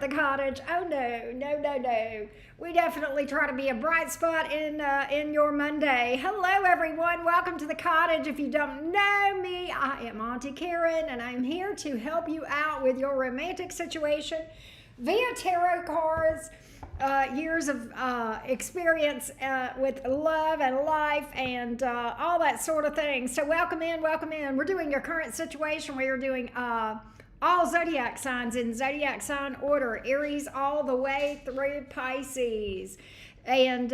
the cottage. Oh no, no, no, no. We definitely try to be a bright spot in your Monday. Hello everyone, welcome to the cottage. If you don't know me, I am Auntie Karen and I'm here to help you out with your romantic situation via tarot cards, years of experience with love and life and all that sort of thing. So welcome in, welcome in. We're doing your current situation where you're doing all zodiac signs in zodiac sign order, Aries all the way through Pisces. And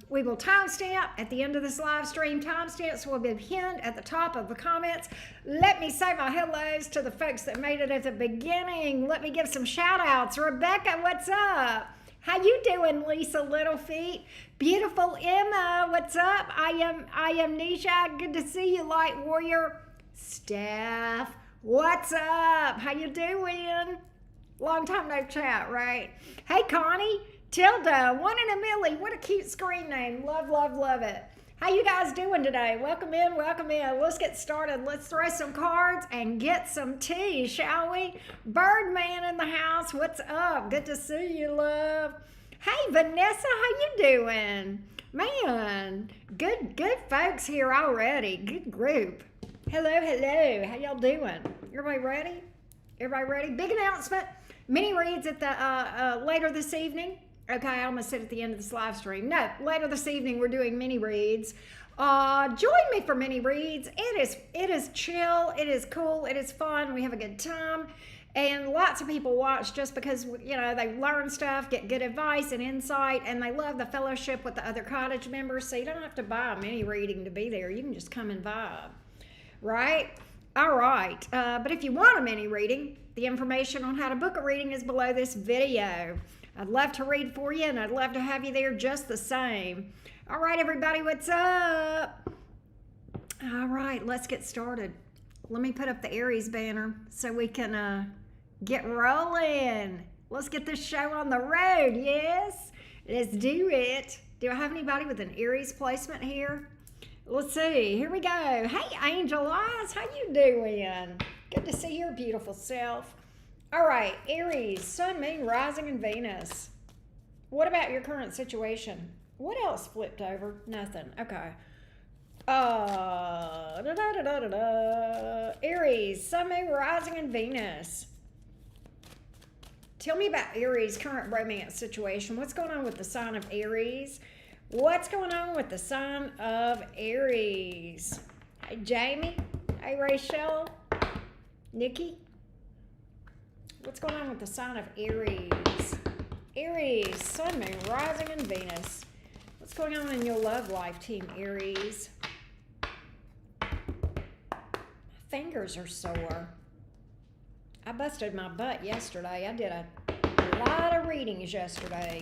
we will timestamp at the end of this live stream. Timestamps will be pinned at the top of the comments. Let me say my hellos to the folks that made it at the beginning. Let me give some shout outs. Rebecca, what's up? How you doing, Lisa Littlefeet? Beautiful Emma, what's up? I am Nisha. Good to see you, Light Warrior. Steph, what's up? How you doing? Long time no chat, right? Hey, Connie. Tilda, one in a milli. What a cute screen name. Love, love, love it. How you guys doing today? Welcome in, welcome in. Let's get started. Let's throw some cards and get some tea, shall we? Birdman in the house. What's up? Good to see you, love. Hey, Vanessa, how you doing? Man, good folks here already. Good group. Hello, hello. How y'all doing? Everybody ready? Everybody ready? Big announcement. Mini reads at the later this evening. Okay, I almost said at the end of this live stream. No, later this evening we're doing mini reads. Join me for mini reads. It is chill. It is cool. It is fun. We have a good time. And lots of people watch just because, you know, they learn stuff, get good advice and insight, and they love the fellowship with the other cottage members. So you don't have to buy a mini reading to be there. You can just come and vibe, right? All right. But if you want a mini reading, the information on how to book a reading is below this video. I'd love to read for you, and I'd love to have you there just the same. All right, everybody, what's up? All right, let's get started. Let me put up the Aries banner so we can get rolling. Let's get this show on the road, yes? Let's do it. Do I have anybody with an Aries placement here? Let's see. Here we go. Hey, Angel Eyes, how you doing? Good to see your beautiful self. All right, Aries, Sun, Moon, Rising, and Venus. What about your current situation? What else flipped over? Nothing. Okay. Aries, Sun, Moon, Rising, and Venus. Tell me about Aries' current romance situation. What's going on with the sign of Aries? What's going on with the sign of Aries? Hey, Jamie. Hey, Rachel. Nikki. What's going on with the sign of Aries? Aries, Sun, Moon, Rising, and Venus. What's going on in your love life, Team Aries? My fingers are sore. I busted my butt yesterday. I did a lot of readings yesterday.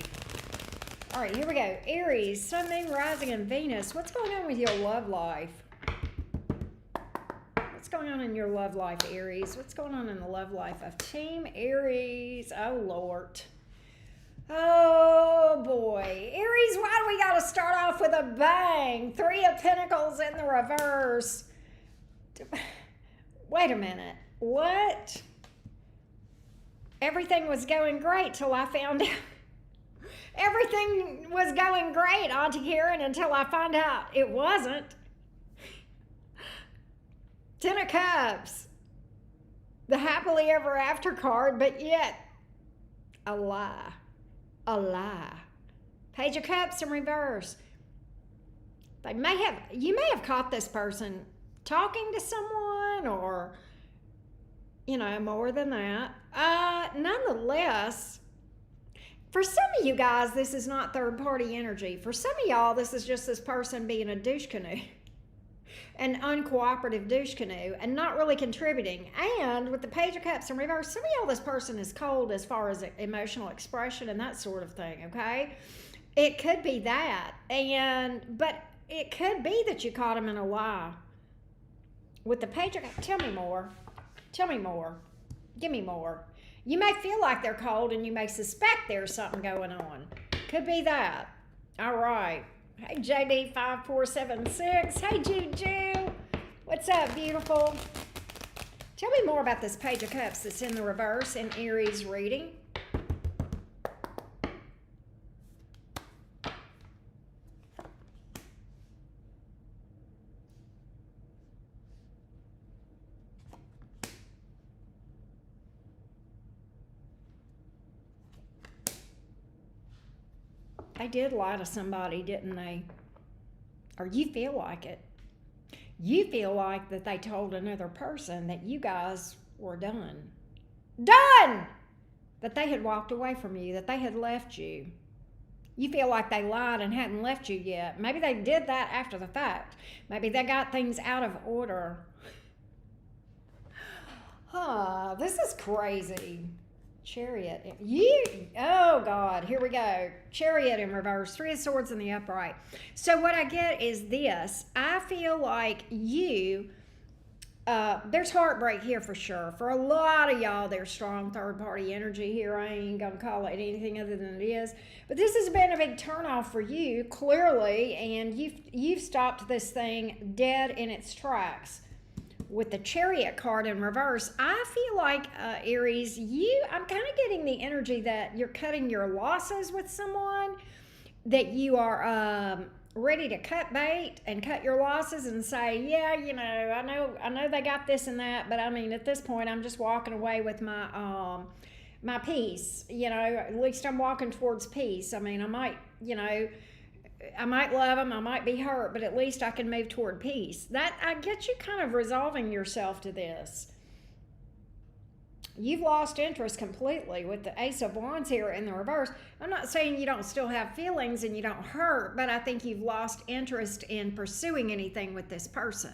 All right, here we go. Aries, Sun, Moon, Rising, and Venus. What's going on with your love life? What's going on in your love life, Aries? What's going on in the love life of Team Aries? Oh, Lord. Oh, boy. Aries, why do we got to start off with a bang? 3 of Pentacles in the reverse. Wait a minute. What? Everything was going great till I found out. Everything was going great, Auntie Karen, until I found out it wasn't. 10 of Cups, the happily ever after card, but yet a lie, a lie. Page of Cups in reverse. You may have caught this person talking to someone or, you know, more than that. Nonetheless, for some of you guys, this is not third-party energy. For some of y'all, this is just this person being a douche canoe. An uncooperative douche canoe and not really contributing. And with the Page of Cups in reverse, some of y'all, this person is cold as far as emotional expression and that sort of thing, okay? It could be that. But it could be that you caught him in a lie. With the Page of Cups, tell me more. Tell me more. Give me more. You may feel like they're cold and you may suspect there's something going on. Could be that. All right. Hey, JD5476. Hey, Juju. What's up, beautiful? Tell me more about this Page of Cups that's in the reverse in Aries reading. They did lie to somebody, didn't they? Or you feel like it. You feel like that they told another person that you guys were done. Done! That they had walked away from you, that they had left you. You feel like they lied and hadn't left you yet. Maybe they did that after the fact. Maybe they got things out of order. This is crazy. Chariot. Oh God, here we go. Chariot in reverse, 3 of Swords in the upright. So what I get is this. I feel like you, there's heartbreak here for sure. For a lot of y'all, there's strong third-party energy here. I ain't gonna call it anything other than it is. But this has been a big turnoff for you, clearly, and you've stopped this thing dead in its tracks. With the Chariot card in reverse, I feel like, Aries, I'm kind of getting the energy that you're cutting your losses with someone, that you are ready to cut bait and cut your losses and say, yeah, I know they got this and that, but I mean, at this point, I'm just walking away with my my peace. At least I'm walking towards peace. I mean, I might love them, I might be hurt, but at least I can move toward peace. That, I get you kind of resolving yourself to this. You've lost interest completely with the Ace of Wands here in the reverse. I'm not saying you don't still have feelings and you don't hurt, but I think you've lost interest in pursuing anything with this person.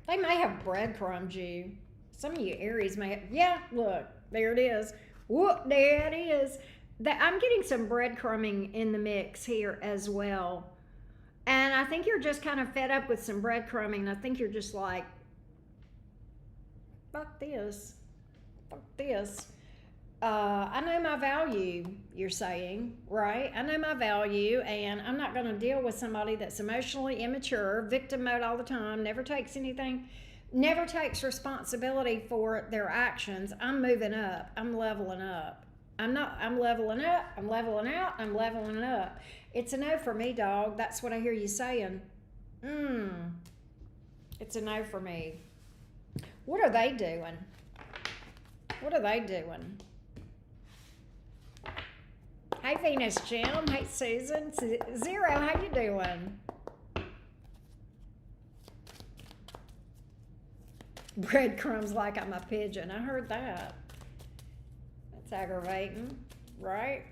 They may have breadcrumbed you. Some of you Aries may have, yeah, look, there it is. Whoop, there it is. I'm getting some breadcrumbing in the mix here as well. And I think you're just kind of fed up with some breadcrumbing. I think you're just like, fuck this. Fuck this. I know my value, you're saying, right? I know my value, and I'm not going to deal with somebody that's emotionally immature, victim mode all the time, never takes responsibility for their actions. I'm moving up. I'm leveling up. I'm leveling up. I'm leveling out. I'm leveling up. It's a no for me, dog. That's what I hear you saying. It's a no for me. What are they doing? What are they doing? Hey, Venus Jim. Hey, Susan. Zero, how you doing? Breadcrumbs like I'm a pigeon. I heard that. That's aggravating, right?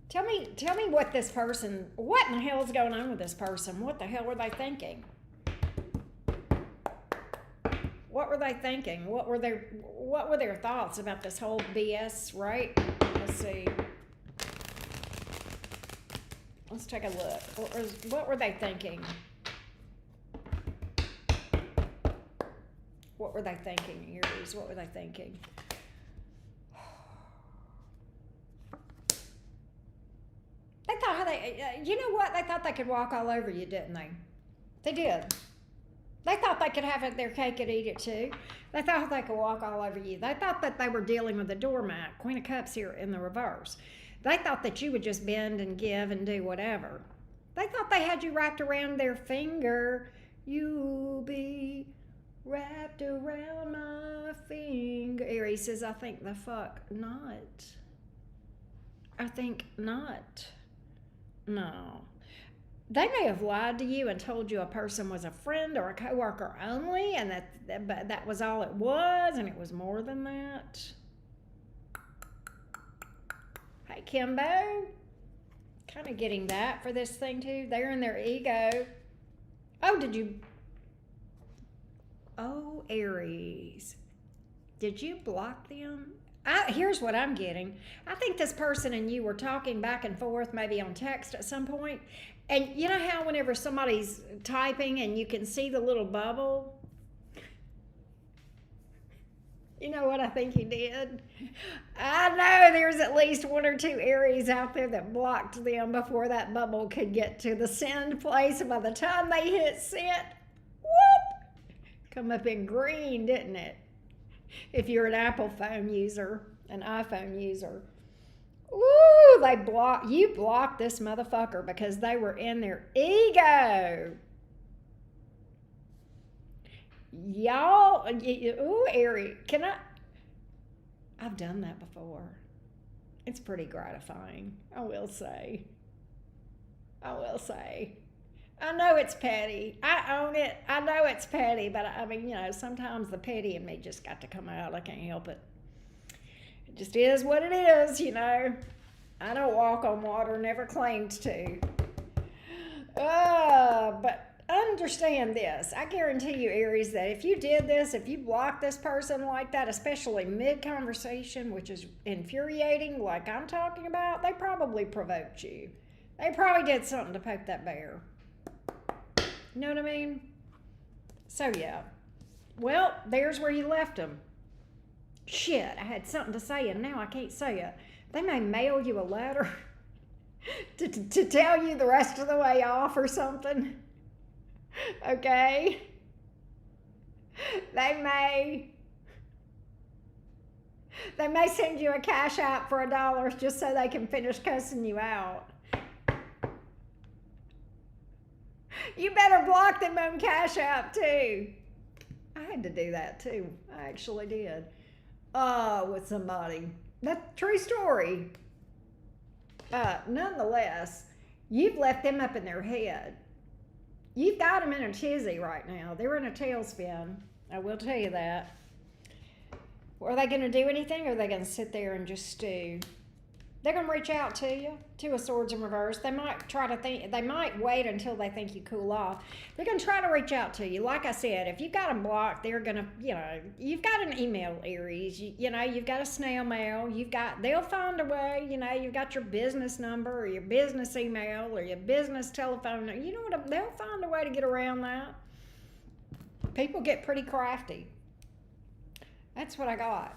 Tell me what this person, what in the hell is going on with this person? What the hell were they thinking? What were they thinking? What were their thoughts about this whole BS, right? Let's see. Let's take a look. What were they thinking? What were they thinking, Aries? What were they thinking? They thought you know what? They thought they could walk all over you, didn't they? They did. They thought they could have it, their cake and eat it too. They thought they could walk all over you. They thought that they were dealing with a doormat, Queen of Cups here in the reverse. They thought that you would just bend and give and do whatever. They thought they had you wrapped around their finger. You'll be wrapped around my finger. Aries says, I think the fuck not. I think not. No. They may have lied to you and told you a person was a friend or a coworker only, and that was all it was, and it was more than that. Hey, Kimbo. Kind of getting that for this thing, too. They're in their ego. Oh, did you... Oh, Aries. Did you block them? Here's what I'm getting. I think this person and you were talking back and forth, maybe on text at some point. And you know how whenever somebody's typing and you can see the little bubble? You know what I think you did? I know there's at least 1 or 2 Aries out there that blocked them before that bubble could get to the send place. And by the time they hit send, whoop, come up in green, didn't it? If you're an Apple phone user, an iPhone user. Ooh, you blocked this motherfucker because they were in their ego. Y'all, ooh, Aries, I've done that before. It's pretty gratifying, I will say. I will say. I know it's petty. I own it. I know it's petty, but I mean, sometimes the petty in me just got to come out. I can't help it. It just is what it is, I don't walk on water, never claimed to. But understand this. I guarantee you, Aries, that if you did this, if you blocked this person like that, especially mid-conversation, which is infuriating, like I'm talking about, they probably provoked you. They probably did something to poke that bear. You know what I mean? So, yeah. Well, there's where you left them. Shit, I had something to say, and now I can't say it. They may mail you a letter to tell you the rest of the way off or something. Okay? They may send you a cash app for $1 just so they can finish cussing you out. You better block them on Cash App too. I had to do that too. I actually did. With somebody. That's a true story. Nonetheless, you've left them up in their head. You've got them in a tizzy right now. They're in a tailspin. I will tell you that. Are they going to do anything, or are they going to sit there and just stew? They're going to reach out to you. Two of Swords in reverse. They might wait until they think you cool off. They're going to try to reach out to you. Like I said, if you've got them blocked, they're going to, you've got an email, Aries. You've got a snail mail. They'll find a way. You've got your business number or your business email or your business telephone. They'll find a way to get around that. People get pretty crafty. That's what I got.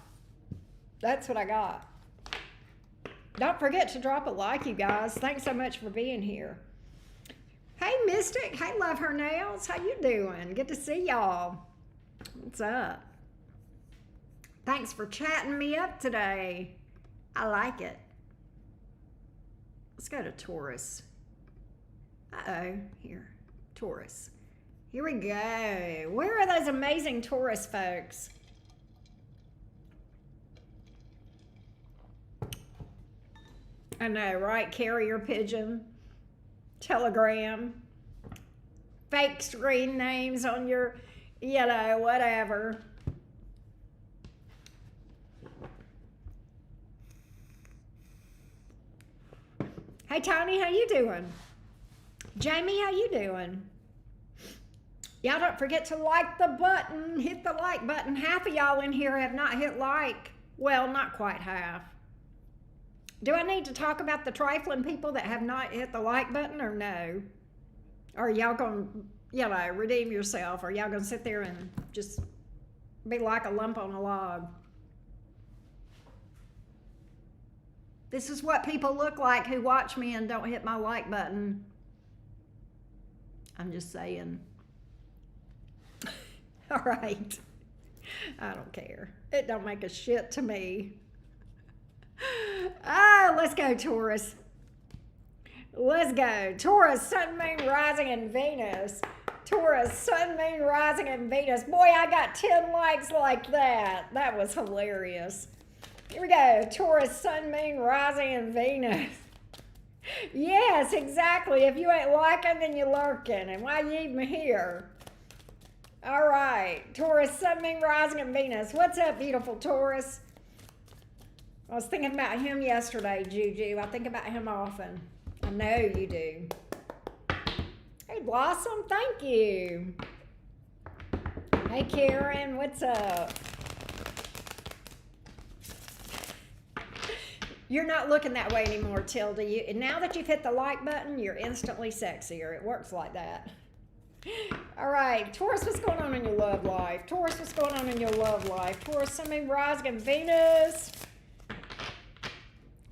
Don't forget to drop a like, you guys. Thanks so much for being here. Hey, Mystic. Hey, Love Her Nails. How you doing? Good to see y'all. What's up? Thanks for chatting me up today. I like it. Let's go to Taurus. Here. Taurus. Here we go. Where are those amazing Taurus folks? I know, right? Carrier pigeon, telegram, fake screen names on your, whatever. Hey, Tony, how you doing? Jamie, how you doing? Y'all don't forget to like the button. Hit the like button. Half of y'all in here have not hit like. Well, not quite half. Do I need to talk about the trifling people that have not hit the like button, or no? Or are y'all going to, redeem yourself? Or are y'all going to sit there and just be like a lump on a log? This is what people look like who watch me and don't hit my like button. I'm just saying. All right. I don't care. It don't make a shit to me. Let's go, Taurus. Let's go. Taurus, Sun, Moon, Rising, and Venus. Taurus, Sun, Moon, Rising, and Venus. Boy, I got 10 likes like that. That was hilarious. Here we go. Taurus, Sun, Moon, Rising, and Venus. Yes, exactly. If you ain't liking, then you're lurking. And why you even here? All right. Taurus, Sun, Moon, Rising, and Venus. What's up, beautiful Taurus? I was thinking about him yesterday, Juju. I think about him often. I know you do. Hey, Blossom, thank you. Hey, Karen, what's up? You're not looking that way anymore, Tilda. And now that you've hit the like button, you're instantly sexier. It works like that. All right, Taurus, what's going on in your love life? Taurus, what's going on in your love life? Taurus, Sun, Moon, Rising, and Venus.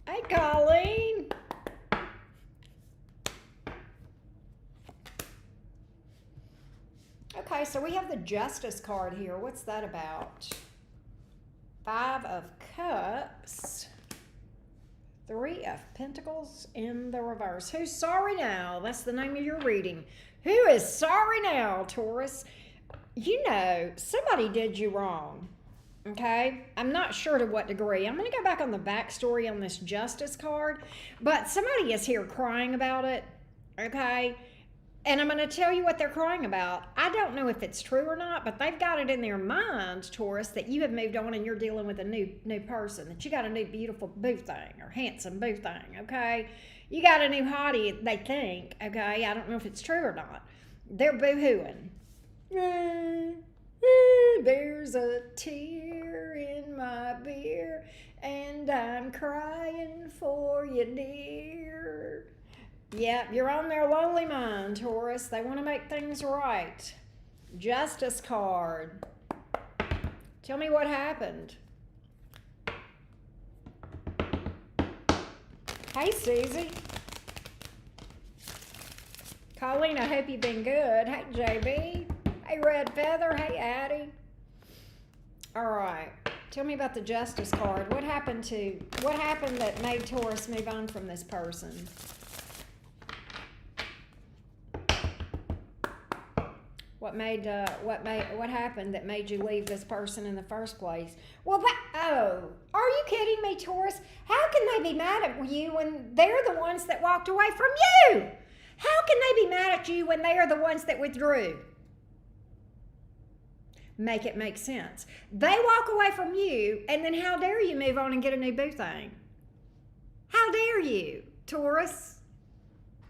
Hey, Colleen. Okay, so we have the Justice card here. What's that about? 5 of Cups. 3 of Pentacles in the reverse. Who's sorry now? That's the name of your reading. Who is sorry now, Taurus? Somebody did you wrong. Okay, I'm not sure to what degree. I'm going to go back on the backstory on this justice card, but somebody is here crying about it. Okay, and I'm going to tell you what they're crying about. I don't know if it's true or not, but they've got it in their mind, Taurus, that you have moved on and you're dealing with a new person, that you got a new beautiful boo thing or handsome boo thing. Okay, you got a new hottie, they think. Okay, I don't know if it's true or not. They're boo-hooing. There's a tear in my beer, and I'm crying for you, dear. Yep, you're on their lonely mind, Taurus. They want to make things right. Justice card. Tell me what happened. Hey, Susie. Colleen, I hope you've been good. Hey, JB. Hey, Red Feather. Hey, Addie. All right. Tell me about the Justice card. What happened that made Taurus move on from this person? What happened that made you leave this person in the first place? Well, are you kidding me, Taurus? How can they be mad at you when they're the ones that walked away from you? How can they be mad at you when they are the ones that withdrew? Make it make sense. They walk away from you, and then how dare you move on and get a new boo thing? How dare you, Taurus?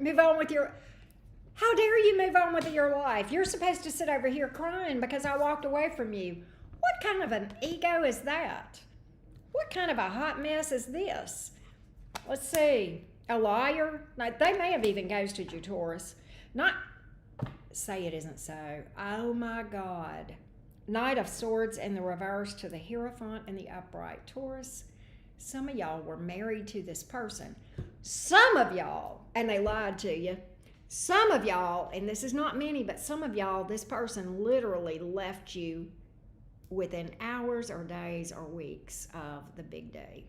How dare you move on with your life? You're supposed to sit over here crying because I walked away from you. What kind of an ego is that? What kind of a hot mess is this? Let's see. A liar? Like, they may have even ghosted you, Taurus. Not say it isn't so. Oh my God. Knight of Swords in the reverse to the Hierophant in the upright. Taurus, some of y'all were married to this person. Some of y'all, and they lied to you. Some of y'all, and this is not many, but some of y'all, this person literally left you within hours or days or weeks of the big day.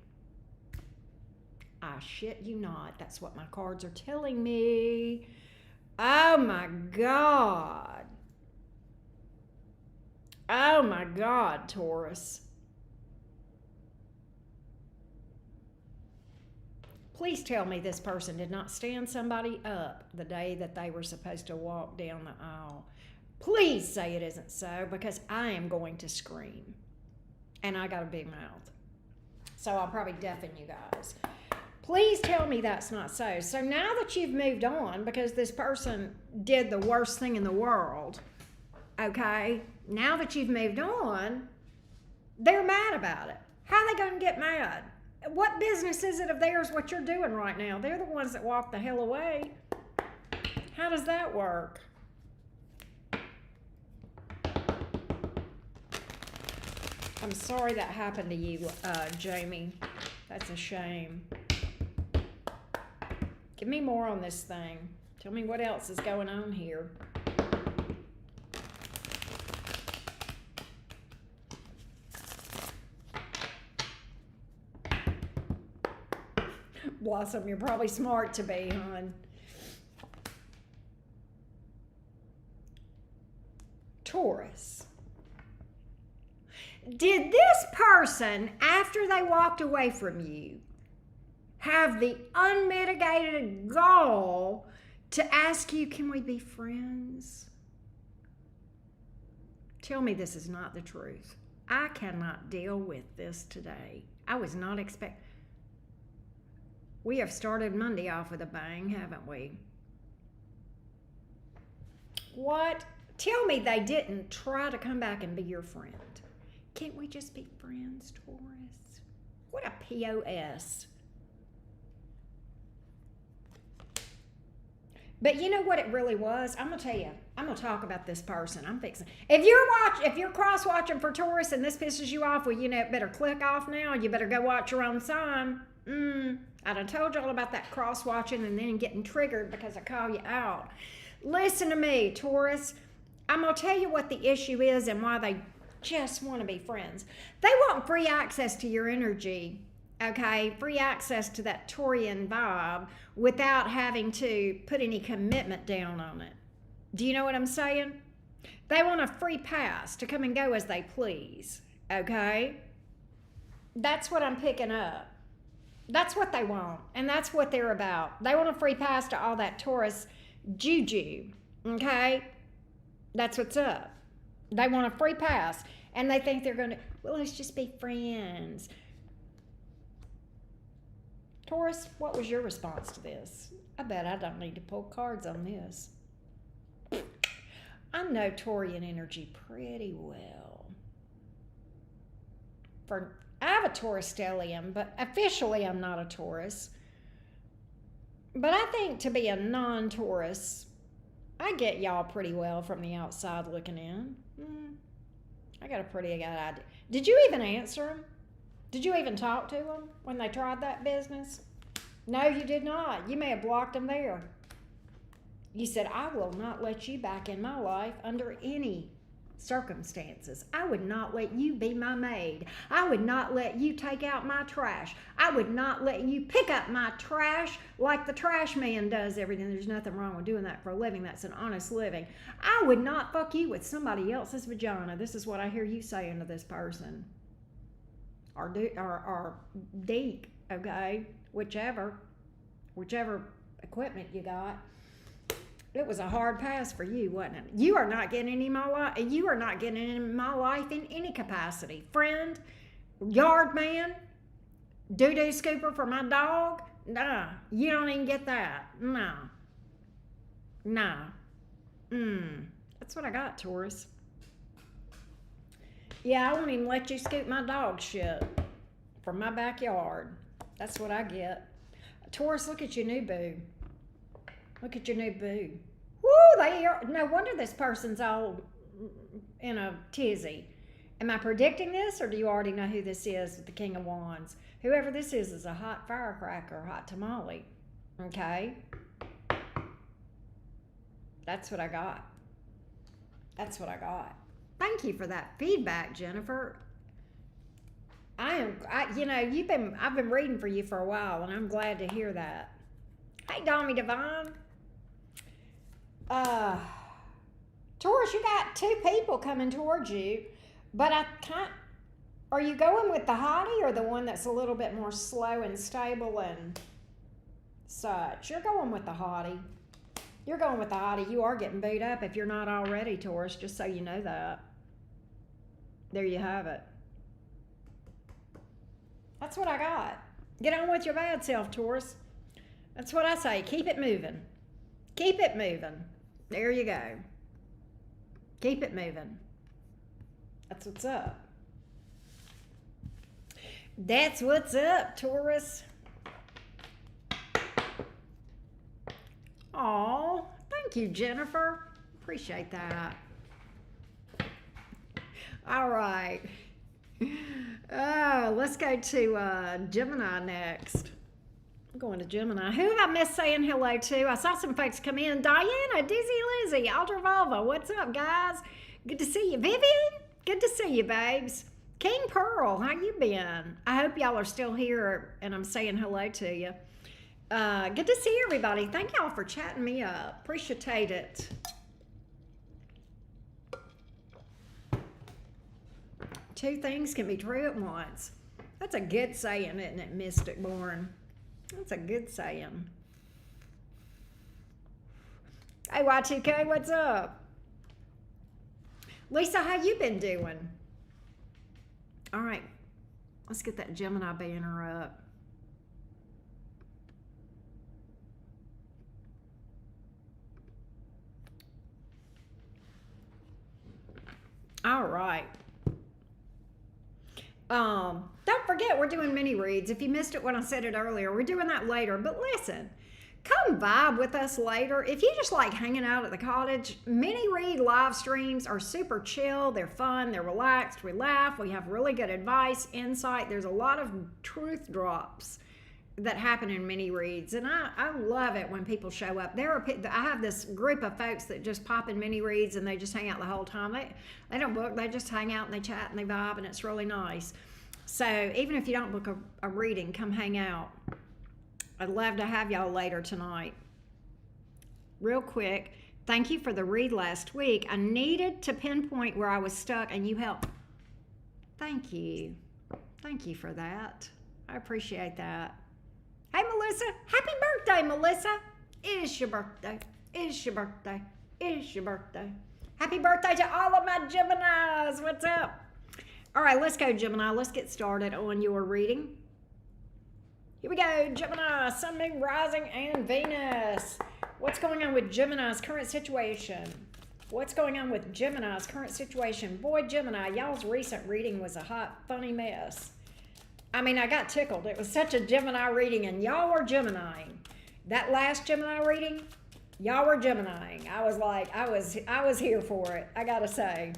I shit you not. That's what my cards are telling me. Oh my God. Oh my God, Taurus. Please tell me this person did not stand somebody up the day that they were supposed to walk down the aisle. Please say it isn't so, because I am going to scream. And I got a big mouth. So I'll probably deafen you guys. Please tell me that's not so. So now that you've moved on, because this person did the worst thing in the world, okay, now that you've moved on, they're mad about it. How are they going to get mad? What business is it of theirs what you're doing right now? They're the ones that walked the hell away. How does that work? I'm sorry that happened to you, Jamie. That's a shame. Give me more on this thing. Tell me what else is going on here. Blossom, you're probably smart to be, hon. Taurus. Did this person, after they walked away from you, have the unmitigated gall to ask you, can we be friends? Tell me this is not the truth. I cannot deal with this today. I was not expecting. We have started Monday off with a bang, haven't we? What? Tell me they didn't try to come back and be your friend. Can't we just be friends, Taurus? What a POS. But you know what it really was? I'm going to tell you. I'm going to talk about this person. I'm fixing. If you're cross-watching for Taurus and this pisses you off, well, you know, it better click off now. You better go watch your own sign. I done told y'all about that cross-watching and then getting triggered because I call you out. Listen to me, Taurus. I'm going to tell you what the issue is and why they just want to be friends. They want free access to your energy, okay? Free access to that Taurian vibe without having to put any commitment down on it. Do you know what I'm saying? They want a free pass to come and go as they please, Okay? That's what I'm picking up. That's what they want, and that's what they're about. They want a free pass to all that Taurus juju. Okay? That's what's up. They want a free pass, and they think they're going to, well, let's just be friends. Taurus, what was your response to this? I bet I don't need to pull cards on this. I know Taurian energy pretty well. I have a Taurus stellium, but officially I'm not a Taurus. But I think to be a non-Taurus, I get y'all pretty well from the outside looking in. I got a pretty good idea. Did you even answer them? Did you even talk to them when they tried that business? No, you did not. You may have blocked them there. You said, I will not let you back in my life under any circumstances. I would not let you be my maid. I would not let you take out my trash. I would not let you pick up my trash like the trash man does everything. There's nothing wrong with doing that for a living. That's an honest living. I would not fuck you with somebody else's vagina. This is what I hear you saying to this person. Or deep, okay? Whichever equipment you got. It was a hard pass for you, wasn't it? You are not getting any of my life. You are not getting in my life in any capacity. Friend, yard man, doo-doo scooper for my dog. Nah, you don't even get that. Nah. That's what I got, Taurus. Yeah, I won't even let you scoop my dog shit from my backyard. That's what I get. Taurus, look at your new boo. Look at your new boo. Woo, no wonder this person's all in a tizzy. Am I predicting this, or do you already know who this is with the King of Wands? Whoever this is a hot firecracker, hot tamale. Okay? That's what I got. That's what I got. Thank you for that feedback, Jennifer. I've been reading for you for a while, and I'm glad to hear that. Hey, Dommy Divine. Taurus, you got two people coming towards you, but are you going with the hottie or the one that's a little bit more slow and stable and such? You're going with the hottie. You're going with the hottie. You are getting beat up if you're not already, Taurus, just so you know that. There you have it. That's what I got. Get on with your bad self, Taurus. That's what I say. Keep it moving. Keep it moving. There you go. Keep it moving. That's what's up. That's what's up, Taurus. Aw, thank you, Jennifer. Appreciate that. All right. Let's go to Gemini next. I'm going to Gemini. Who have I missed saying hello to? I saw some folks come in. Diana, Dizzy Lizzie, Alder Volva. What's up, guys? Good to see you. Vivian, good to see you, babes. King Pearl, how you been? I hope y'all are still here and I'm saying hello to you. Good to see everybody. Thank y'all for chatting me up. Appreciate it. Two things can be true at once. That's a good saying, isn't it, Mystic Born? That's a good saying. Hey, Y2K, what's up? Lisa, how you been doing? All right, let's get that Gemini banner up. All right. Don't forget, we're doing mini reads. If you missed it when I said it earlier, we're doing that later. But listen, come vibe with us later. If you just like hanging out at the cottage, mini read live streams are super chill. They're fun. They're relaxed. We laugh. We have really good advice, insight. There's a lot of truth drops that happen in mini reads, and I love it when people show up. I have this group of folks that just pop in mini reads and they just hang out the whole time. They don't book, they just hang out and they chat and they vibe, and it's really nice. So even if you don't book a reading, come hang out. I'd love to have y'all later tonight. Real quick, thank you for the read last week. I needed to pinpoint where I was stuck and you helped. Thank you. Thank you for that. I appreciate that. Hey, Melissa. Happy birthday, Melissa. It's your birthday. It's your birthday. It's your birthday. Happy birthday to all of my Geminis. What's up? All right, let's go, Gemini. Let's get started on your reading. Here we go, Gemini, Sun, Moon, Rising, and Venus. What's going on with Gemini's current situation? What's going on with Gemini's current situation? Boy, Gemini, y'all's recent reading was a hot, funny mess. I mean, I got tickled. It was such a Gemini reading, and y'all were Geminiing. That last Gemini reading, y'all were Geminiing. I was like, I was here for it, I gotta say.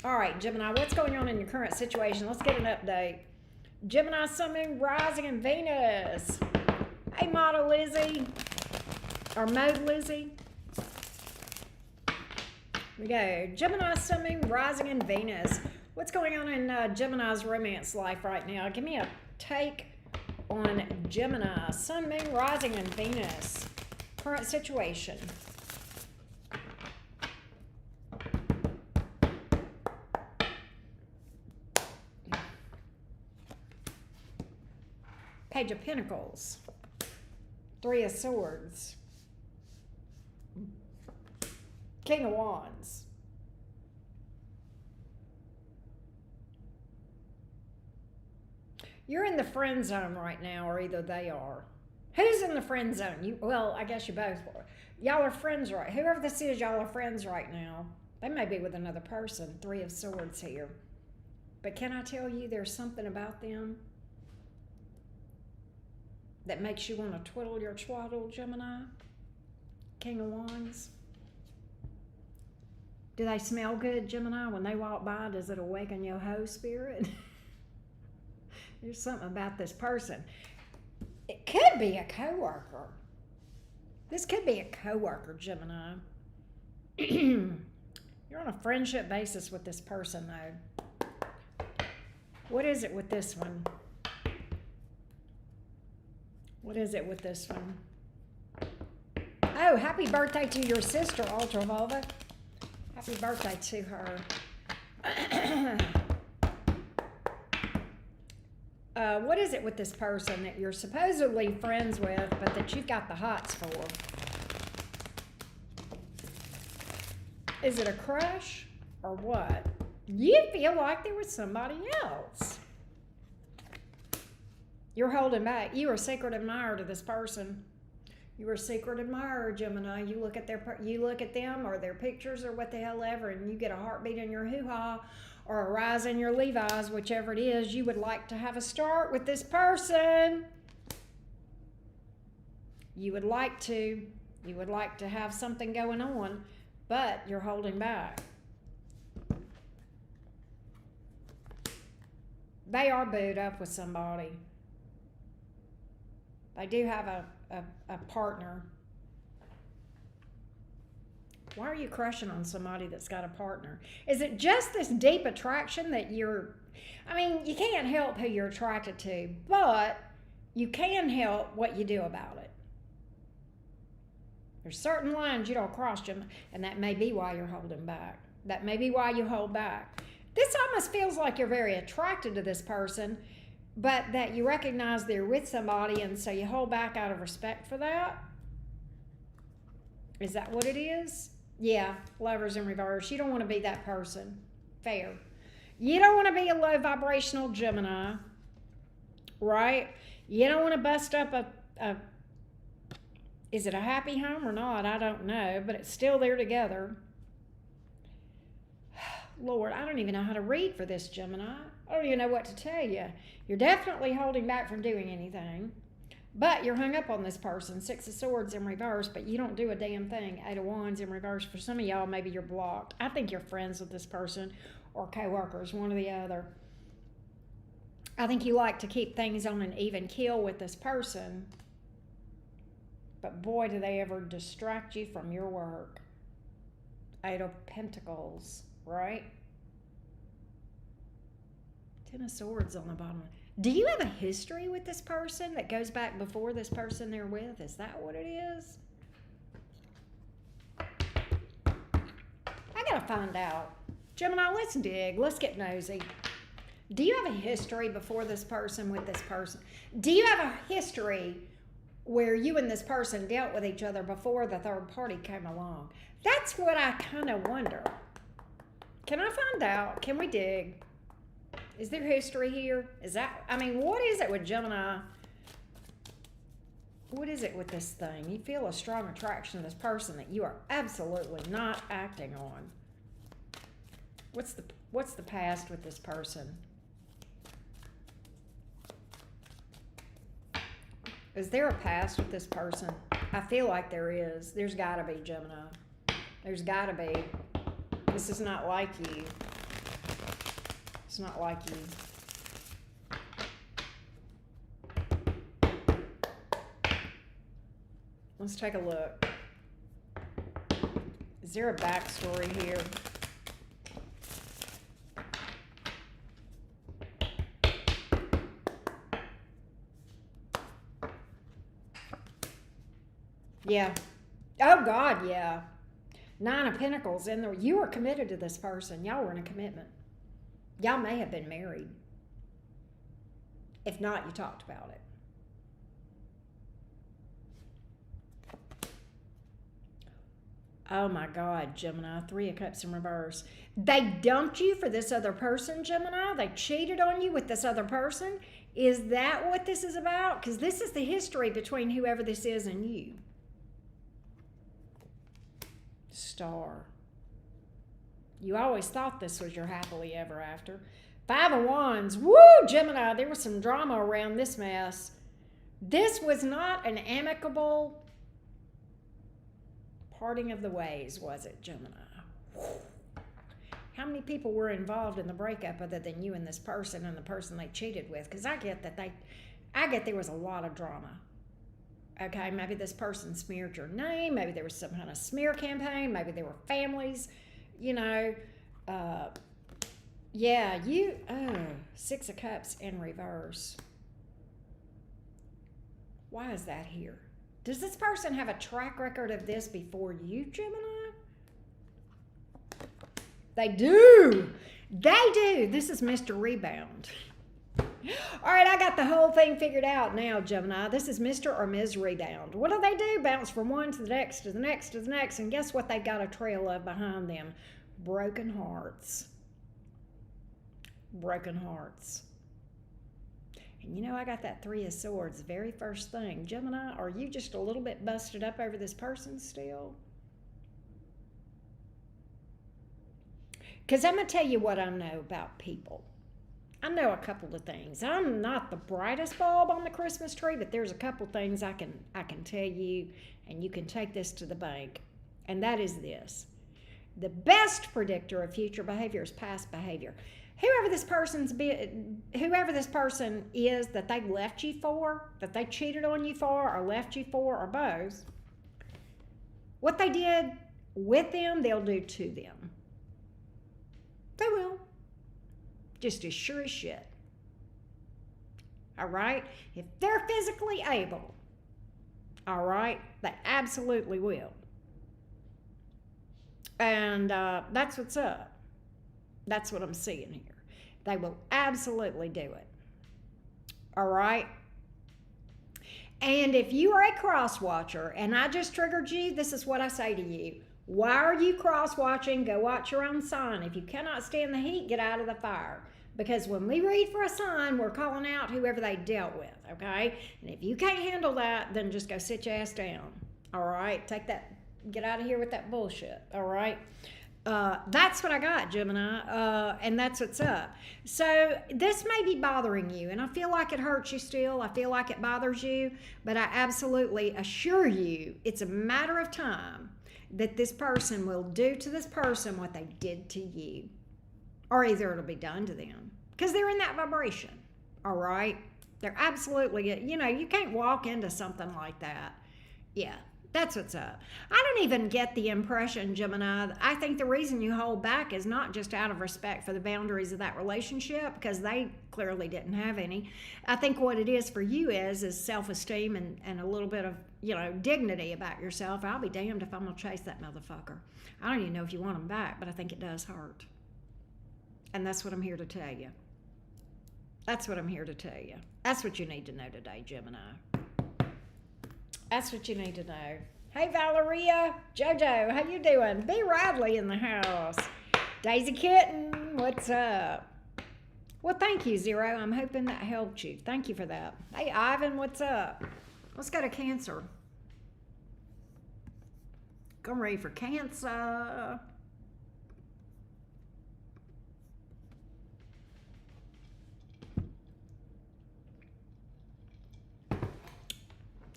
All right, Gemini, what's going on in your current situation? Let's get an update. Gemini, Sun, Moon, Rising, and Venus. Hey, Model Lizzie, or Mode Lizzie. We go. Gemini, Sun, Moon, Rising, and Venus. What's going on in Gemini's romance life right now? Give me a take on Gemini, Sun, Moon, Rising, and Venus. Current situation. Page of Pentacles. Three of Swords. King of Wands. You're in the friend zone right now, or either they are. Who's in the friend zone? You, well, I guess you both are. Y'all are friends, right? Whoever this is, y'all are friends right now. They may be with another person. Three of Swords here. But can I tell you there's something about them that makes you want to twiddle your twaddle, Gemini? King of Wands. Do they smell good, Gemini? When they walk by, does it awaken your hoe spirit? There's something about this person. It could be a coworker. This could be a coworker, Gemini. You're on a friendship basis with this person, though. What is it with this one? What is it with this one? Oh, happy birthday to your sister, Ultravulva. Happy birthday to her. What is it with this person that you're supposedly friends with, but that you've got the hots for? Is it a crush or what? You feel like there was somebody else. You're holding back. You are a secret admirer to this person. You are a secret admirer, Gemini. You look at them or their pictures or what the hell ever, and you get a heartbeat in your hoo-ha or a rise in your Levi's, whichever it is. You would like to have a start with this person. You would like to have something going on, but you're holding back. They are booed up with somebody. They do have a partner. Why are you crushing on somebody that's got a partner? Is it just this deep attraction that you can't help who you're attracted to, but you can help what you do about it. There's certain lines you don't cross, Jim, and that may be why you're holding back. That may be why you hold back. This almost feels like you're very attracted to this person, but that you recognize they're with somebody, and so you hold back out of respect for that. Is that what it is? Yeah, Lovers in reverse. You don't want to be that person. Fair. You don't want to be a low vibrational Gemini, right? You don't want to bust up is it a happy home or not? I don't know, but it's still there together. Lord, I don't even know how to read for this, Gemini. I don't even know what to tell you. You're definitely holding back from doing anything, but you're hung up on this person. Six of Swords in reverse, but you don't do a damn thing. Eight of Wands in reverse. For some of y'all, maybe you're blocked. I think you're friends with this person or co-workers, one or the other. I think you like to keep things on an even keel with this person, but boy, do they ever distract you from your work. Eight of Pentacles, right? Ten of Swords on the bottom. Do you have a history with this person that goes back before this person they're with? Is that what it is? I gotta find out. Gemini, let's dig. Let's get nosy. Do you have a history before this person with this person? Do you have a history where you and this person dealt with each other before the third party came along? That's what I kind of wonder. Can I find out? Can we dig? Is there history here? Is that, I mean, what is it with Gemini? What is it with this thing? You feel a strong attraction to this person that you are absolutely not acting on. What's the past with this person? Is there a past with this person? I feel like there is. There's got to be, Gemini. There's got to be. This is not like you. It's not like you. Let's take a look. Is there a backstory here? Yeah. Oh, God, yeah. 9 of Pentacles in there. You were committed to this person. Y'all were in a commitment. Y'all may have been married. If not, you talked about it. Oh my God, Gemini, 3 of Cups in reverse. They dumped you for this other person, Gemini. They cheated on you with this other person. Is that what this is about? Because this is the history between whoever this is and you. Star. You always thought this was your happily ever after. 5 of Wands. Woo, Gemini, there was some drama around this mess. This was not an amicable parting of the ways, was it, Gemini? How many people were involved in the breakup other than you and this person and the person they cheated with? Because I get there was a lot of drama. Okay, maybe this person smeared your name. Maybe there was some kind of smear campaign. Maybe there were families, you know. Yeah, 6 of Cups in reverse. Why is that here? Does this person have a track record of this before you, Gemini? They do. They do. This is Mr. Rebound. All right, I got the whole thing figured out now, Gemini. This is Mr. or Ms. Rebound. What do? Bounce from one to the next, to the next, to the next. And guess what they've got a trail of behind them? Broken hearts. Broken hearts. And you know, I got that 3 of Swords, very first thing. Gemini, are you just a little bit busted up over this person still? Because I'm going to tell you what I know about people. I know a couple of things. I'm not the brightest bulb on the Christmas tree, but there's a couple things I can tell you, and you can take this to the bank. And that is this. The best predictor of future behavior is past behavior. Whoever this person is that they left you for, that they cheated on you for, or left you for, or both, what they did with them, they'll do to them. They will. Just as sure as shit. All right? If they're physically able, all right, they absolutely will. And that's what's up. That's what I'm seeing here. They will absolutely do it. All right? And if you are a cross watcher and I just triggered you, this is what I say to you. Why are you cross watching? Go watch your own sign. If you cannot stand the heat, get out of the fire. Because when we read for a sign, we're calling out whoever they dealt with, okay? And if you can't handle that, then just go sit your ass down. All right? Take that, get out of here with that bullshit. All right? That's what I got, Gemini, and that's what's up. So this may be bothering you, and I feel like it hurts you still. I feel like it bothers you, but I absolutely assure you it's a matter of time that this person will do to this person what they did to you, or either it'll be done to them, because they're in that vibration, all right? They're absolutely, you know, you can't walk into something like that. Yeah. That's what's up. I don't even get the impression, Gemini. I think the reason you hold back is not just out of respect for the boundaries of that relationship, because they clearly didn't have any. I think what it is for you is self-esteem and a little bit of, you know, dignity about yourself. I'll be damned if I'm going to chase that motherfucker. I don't even know if you want him back, but I think it does hurt. And that's what I'm here to tell you. That's what I'm here to tell you. That's what you need to know today, Gemini. That's what you need to know. Hey, Valeria, JoJo, how you doing? B. Radley in the house. Daisy Kitten, what's up? Well, thank you, Zero. I'm hoping that helped you. Thank you for that. Hey, Ivan, what's up? Let's go to Cancer. Come ready for Cancer.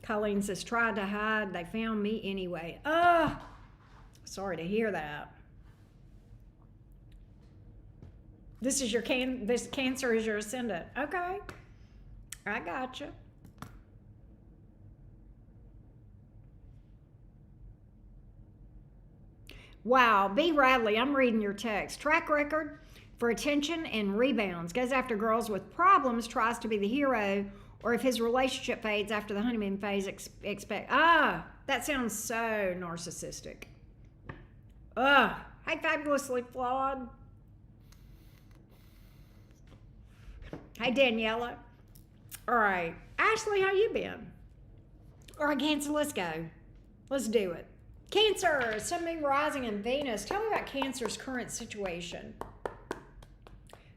Colleen says, tried to hide. They found me anyway. Sorry to hear that. This is your this Cancer is your ascendant. Okay. I gotcha. Wow, B. Radley, I'm reading your text. Track record for attention and rebounds. Goes after girls with problems, tries to be the hero, or if his relationship fades after the honeymoon phase, that sounds so narcissistic. Hey, Fabulously Flawed. Hey, Daniela. All right. Ashley, how you been? All right, Cancer, let's go. Let's do it. Cancer, Sun, Moon, Rising, and Venus. Tell me about Cancer's current situation.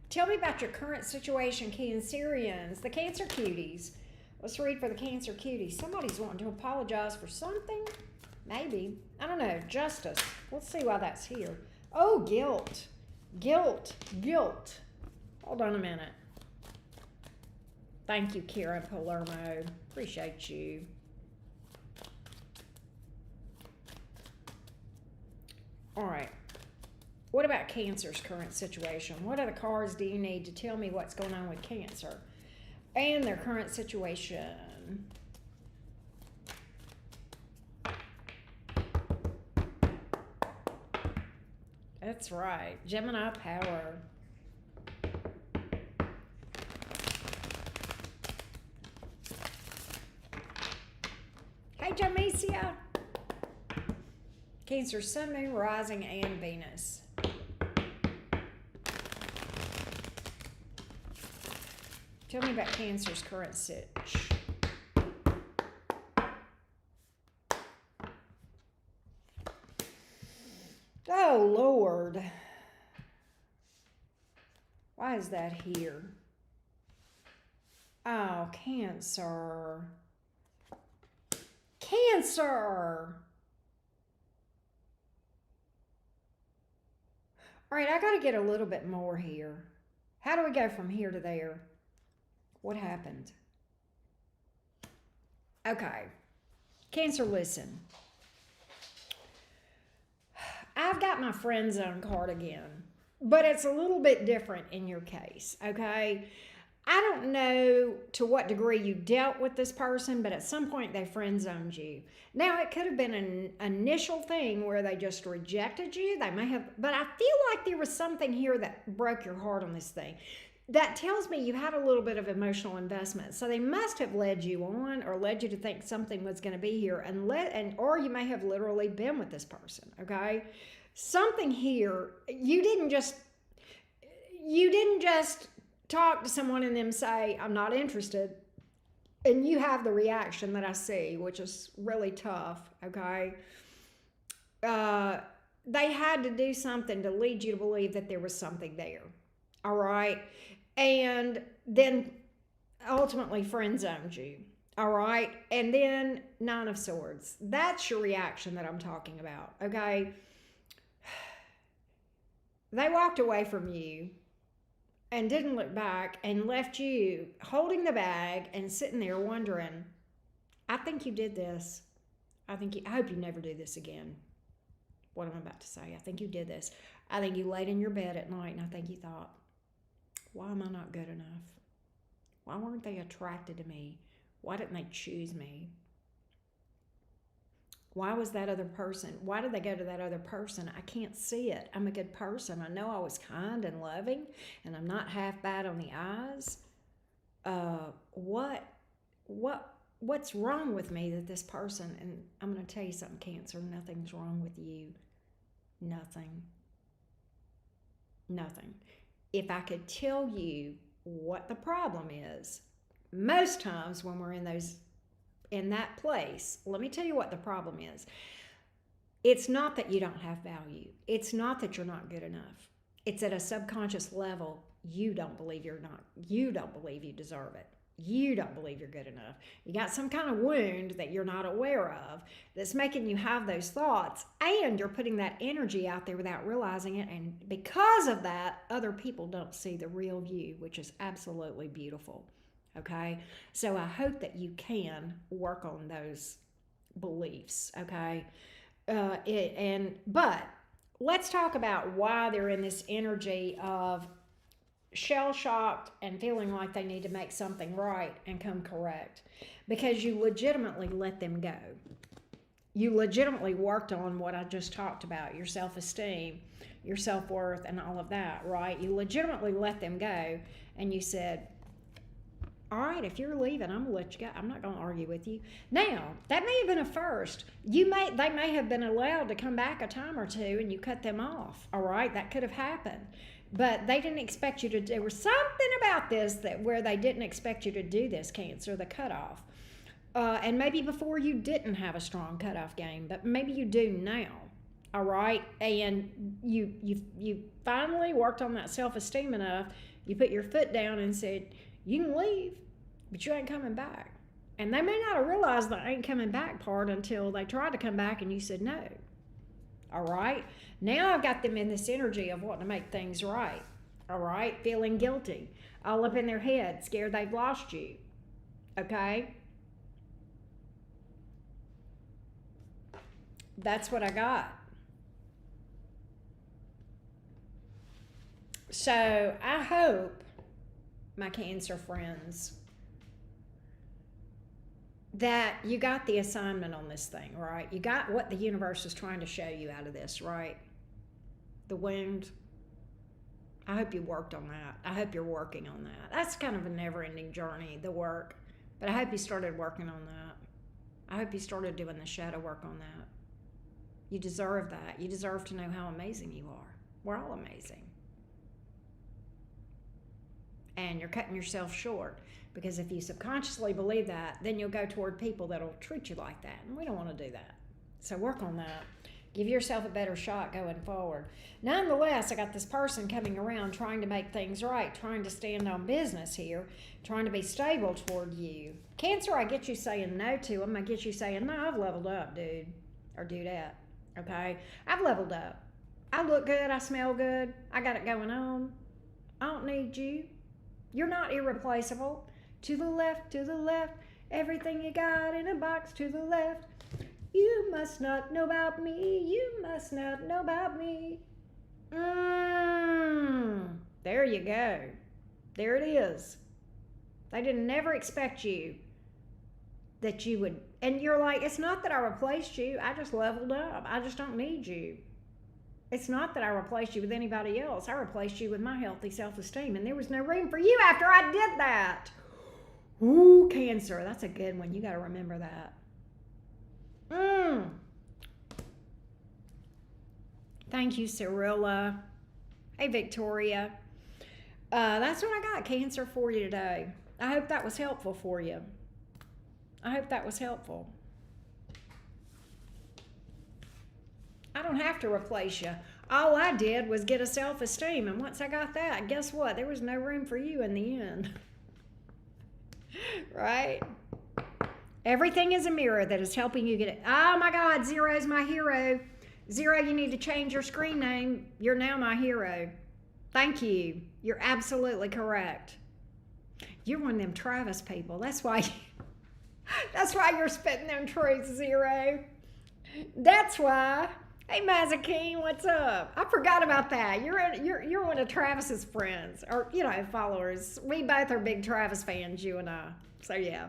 Tell me about your current situation, Cancerians, the Cancer cuties. Let's read for the Cancer cuties. Somebody's wanting to apologize for something. Maybe. I don't know. Justice. Let's see why that's here. Oh, guilt. Guilt. Guilt. Hold on a minute. Thank you, Karen Palermo. Appreciate you. All right. What about Cancer's current situation? What other cards do you need to tell me what's going on with Cancer and their current situation? That's right. Gemini power. Hey, Jamesia. Cancer, Sun, Moon, Rising, and Venus. Tell me about Cancer's current sitch. Oh, Lord. Why is that here? Oh, Cancer. Cancer. All right, I got to get a little bit more here. How do we go from here to there? What happened? Okay. Cancer, listen. I've got my friend zone card again, but it's a little bit different in your case, okay? I don't know to what degree you dealt with this person, but at some point they friend zoned you. Now, it could have been an initial thing where they just rejected you. They may have, but I feel like there was something here that broke your heart on this thing. That tells me you had a little bit of emotional investment. So they must have led you on or led you to think something was going to be here or you may have literally been with this person, okay? Something here, you didn't just talk to someone and them say, I'm not interested. And you have the reaction that I see, which is really tough, okay? They had to do something to lead you to believe that there was something there, all right? And then ultimately friend zoned you, all right? And then Nine of Swords. That's your reaction that I'm talking about, okay? They walked away from you and didn't look back and left you holding the bag and sitting there wondering, I think you did this. I hope you never do this again. What I'm about to say. I think you did this. I think you laid in your bed at night and I think you thought, why am I not good enough? Why weren't they attracted to me? Why didn't they choose me? Why was that other person? Why did they go to that other person? I can't see it. I'm a good person. I know I was kind and loving, and I'm not half bad on the eyes. What's wrong with me that this person? And I'm going to tell you something, Cancer. Nothing's wrong with you. Nothing. If I could tell you what the problem is. Most times when we're in that place, let me tell you what the problem is. It's not that you don't have value. It's not that you're not good enough. It's at a subconscious level, you don't believe you deserve it. You don't believe you're good enough. You got some kind of wound that you're not aware of that's making you have those thoughts, and you're putting that energy out there without realizing it. And because of that, other people don't see the real you, which is absolutely beautiful. Okay? So I hope that you can work on those beliefs. Okay? But let's talk about why they're in this energy of shell shocked and feeling like they need to make something right and come correct, because you legitimately let them go. You legitimately worked on what I just talked about, your self-esteem, your self-worth, and all of that, right? You legitimately let them go, and you said, all right, if you're leaving, I'm gonna let you go. I'm not gonna argue with you. Now, that may have been a first. They may have been allowed to come back a time or two, and you cut them off. All right, that could have happened. But they didn't expect you to. There was something about this where they didn't expect you to do this, Cancer, the cutoff. And maybe before you didn't have a strong cutoff game, but maybe you do now. All right, and you finally worked on that self-esteem enough. You put your foot down and said, you can leave, but you ain't coming back. And they may not have realized the ain't coming back part until they tried to come back and you said no. All right? Now I've got them in this energy of wanting to make things right. All right? Feeling guilty. All up in their head, scared they've lost you. Okay? That's what I got. So I hope, my Cancer friends, that you got the assignment on this thing, right? You got what the universe is trying to show you out of this, right? The wound. I hope you worked on that. I hope you're working on that. That's kind of a never-ending journey, the work. But I hope you started working on that. I hope you started doing the shadow work on that. You deserve that. You deserve to know how amazing you are. We're all amazing. And you're cutting yourself short, because if you subconsciously believe that, then you'll go toward people that'll treat you like that, and we don't want to do that. So work on that. Give yourself a better shot going forward. Nonetheless, I got this person coming around trying to make things right, trying to stand on business here, trying to be stable toward you. Cancer, I get you saying no to them. I get you saying, no, I've leveled up, dude, or dudette. Okay? I've leveled up. I look good. I smell good. I got it going on. I don't need you. You're not irreplaceable. To the left, everything you got in a box to the left. You must not know about me. You must not know about me. There you go. There it is. They didn't never expect you that you would. And you're like, it's not that I replaced you. I just leveled up. I just don't need you. It's not that I replaced you with anybody else. I replaced you with my healthy self-esteem, and there was no room for you after I did that. Ooh, Cancer, that's a good one. You got to remember that. Thank you, Cirilla. Hey, Victoria. That's what I got, Cancer, for you today. I hope that was helpful for you. I hope that was helpful. I don't have to replace you. All I did was get a self-esteem, and once I got that, guess what? There was no room for you in the end. Right? Everything is a mirror that is helping you get it. Oh my God, Zero's my hero. Zero, you need to change your screen name. You're now my hero. Thank you. You're absolutely correct. You're one of them Travis people. That's why you're spitting them truths, Zero. That's why. Hey, Mazakine, what's up? I forgot about that. You're one of Travis's friends, or followers. We both are big Travis fans, you and I. So yeah.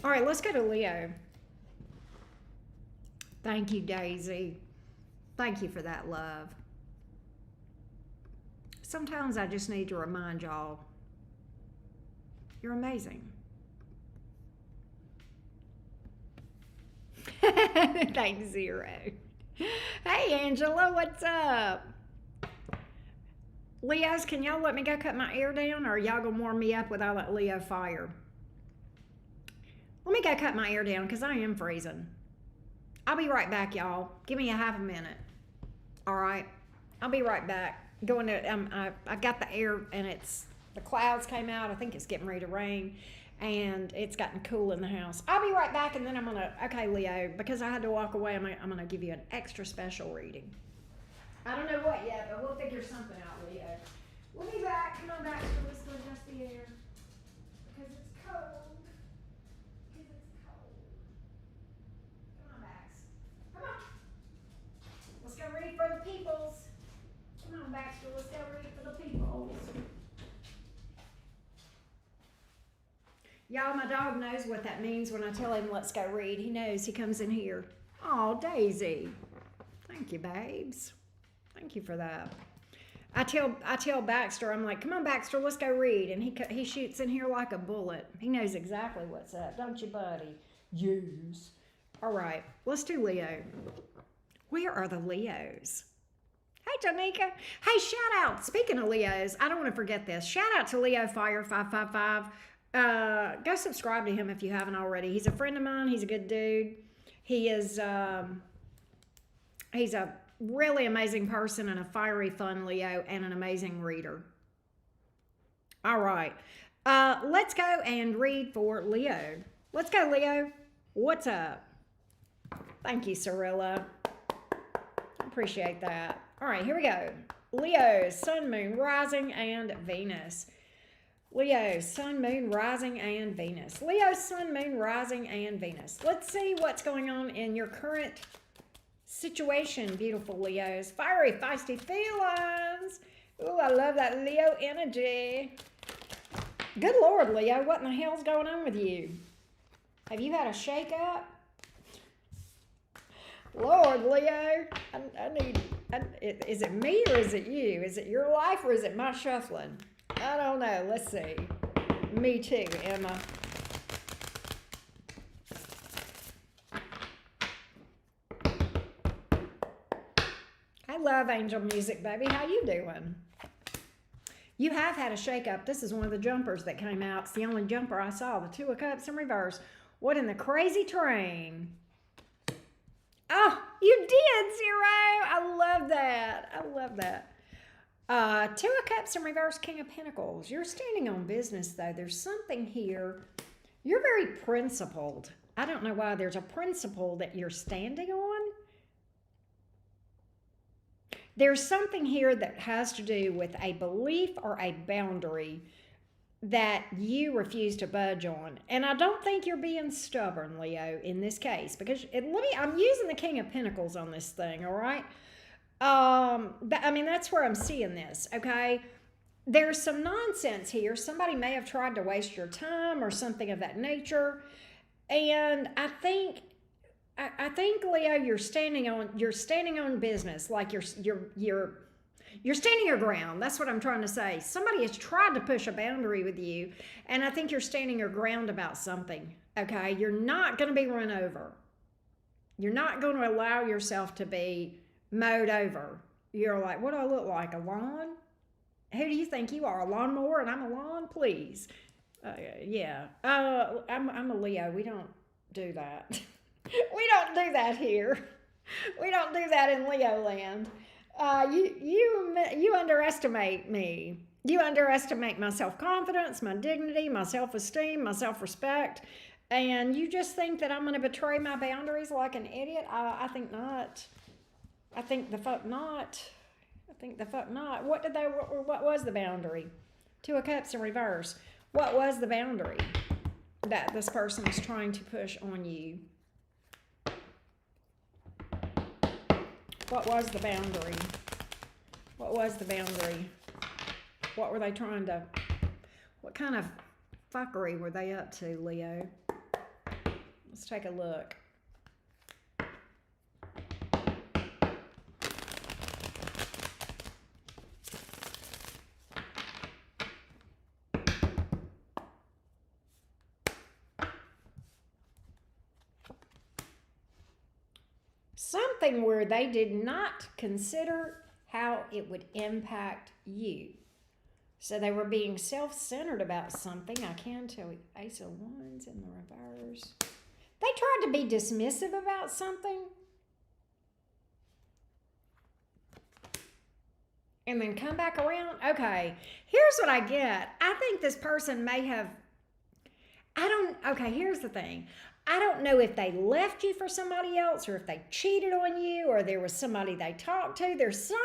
All right, let's go to Leo. Thank you, Daisy. Thank you for that, love. Sometimes I just need to remind y'all, you're amazing. Thanks, Zero. Hey, Angela, what's up? Leos, can y'all let me go cut my hair down, or are y'all gonna warm me up with all that Leo fire? Let me go cut my hair down because I am freezing. I'll be right back, y'all. Give me a half a minute. All right, I'll be right back. Going to I got the air and the clouds came out. I think it's getting ready to rain, and it's gotten cool in the house. I'll be right back, and then I'm gonna okay, Leo, because I had to walk away. I'm gonna give you an extra special reading. I don't know what yet, but we'll figure something out, Leo. We'll be back. Come on back, so let's go adjust the air because it's cold. Because it's cold. Come on, Bax. Come on. Let's go read for the peoples. Come on, Baxter. Let's go read for the peoples. Y'all, my dog knows what that means when I tell him let's go read. He knows. He comes in here. Oh, Daisy. Thank you, babes. Thank you for that. I tell Baxter, I'm like, come on, Baxter, let's go read. And he shoots in here like a bullet. He knows exactly what's up, don't you, buddy? Yes. All right, let's do Leo. Where are the Leos? Hey, Tanika. Hey, shout out. Speaking of Leos, I don't want to forget this. Shout out to Leo Fire 555. Go subscribe to him if you haven't already. He's a friend of mine. He's a good dude. He's a really amazing person and a fiery, fun Leo and an amazing reader. All right. Let's go and read for Leo. Let's go, Leo. What's up? Thank you, Cirilla. Appreciate that. All right, here we go. Leo, Sun, Moon, Rising, and Venus. Leo, Sun, Moon, Rising, and Venus. Leo, Sun, Moon, Rising, and Venus. Let's see what's going on in your current situation, beautiful Leos. Fiery, feisty feelings. Ooh, I love that Leo energy. Good Lord, Leo, what in the hell's going on with you? Have you had a shake-up? Lord, Leo, is it me or is it you? Is it your life or is it my shuffling? I don't know. Let's see. Me too, Emma. I love angel music, baby. How you doing? You have had a shake-up. This is one of the jumpers that came out. It's the only jumper I saw. The Two of Cups in reverse. What in the crazy train? Oh, you did, Zero. I love that. I love that. Two of Cups in reverse, King of Pentacles. You're standing on business, though. There's something here. You're very principled. I don't know why there's a principle that you're standing on. There's something here that has to do with a belief or a boundary that you refuse to budge on. And I don't think you're being stubborn, Leo, in this case, because I'm using the King of Pentacles on this thing, all right? I mean, that's where I'm seeing this, okay? There's some nonsense here. Somebody may have tried to waste your time or something of that nature. And I think Leo, you're standing on business, like you're standing your ground. That's what I'm trying to say. Somebody has tried to push a boundary with you, and I think you're standing your ground about something. Okay, you're not going to be run over. You're not going to allow yourself to be mowed over. You're like, what do I look like? A lawn? Who do you think you are? A lawnmower, and I'm a lawn? Please. Yeah. I'm a Leo. We don't do that. We don't do that here. We don't do that in Leo land. You underestimate me. You underestimate my self-confidence, my dignity, my self-esteem, my self-respect, and you just think that I'm going to betray my boundaries like an idiot? I think not. I think the fuck not. I think the fuck not. What was the boundary? Two of Cups in reverse. What was the boundary that this person is trying to push on you? What was the boundary? What was the boundary? What were they trying to... What kind of fuckery were they up to, Leo? Let's take a look. something where they did not consider how it would impact you. So they were being self-centered about something. I can tell you, Ace of Wands in the reverse. They tried to be dismissive about something and then come back around. Okay, here's what I get. I think this person may have, okay, here's the thing. I don't know if they left you for somebody else or if they cheated on you or there was somebody they talked to. There's some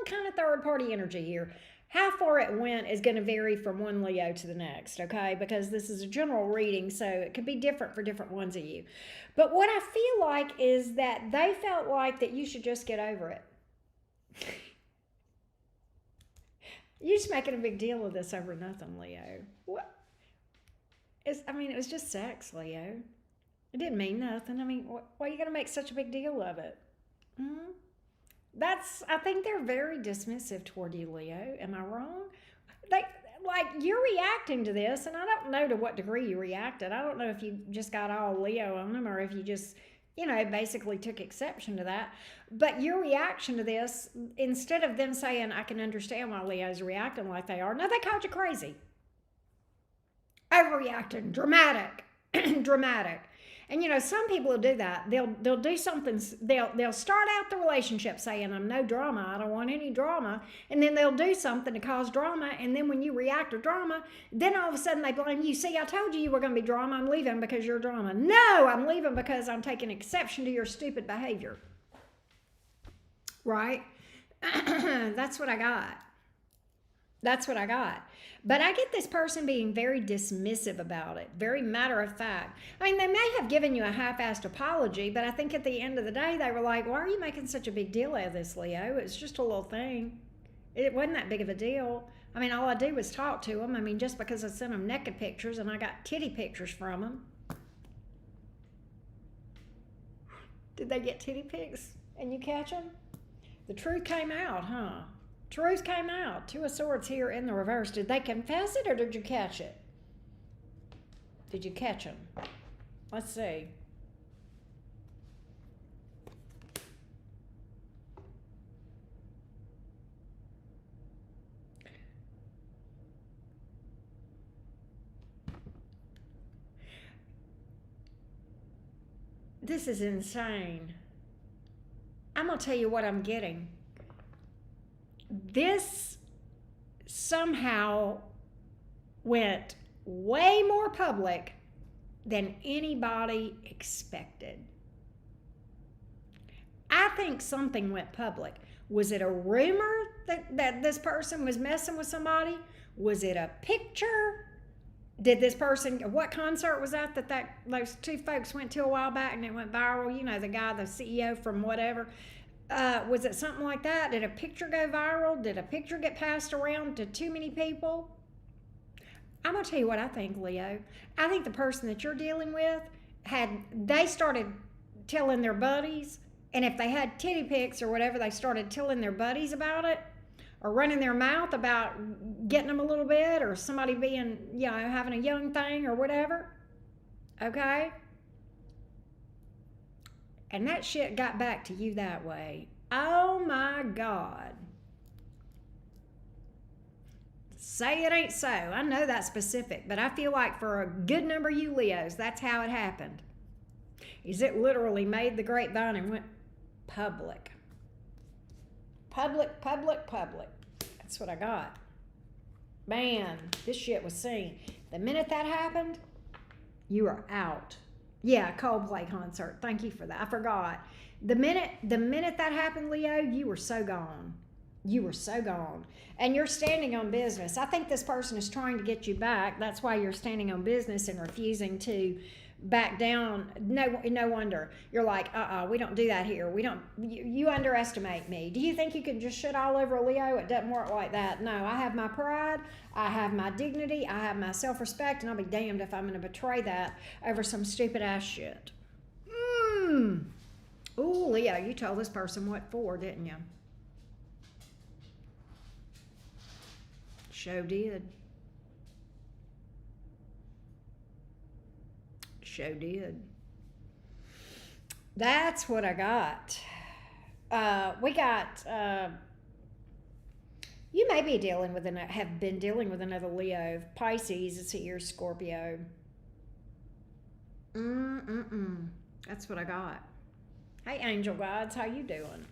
kind of third party energy here. How far it went is going to vary from one Leo to the next, okay? Because this is a general reading, so it could be different for different ones of you. But what I feel like is that they felt like that you should just get over it. You're just making a big deal of this over nothing, Leo. What? It was just sex, Leo. It didn't mean nothing. Why are you going to make such a big deal of it? Mm-hmm. I think they're very dismissive toward you, Leo. Am I wrong? You're reacting to this, and I don't know to what degree you reacted. I don't know if you just got all Leo on them or if you just, basically took exception to that. But your reaction to this, instead of them saying, I can understand why Leo's reacting like they are, no, they called you crazy. Overreacting, dramatic, dramatic. And some people will do that. They'll do something. They'll start out the relationship saying, "I'm no drama. I don't want any drama," and then they'll do something to cause drama. And then when you react to drama, then all of a sudden they blame you. See, I told you were going to be drama. I'm leaving because you're drama. No, I'm leaving because I'm taking exception to your stupid behavior. Right? That's what I got. That's what I got. But I get this person being very dismissive about it, very matter of fact. They may have given you a half-assed apology, but I think at the end of the day, they were like, why are you making such a big deal out of this, Leo? It's just a little thing. It wasn't that big of a deal. All I do was talk to them. Just because I sent them naked pictures and I got titty pictures from them. Did they get titty pics and you catch them? The truth came out, huh? Truth came out. Two of Swords here in the reverse. Did they confess it or did you catch it? Did you catch them? Let's see. This is insane. I'm going to tell you what I'm getting. This somehow went way more public than anybody expected. I think something went public. Was it a rumor that this person was messing with somebody? Was it a picture? Did this person, what concert was that those two folks went to a while back and it went viral? The guy, the CEO from whatever. Was it something like that? Did a picture go viral? Did a picture get passed around to too many people? I'm going to tell you what I think, Leo. I think the person that you're dealing with they started telling their buddies, and if they had titty pics or whatever, they started telling their buddies about it or running their mouth about getting them a little bit or somebody being, having a young thing or whatever. Okay? And that shit got back to you that way. Oh my God. Say it ain't so. I know that's specific, but I feel like for a good number of you Leos, that's how it happened. Is it literally made the grapevine and went public. Public, public, public. That's what I got. Man, this shit was seen. The minute that happened, you are out. Yeah, Coldplay concert. Thank you for that. I forgot. The minute that happened, Leo, you were so gone. You were so gone. And you're standing on business. I think this person is trying to get you back. That's why you're standing on business and refusing to back down. No wonder. You're like, we don't do that here. We don't. You underestimate me. Do you think you can just shit all over a Leo? It doesn't work like that. No, I have my pride. I have my dignity. I have my self-respect, and I'll be damned if I'm going to betray that over some stupid ass shit. Ooh, Leo, you told this person what for, didn't you? Show did. Show did. That's what I got. We got, you may be dealing with, have been dealing with another Leo. Pisces is here, Scorpio. That's what I got. Hey, angel guides, how you doing?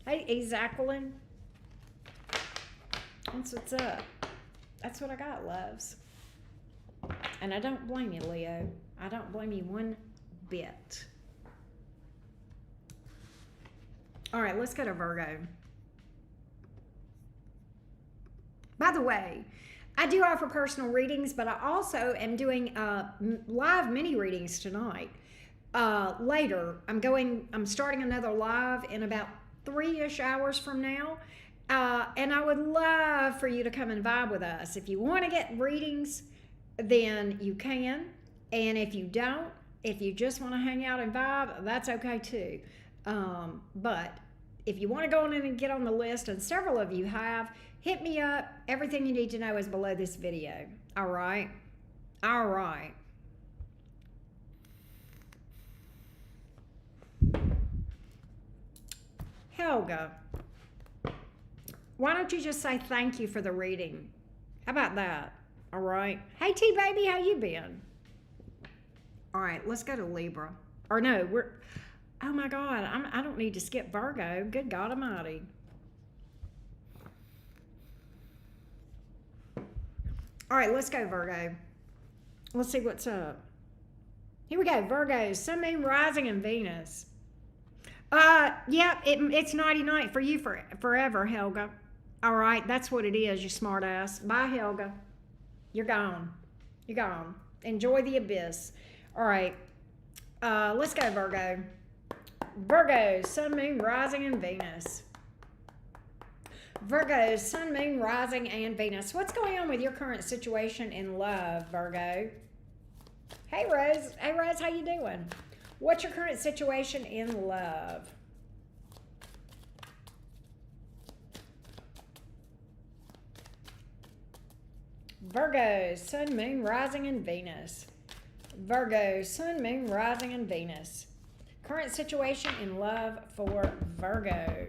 Hey, Jacqueline. What's up? That's what I got, loves. And I don't blame you, Leo. I don't blame you one bit. All right, let's go to Virgo. By the way, I do offer personal readings, but I also am doing live mini readings tonight. Later, I'm starting another live in about 3-ish hours from now. And I would love for you to come and vibe with us. If you want to get readings, then you can. And if you don't, if you just want to hang out and vibe, that's okay too. But if you want to go in and get on the list, and several of you have, hit me up. Everything you need to know is below this video. All right? All right. Helga, why don't you just say thank you for the reading? How about that? All right. Hey, T-Baby, how you been? All right, let's go to Libra. Or no, oh my God, I don't need to skip Virgo. Good God Almighty. All right, let's go Virgo. Let's see what's up. Here we go, Virgo, Sun, Moon, Rising, and Venus. Yeah, it's nighty-night for you forever, Helga. All right, that's what it is, you smart ass. Bye, Helga. You're gone. You're gone. Enjoy the abyss. All right, let's go, Virgo. Virgo, Sun, Moon, Rising, and Venus. Virgo, Sun, Moon, Rising, and Venus. What's going on with your current situation in love, Virgo? Hey, Rose. Hey, Rose, how you doing? What's your current situation in love? Virgo, Sun, Moon, Rising, and Venus. Virgo, Sun, Moon, Rising, and Venus. Current situation in love for Virgo.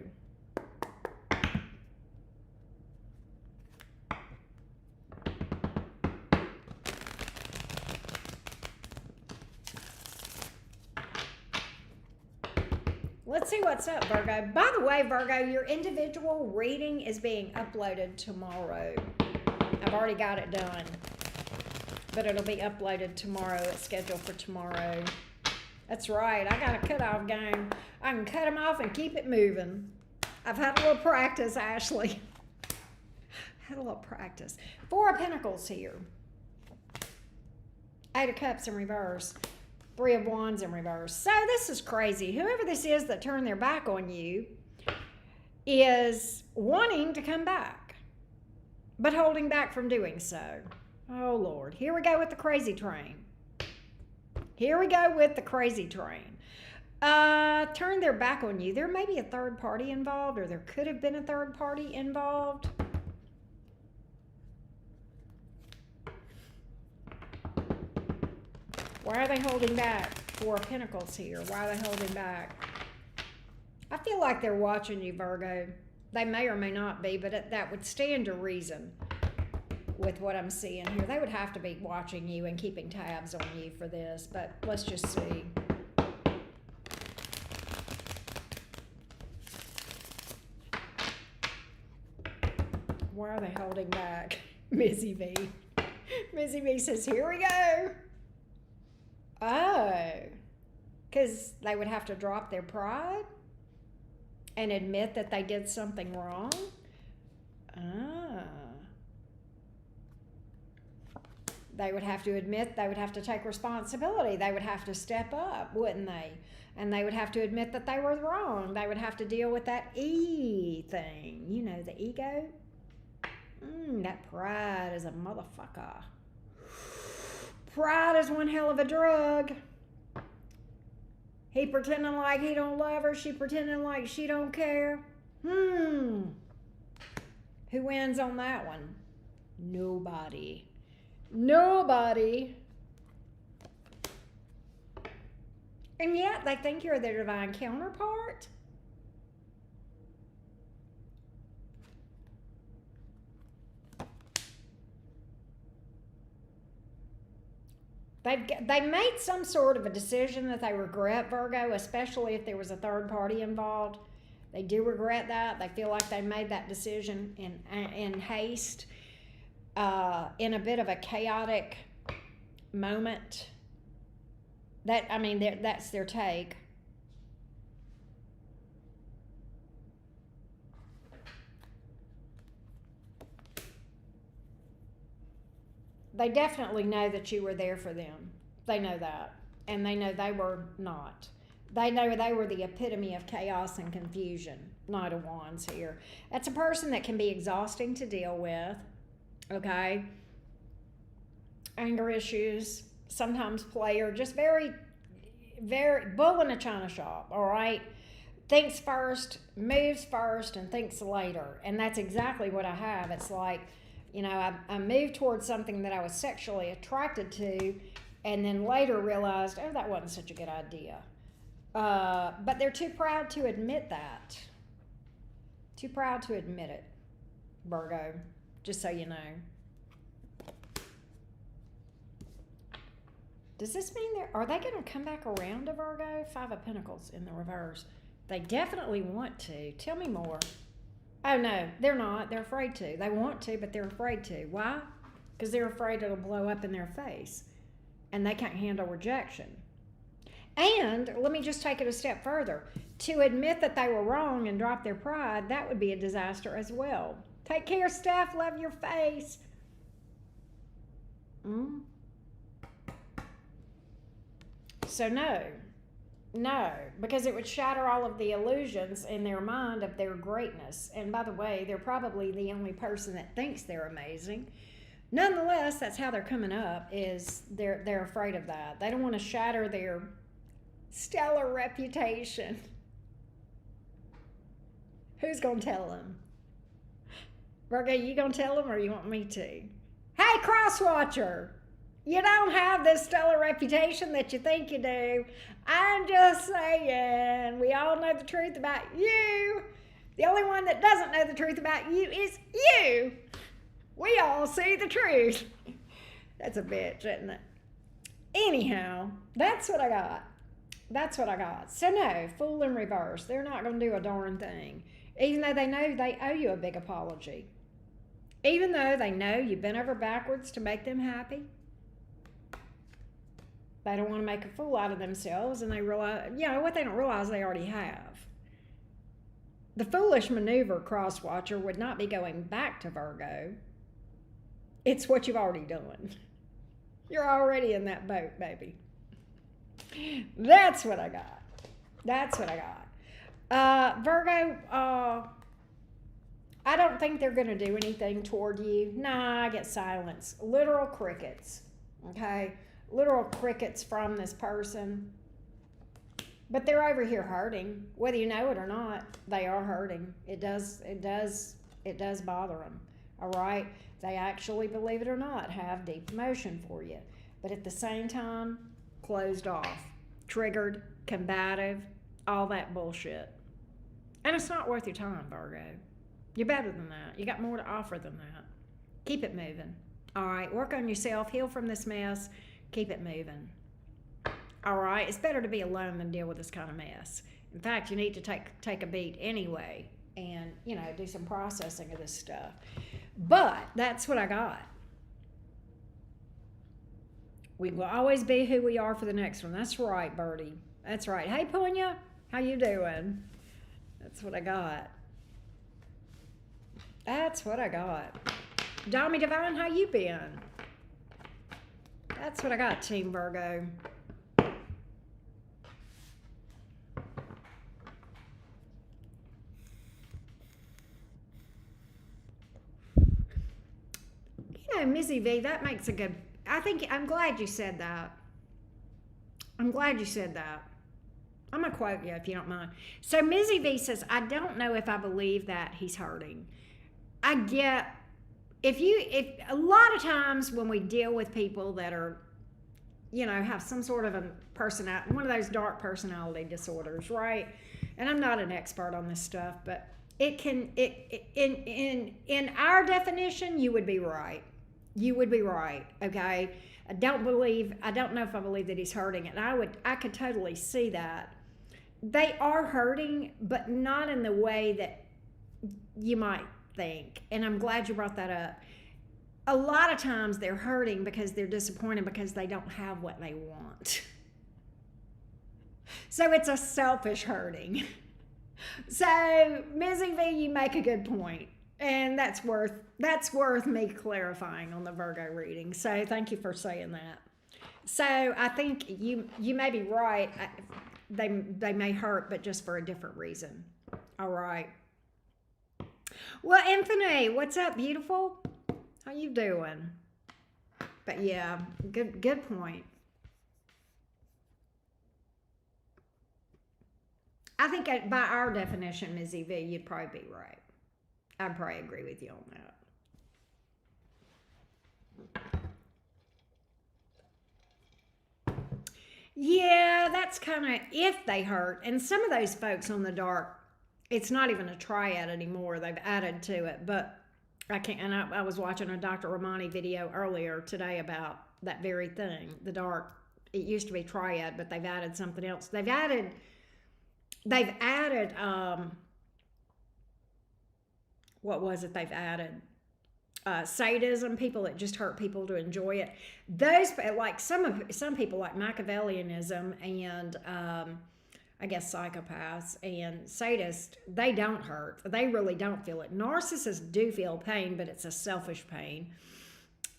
Let's see what's up, Virgo. By the way, Virgo, your individual reading is being uploaded tomorrow. I've already got it done, but it'll be uploaded tomorrow. It's scheduled for tomorrow. That's right. I got a cutoff game. I can cut them off and keep it moving. I've had a little practice, Ashley. Had a little practice. 4 of Pentacles here. 8 of Cups in reverse. 3 of Wands in reverse. So this is crazy. Whoever this is that turned their back on you is wanting to come back, but holding back from doing so. Oh, Lord. Here we go with the crazy train. Here we go with the crazy train. Turn their back on you. There may be a third party involved, or there could have been a third party involved. Why are they holding back? 4 of Pentacles here. Why are they holding back? I feel like they're watching you, Virgo. They may or may not be, but that would stand to reason with what I'm seeing here. They would have to be watching you and keeping tabs on you for this, but let's just see. Why are they holding back? Missy V. Missy V says, here we go. Oh, because they would have to drop their pride and admit that they did something wrong? Ah. They would have to admit, they would have to take responsibility. They would have to step up, wouldn't they? And they would have to admit that they were wrong. They would have to deal with that E thing. You know, the ego. That pride is a motherfucker. Pride is one hell of a drug. He pretending like he don't love her. She pretending like she don't care. Who wins on that one? Nobody. Nobody. And yet they think you're their divine counterpart. They made some sort of a decision that they regret, Virgo, especially if there was a third party involved. They do regret that. They feel like they made that decision in haste, in a bit of a chaotic moment. That's their take. They definitely know that you were there for them. They know that. And they know they were not. They know they were the epitome of chaos and confusion. Knight of Wands here. That's a person that can be exhausting to deal with. Okay? Anger issues. Sometimes player. Just very, very bull in a china shop. All right? Thinks first, moves first, and thinks later. And that's exactly what I have. It's like, I moved towards something that I was sexually attracted to, and then later realized, oh, that wasn't such a good idea. But they're too proud to admit that. Too proud to admit it, Virgo, just so you know. Does this mean are they going to come back around to Virgo? 5 of Pentacles in the reverse. They definitely want to. Tell me more. Oh, no, they're not. They're afraid to. They want to, but they're afraid to. Why? Because they're afraid it'll blow up in their face, and they can't handle rejection. And let me just take it a step further. To admit that they were wrong and drop their pride, that would be a disaster as well. Take care, Steph. Love your face. So no, because it would shatter all of the illusions in their mind of their greatness. And by the way, they're probably the only person that thinks they're amazing. Nonetheless, that's how they're coming up, is they're afraid of that. They don't want to shatter their stellar reputation. Who's going to tell them? Virgo, you going to tell them, or you want me to? Hey, cross-watcher! You don't have this stellar reputation that you think you do. I'm just saying, we all know the truth about you. The only one that doesn't know the truth about you is you. We all see the truth. That's a bitch, isn't it? Anyhow, that's what I got. So no, fool in reverse. They're not going to do a darn thing. Even though they know they owe you a big apology. Even though they know you bent over backwards to make them happy. They don't want to make a fool out of themselves, and they realize, what they don't realize they already have. The foolish maneuver, cross-watcher, would not be going back to Virgo. It's what you've already done. You're already in that boat, baby. That's what I got. Virgo, I don't think they're going to do anything toward you. Nah, I get silence. Literal crickets, okay? Literal crickets from this person. But they're over here hurting. Whether you know it or not, they are hurting. It does bother them. All right? They actually, believe it or not, have deep emotion for you. But at the same time, closed off, triggered, combative, all that bullshit. And it's not worth your time, Virgo. You're better than that. You got more to offer than that. Keep it moving. All right? Work on yourself. Heal from this mess. Keep it moving. All right? It's better to be alone than deal with this kind of mess. In fact, you need to take a beat anyway and, do some processing of this stuff. But that's what I got. We will always be who we are for the next one. That's right, Birdie. That's right. Hey, Punya, how you doing? That's what I got. That's what I got. Dommy Divine, how you been? That's what I got, Team Virgo. Mizzy V, that makes a good... I'm glad you said that. I'm glad you said that. I'm going to quote you if you don't mind. So Mizzy V says, I don't know if I believe that he's hurting. I get... If a lot of times when we deal with people that are, have some sort of a personality, one of those dark personality disorders, right? And I'm not an expert on this stuff, but in our definition, you would be right. You would be right, okay? I don't know if I believe that he's hurting. And I could totally see that. They are hurting, but not in the way that you might think. And I'm glad you brought that up. A lot of times they're hurting because they're disappointed because they don't have what they want. So it's a selfish hurting. So, Mizzy V, you make a good point. And that's worth me clarifying on the Virgo reading. So thank you for saying that. So I think you may be right. They may hurt, but just for a different reason. All right. Well, Anthony, what's up, beautiful? How you doing? But yeah, good point. I think by our definition, Mizzy V, you'd probably be right. I'd probably agree with you on that. Yeah, that's kind of if they hurt. And some of those folks on the dark, it's not even a triad anymore. They've added to it. But I can't, and I was watching a Dr. Ramani video earlier today about that very thing. The dark, it used to be triad, but they've added something else. They've added what was it they've added? Sadism, people that just hurt people to enjoy it. Those, like some people like Machiavellianism and I guess psychopaths and sadists, they don't hurt. They really don't feel it. Narcissists do feel pain, but it's a selfish pain.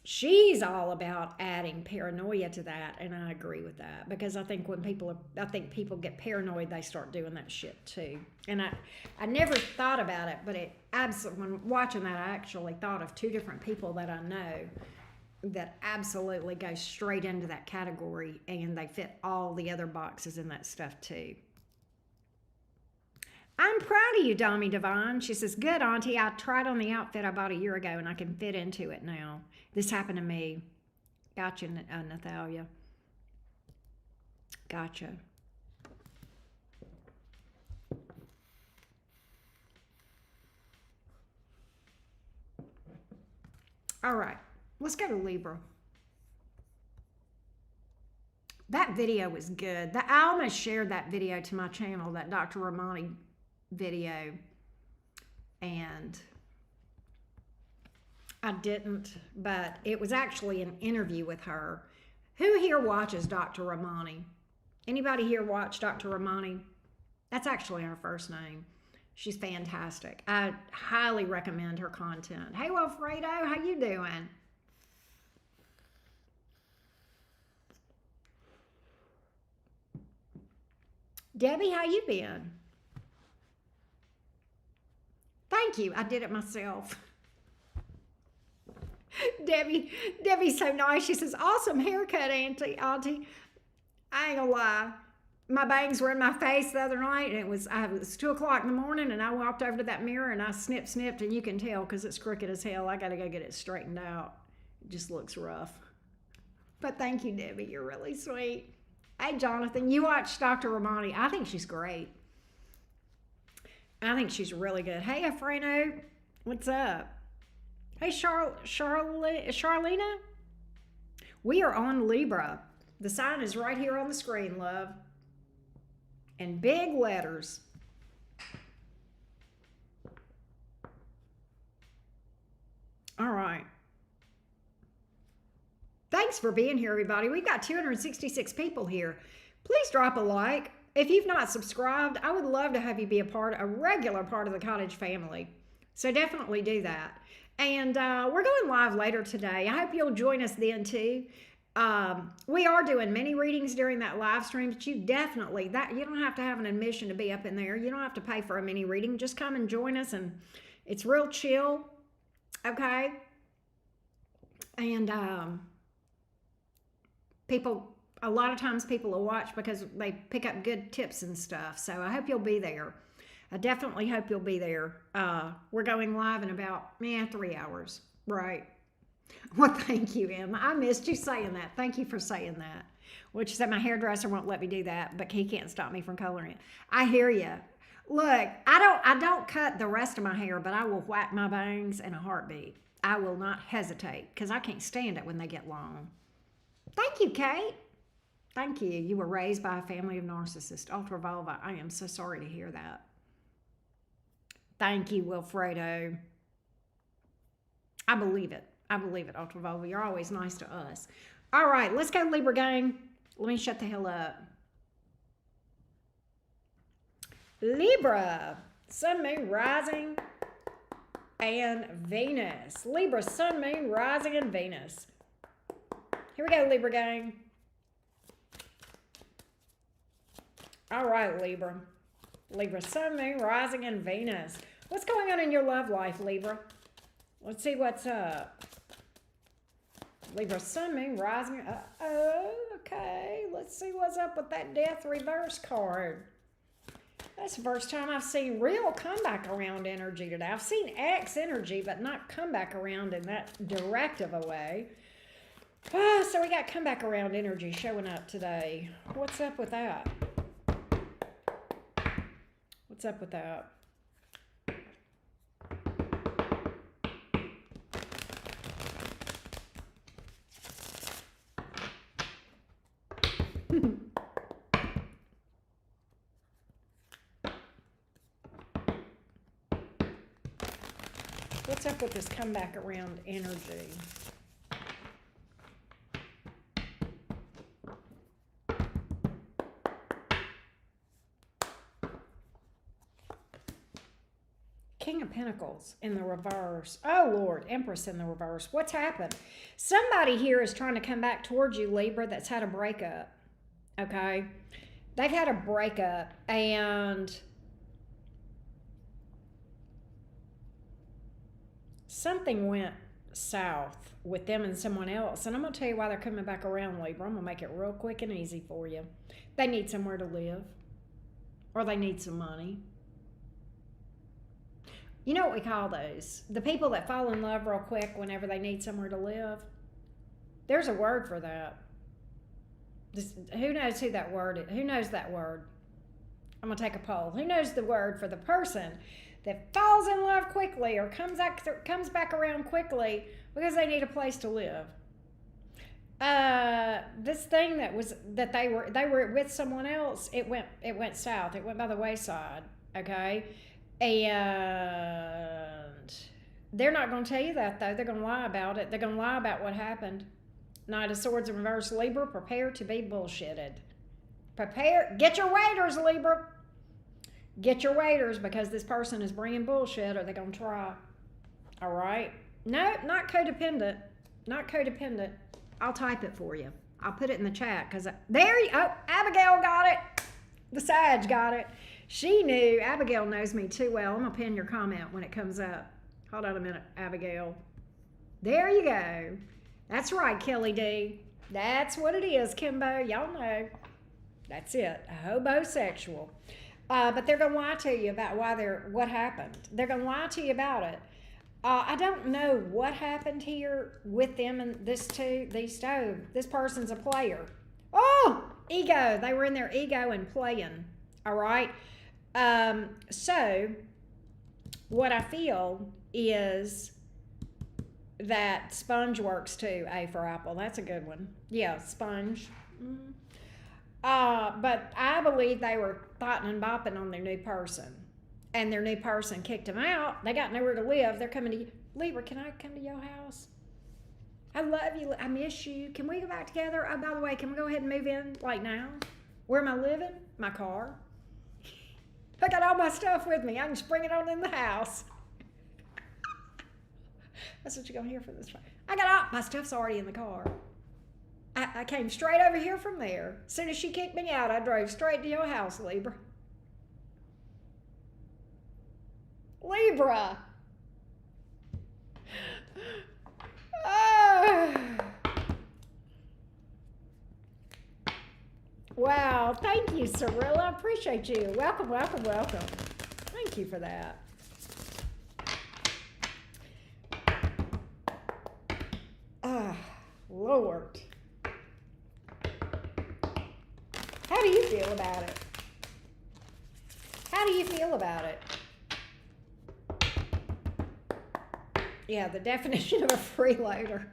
She's all about adding paranoia to that, and I agree with that because I think people get paranoid, they start doing that shit too. And I never thought about it, but it absolutely, when watching that, I actually thought of two different people that I know that absolutely go straight into that category, and they fit all the other boxes in that stuff too. I'm proud of you, Dommy Divine. She says, good, Auntie. I tried on the outfit I bought a year ago, and I can fit into it now. This happened to me. Gotcha, Nathalia. Gotcha. All right. Let's go to Libra. That video was good. I almost shared that video to my channel, that Dr. Ramani video, and I didn't, but it was actually an interview with her. Who here watches Dr. Ramani? Anybody here watch Dr. Ramani? That's actually her first name. She's fantastic. I highly recommend her content. Hey, Wilfredo, how you doing? Debbie, how you been? Thank you. I did it myself. Debbie's so nice. She says, awesome haircut, Auntie. I ain't gonna lie. My bangs were in my face the other night, and it was 2 o'clock in the morning, and I walked over to that mirror, and I snipped, and you can tell because it's crooked as hell. I got to go get it straightened out. It just looks rough. But thank you, Debbie. You're really sweet. Hey, Jonathan, you watch Dr. Ramani. I think she's great. I think she's really good. Hey, Efreno, what's up? Hey, Charlena. We are on Libra. The sign is right here on the screen, love. In big letters. All right. Thanks for being here, everybody. We've got 266 people here. Please drop a like. If you've not subscribed, I would love to have you be a regular part of the Cottage family. So definitely do that. And we're going live later today. I hope you'll join us then too. We are doing mini readings during that live stream, but you don't have to have an admission to be up in there. You don't have to pay for a mini reading. Just come and join us, and it's real chill. Okay. And a lot of times people will watch because they pick up good tips and stuff. So I hope you'll be there. I definitely hope you'll be there. We're going live in about 3 hours, right? Well, thank you, Emma. I missed you saying that. Thank you for saying that. Which said my hairdresser won't let me do that, but he can't stop me from coloring it. I hear you. Look, I don't cut the rest of my hair, but I will whack my bangs in a heartbeat. I will not hesitate because I can't stand it when they get long. Thank you, Kate. Thank you. You were raised by a family of narcissists. Ultra Vulva, I am so sorry to hear that. Thank you, Wilfredo. I believe it. I believe it, Ultra Vulva. You're always nice to us. All right, let's go, Libra gang. Let me shut the hell up. Libra, Sun, Moon, Rising, and Venus. Libra, Sun, Moon, Rising, and Venus. Here we go, Libra gang. All right, Libra. Libra, Sun, Moon, Rising, and Venus. What's going on in your love life, Libra? Let's see what's up. Libra, Sun, Moon, Rising. Okay. Let's see what's up with that Death Reverse card. That's the first time I've seen real comeback around energy today. I've seen X energy, but not comeback around in that direct of a way. So we got comeback around energy showing up today. What's up with that? What's up with that? What's up with this comeback around energy? King of Pentacles in the reverse. Oh, Lord. Empress in the reverse. What's happened? Somebody here is trying to come back towards you, Libra, that's had a breakup. Okay? They've had a breakup, and something went south with them and someone else. And I'm going to tell you why they're coming back around, Libra. I'm going to make it real quick and easy for you. They need somewhere to live, or they need some money. You know what we call those? The people that fall in love real quick whenever they need somewhere to live. There's a word for that. Who knows who that word is? Who knows that word? I'm going to take a poll. Who knows the word for the person that falls in love quickly or comes back around quickly because they need a place to live? This thing that they were with someone else, it went south. It went by the wayside. Okay? And they're not going to tell you that, though. They're going to lie about it. They're going to lie about what happened. Knight of Swords in reverse, Libra. Prepare to be bullshitted. Prepare. Get your waders, Libra. Get your waders, because this person is bringing bullshit, or they're going to try. All right? No, not codependent. Not codependent. I'll type it for you. I'll put it in the chat, because Abigail got it. The Sag got it. She knew. Abigail knows me too well. I'm going to pin your comment when it comes up. Hold on a minute, Abigail. There you go. That's right, Kelly D. That's what it is, Kimbo. Y'all know. That's it. A hobosexual. But they're going to lie to you about what happened. They're going to lie to you about it. I don't know what happened here with them and these two. This person's a player. Oh, ego. They were in their ego and playing. All right. So what I feel is that sponge works too. A for apple. That's a good one. Yeah, sponge. Mm-hmm. But I believe they were thotting and bopping on their new person, and their new person kicked them out. They got nowhere to live. They're coming to you. Libra, can I come to your house? I love you. I miss you. Can we go back together? Oh, by the way, can we go ahead and move in like now? Where am I living? My car. I got all my stuff with me. I can just bring it on in the house. That's what you're going to hear from this. I got all my stuff's already in the car. I came straight over here from there. As soon as she kicked me out, I drove straight to your house, Libra. Libra. Oh. Wow. Thank you, Cirilla. I appreciate you. Welcome, welcome, welcome. Thank you for that. Lord. How do you feel about it? How do you feel about it? Yeah, the definition of a freeloader.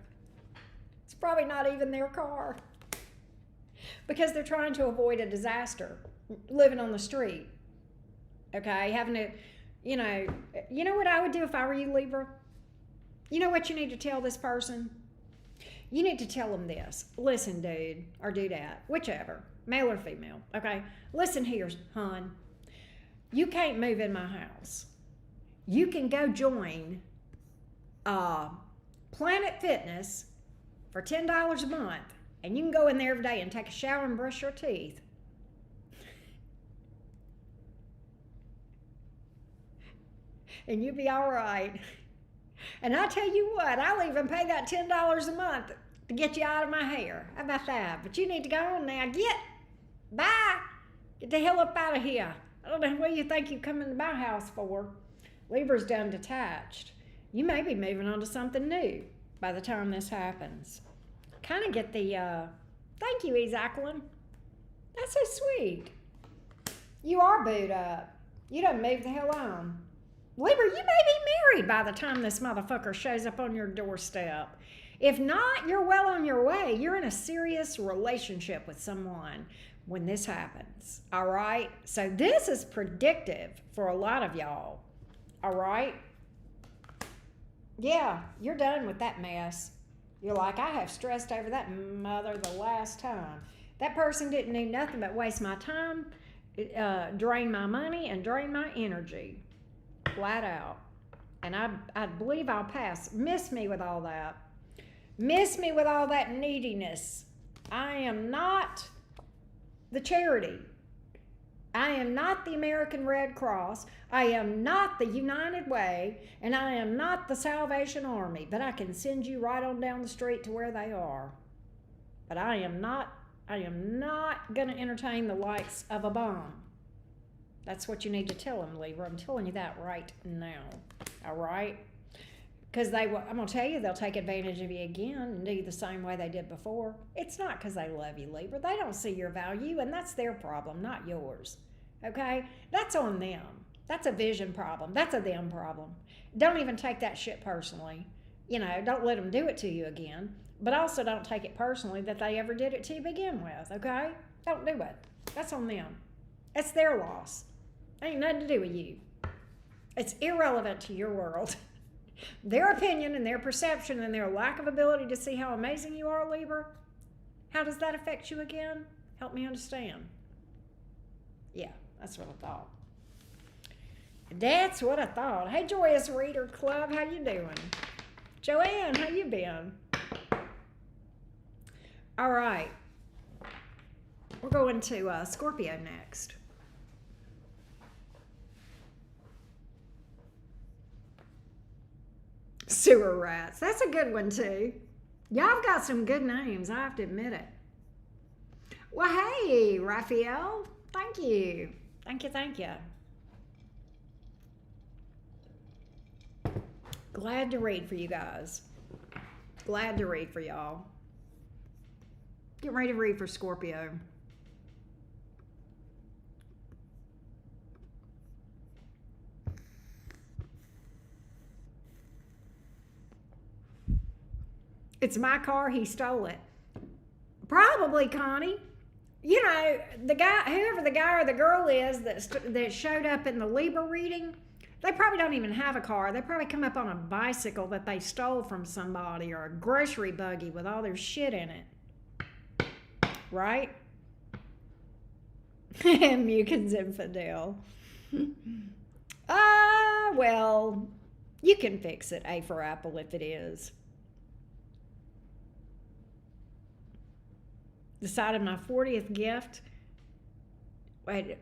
It's probably not even their car. Because they're trying to avoid a disaster, living on the street. Okay, having to, you know what I would do if I were you, Libra? You know what you need to tell this person? You need to tell them this. Listen, dude, or dudette, whichever, male or female, okay? Listen here, hon. You can't move in my house. You can go join Planet Fitness for $10 a month, and you can go in there every day and take a shower and brush your teeth. And you'll be all right. And I tell you what, I'll even pay that $10 a month to get you out of my hair. How about that? But you need to go on now. Bye. Get the hell up out of here. I don't know what you think you come into my house for. Libra's done detached. You may be moving on to something new by the time this happens. Kind of get the, thank you, Jacqueline. That's so sweet. You are booed up. You done moved the hell on. Libra, you may be married by the time this motherfucker shows up on your doorstep. If not, you're well on your way. You're in a serious relationship with someone when this happens, all right? So this is predictive for a lot of y'all, all right? Yeah, you're done with that mess. You're like, I have stressed over that mother the last time. That person didn't do nothing but waste my time, drain my money, and drain my energy. Flat out. And I believe I'll pass. Miss me with all that. Miss me with all that neediness. I am not the charity. I am not the American Red Cross. I am not the United Way. And I am not the Salvation Army. But I can send you right on down the street to where they are. But I am not going to entertain the likes of a bomb. That's what you need to tell them, Libra. I'm telling you that right now. All right? Because I'm going to tell you, they'll take advantage of you again and do the same way they did before. It's not because they love you, Libra. They don't see your value, and that's their problem, not yours. Okay? That's on them. That's a vision problem. That's a them problem. Don't even take that shit personally. Don't let them do it to you again. But also don't take it personally that they ever did it to you to begin with. Okay? Don't do it. That's on them. That's their loss. Ain't nothing to do with you. It's irrelevant to your world. Their opinion and their perception and their lack of ability to see how amazing you are, Libra, how does that affect you again? Help me understand. Yeah, that's what I thought. That's what I thought. Hey, Joyous Reader Club, how you doing? Joanne, how you been? All right. We're going to Scorpio next. Sewer rats. That's a good one, too. Y'all have got some good names, I have to admit it. Well, hey, Raphael. Thank you. Thank you. Glad to read for you guys. Glad to read for y'all. Get ready to read for Scorpio. It's my car, he stole it. Probably, Connie. The guy, whoever the guy or the girl is that showed up in the Libra reading, they probably don't even have a car. They probably come up on a bicycle that they stole from somebody, or a grocery buggy with all their shit in it. Right? Mukin's infidel. Well, you can fix it, A for apple, if it is. Decided my 40th gift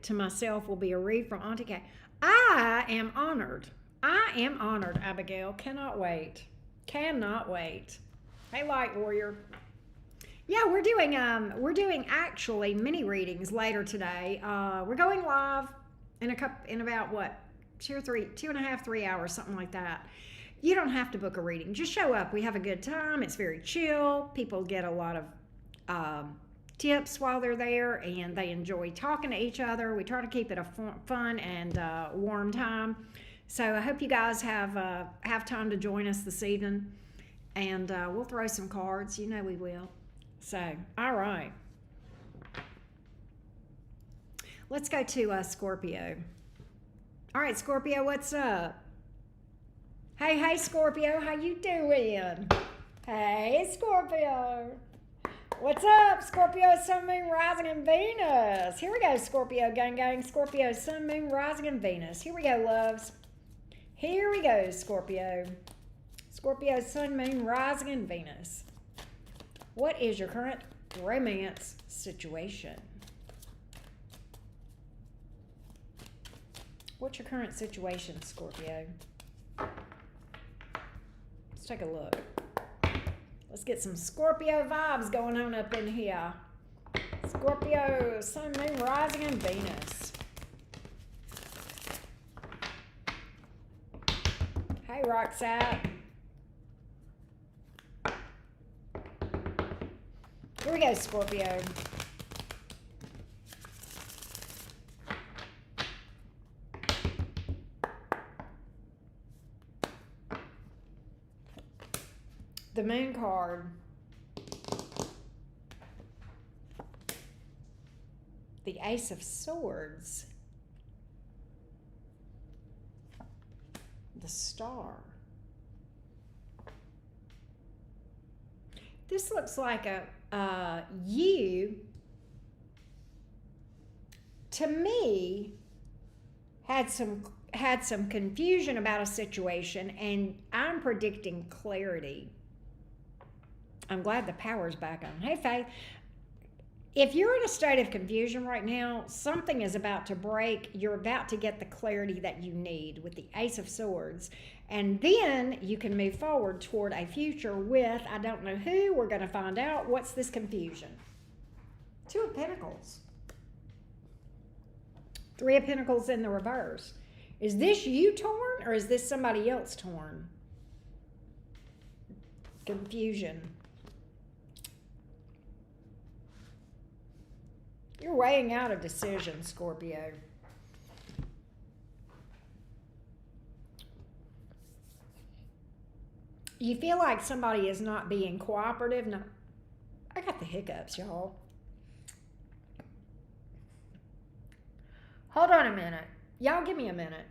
to myself will be a read from Auntie Kay. I am honored, Abigail. Cannot wait. Hey, Light Warrior. Yeah, we're doing actually mini readings later today. We're going live in about what, 2.5, 3 hours, something like that. You don't have to book a reading. Just show up. We have a good time. It's very chill. People get a lot of tips while they're there, and they enjoy talking to each other. We try to keep it a fun and warm time. So I hope you guys have time to join us this evening, and we'll throw some cards. You know we will. So, all right. Let's go to Scorpio. All right, Scorpio, what's up? Hey, Scorpio, how you doing? Hey, Scorpio. What's up, Scorpio, Sun, Moon, Rising, and Venus? Here we go, Scorpio, gang. Scorpio, Sun, Moon, Rising, and Venus. Here we go, loves. Here we go, Scorpio. Scorpio, Sun, Moon, Rising, and Venus. What is your current romance situation? What's your current situation, Scorpio? Let's take a look. Let's get some Scorpio vibes going on up in here. Scorpio, Sun, Moon, Rising, and Venus. Hey, Roxette. Here we go, Scorpio. The Moon card. The Ace of Swords. The Star. This looks like you, to me, had some confusion about a situation, and I'm predicting clarity. I'm glad the power's back on. Hey, Faith. If you're in a state of confusion right now, something is about to break. You're about to get the clarity that you need with the Ace of Swords. And then you can move forward toward a future with, I don't know who, we're going to find out. What's this confusion? Two of Pentacles. Three of Pentacles in the reverse. Is this you torn, or is this somebody else torn? Confusion. You're weighing out a decision, Scorpio. You feel like somebody is not being cooperative. No, I got the hiccups, y'all. Hold on a minute. Y'all give me a minute.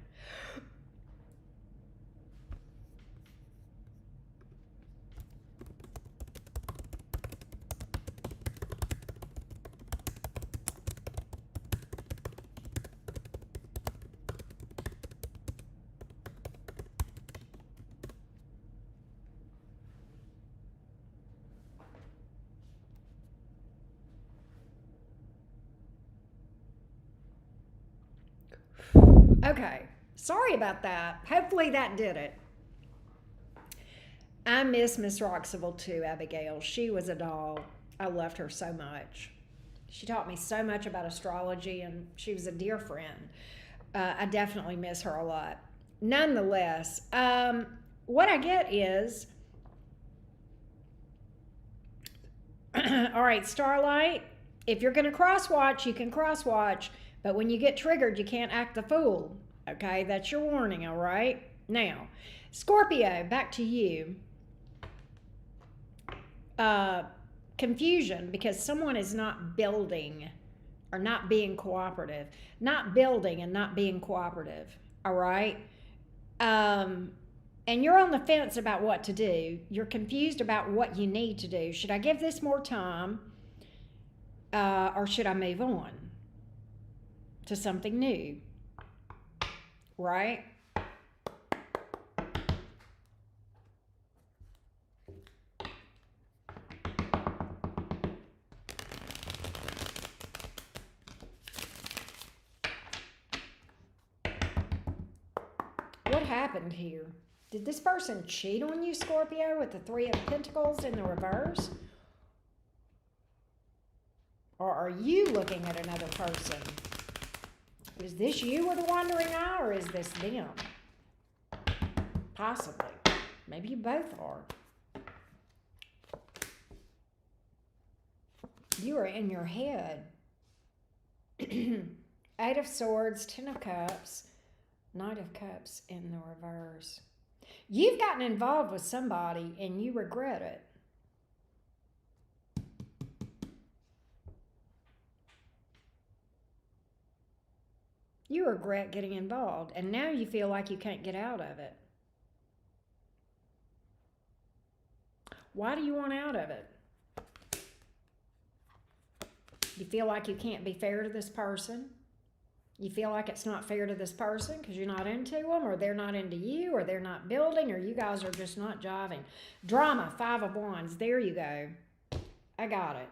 Okay, sorry about that. Hopefully that did it. I miss Miss Roxaville too, Abigail. She was a doll. I loved her so much. She taught me so much about astrology, and she was a dear friend. I definitely miss her a lot. Nonetheless, what I get is, all right, Starlight, if you're going to cross-watch, you can cross-watch. But when you get triggered, you can't act the fool. Okay, that's your warning, all right? Now, Scorpio, back to you. Confusion because someone is not building or not being cooperative. Not building and not being cooperative, all right? And you're on the fence about what to do. You're confused about what you need to do. Should I give this more time or should I move on to something new, right? What happened here? Did this person cheat on you, Scorpio, with the Three of Pentacles in the reverse? Or are you looking at another person? Is this you with a wandering eye, or is this them? Possibly. Maybe you both are. You are in your head. Eight of Swords, Ten of Cups, Knight of Cups in the reverse. You've gotten involved with somebody and you regret it. You regret getting involved, and now you feel like you can't get out of it. Why do you want out of it? You feel like you can't be fair to this person. You feel like it's not fair to this person because you're not into them, or they're not into you, or they're not building, or you guys are just not jiving. Drama, 5 of Wands. There you go. I got it.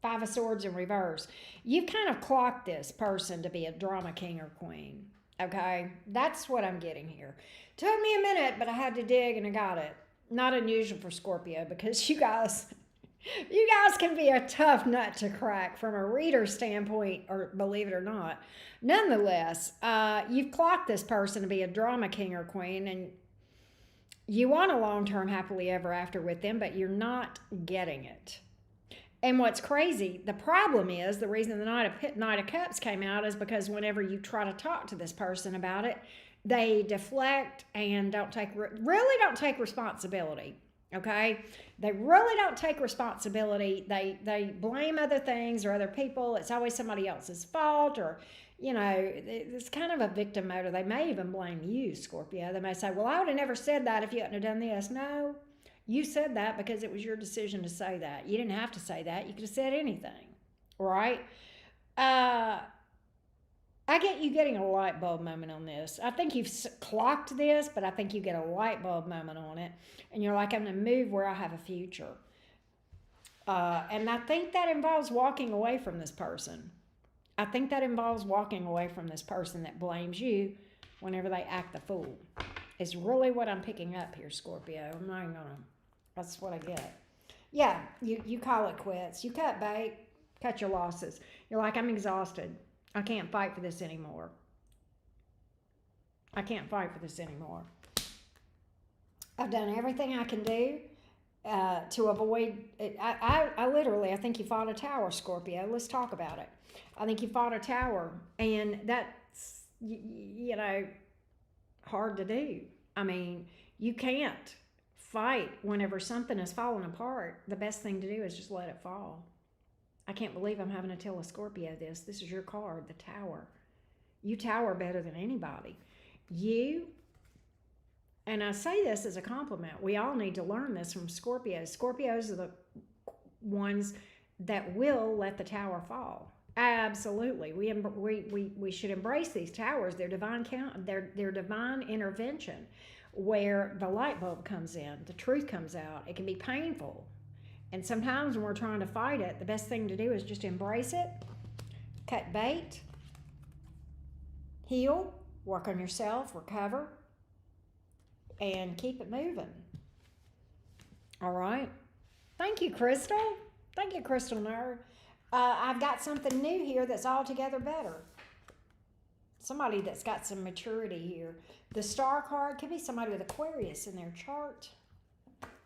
5 of Swords in reverse. You've kind of clocked this person to be a drama king or queen. Okay? That's what I'm getting here. Took me a minute, but I had to dig and I got it. Not unusual for Scorpio, because you guys can be a tough nut to crack from a reader standpoint, or believe it or not. Nonetheless, you've clocked this person to be a drama king or queen, and you want a long-term happily ever after with them, but you're not getting it. And what's crazy, the problem is, the reason the Knight of Cups came out is because whenever you try to talk to this person about it, they deflect and really don't take responsibility. Okay, they really don't take responsibility. They blame other things or other people. It's always somebody else's fault, or it's kind of a victim mode. They may even blame you, Scorpio. They may say, "Well, I would have never said that if you hadn't have done this." No, you said that because it was your decision to say that. You didn't have to say that. You could have said anything, right? I get you getting a light bulb moment on this. I think you've clocked this, but I think you get a light bulb moment on it. And you're like, I'm going to move where I have a future. And I think that involves walking away from this person. I think that involves walking away from this person that blames you whenever they act the fool. It's really what I'm picking up here, Scorpio. I'm not even going to. That's what I get. Yeah, you call it quits. You cut bait, cut your losses. You're like, I'm exhausted. I can't fight for this anymore. I can't fight for this anymore. I've done everything I can do to avoid it. I literally, I think you fought a tower, Scorpio. Let's talk about it. I think you fought a tower, and that's, hard to do. I mean, you can't fight whenever something is falling apart. The best thing to do is just let it fall. I can't believe I'm having to tell a Scorpio this. This is your card, the Tower. You tower better than anybody. And I say this as a compliment, we all need to learn this from Scorpios. Scorpios are the ones that will let the tower fall. Absolutely. We should embrace these towers. They're divine divine intervention, where the light bulb comes in, the truth comes out. It can be painful. And sometimes when we're trying to fight it, the best thing to do is just embrace it, cut bait, heal, work on yourself, recover, and keep it moving. All right? Thank you, Crystal. Thank you, Crystal Nerd. I've got something new here that's altogether better. Somebody that's got some maturity here. The Star card could be somebody with Aquarius in their chart.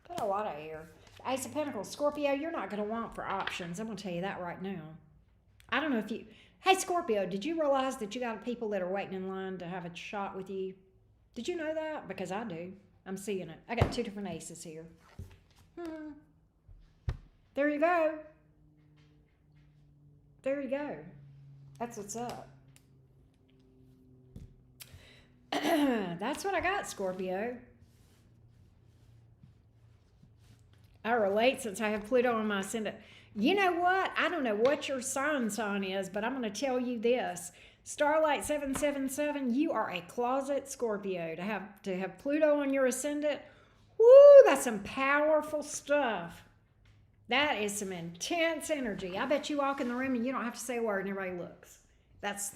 Got a lot of air. Ace of Pentacles, Scorpio, you're not going to want for options. I'm going to tell you that right now. I don't know if you... Hey, Scorpio, did you realize that you got people that are waiting in line to have a shot with you? Did you know that? Because I do. I'm seeing it. I got 2 different aces here. There you go. There you go. That's what's up. That's what I got, Scorpio. I relate since I have Pluto on my ascendant. You know what? I don't know what your sign is, but I'm going to tell you this. Starlight 777, you are a closet Scorpio. To have Pluto on your ascendant, woo, that's some powerful stuff. That is some intense energy. I bet you walk in the room and you don't have to say a word and everybody looks. That's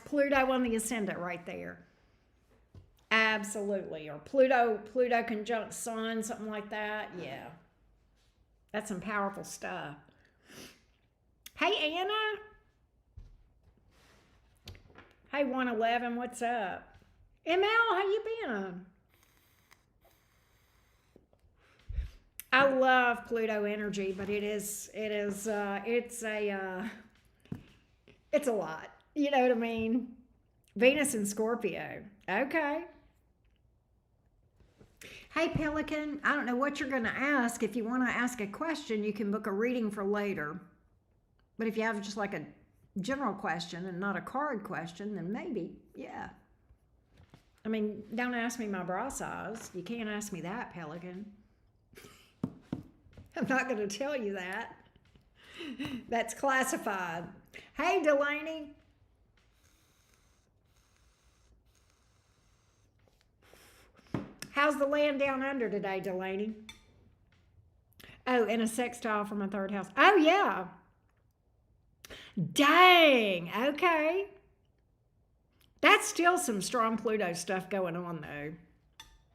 Pluto on the ascendant right there. Absolutely. Or Pluto conjunct Sun, something like that. Yeah. That's some powerful stuff. Hey, Anna. Hey, 111, what's up? ML, how you been? I love Pluto energy, but it's a lot. You know what I mean? Venus in Scorpio. Okay. Hey, Pelican, I don't know what you're going to ask. If you want to ask a question, you can book a reading for later. But if you have just like a general question and not a card question, then maybe, yeah. I mean, don't ask me my bra size. You can't ask me that, Pelican. I'm not going to tell you that. That's classified. Hey, Delaney. How's the land down under today, Delaney? Oh, and a sextile from a third house. Oh, yeah. Dang. Okay. That's still some strong Pluto stuff going on, though.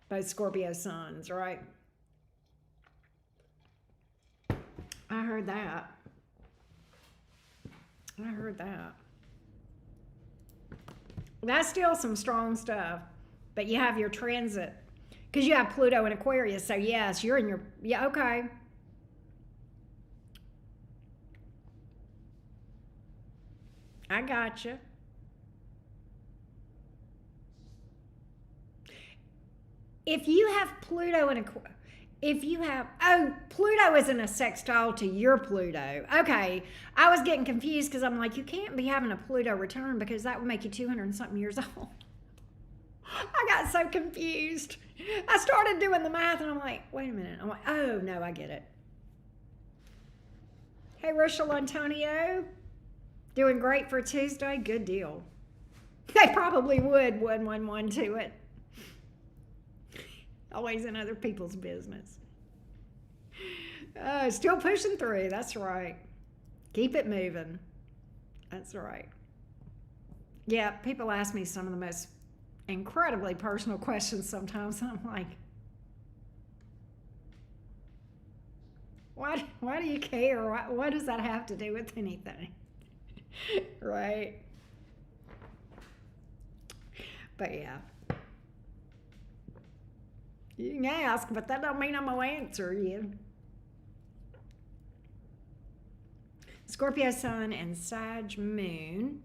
Both Scorpio suns, right? I heard that. I heard that. That's still some strong stuff. But you have your transit. Because you have Pluto in Aquarius. So, yes, you're in your... Yeah, okay. I gotcha. If you have Pluto in Aquarius... If you have... Oh, Pluto isn't a sextile to your Pluto. Okay. I was getting confused because I'm like, you can't be having a Pluto return because that would make you 200 and something years old. I got so confused. I started doing the math and I'm like, wait a minute. I'm like, oh, no, I get it. Hey, Rochelle Antonio. Doing great for Tuesday. Good deal. They probably would 111 to it. Always in other people's business. Still pushing through. That's right. Keep it moving. That's right. Yeah, people ask me some of the most incredibly personal questions sometimes. And I'm like, why do you care? What does that have to do with anything? Right? But yeah. You can ask, but that don't mean I'm going to answer you. Scorpio Sun and Sag Moon.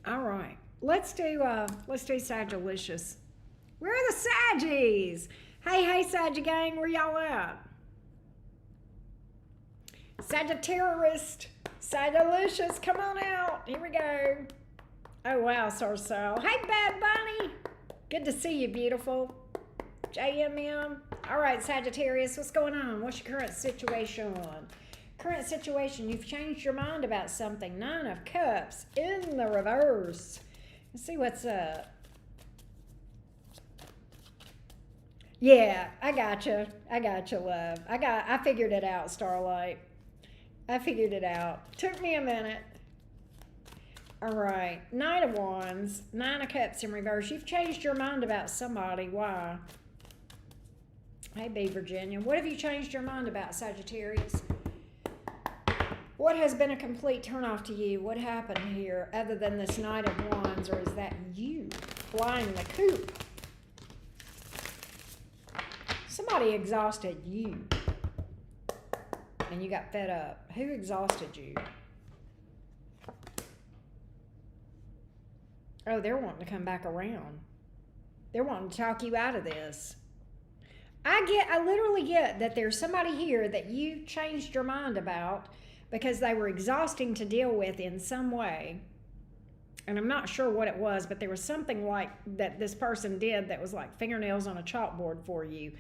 All right. Let's do Sagittarius. Where are the Saggies? Hey, Saggy gang, where y'all at? Sagittarius, Sagittarius, come on out. Here we go. Oh, wow, Sarcel. Hey, Bad Bunny. Good to see you, beautiful. JMM. All right, Sagittarius, what's going on? What's your current situation? Current situation, you've changed your mind about something. 9 of Cups in the reverse. Let's see what's up. Yeah, I gotcha, love. I figured it out, Starlight. I figured it out. Took me a minute. All right, Knight of Wands, 9 of Cups in reverse. You've changed your mind about somebody. Why? Hey, B. Virginia. What have you changed your mind about, Sagittarius? What has been a complete turnoff to you? What happened here other than this Knight of Wands, or is that you flying the coop? Somebody exhausted you and you got fed up. Who exhausted you? Oh, they're wanting to come back around. They're wanting to talk you out of this. I literally get that there's somebody here that you changed your mind about because they were exhausting to deal with in some way. And I'm not sure what it was, but there was something like that this person did that was like fingernails on a chalkboard for you.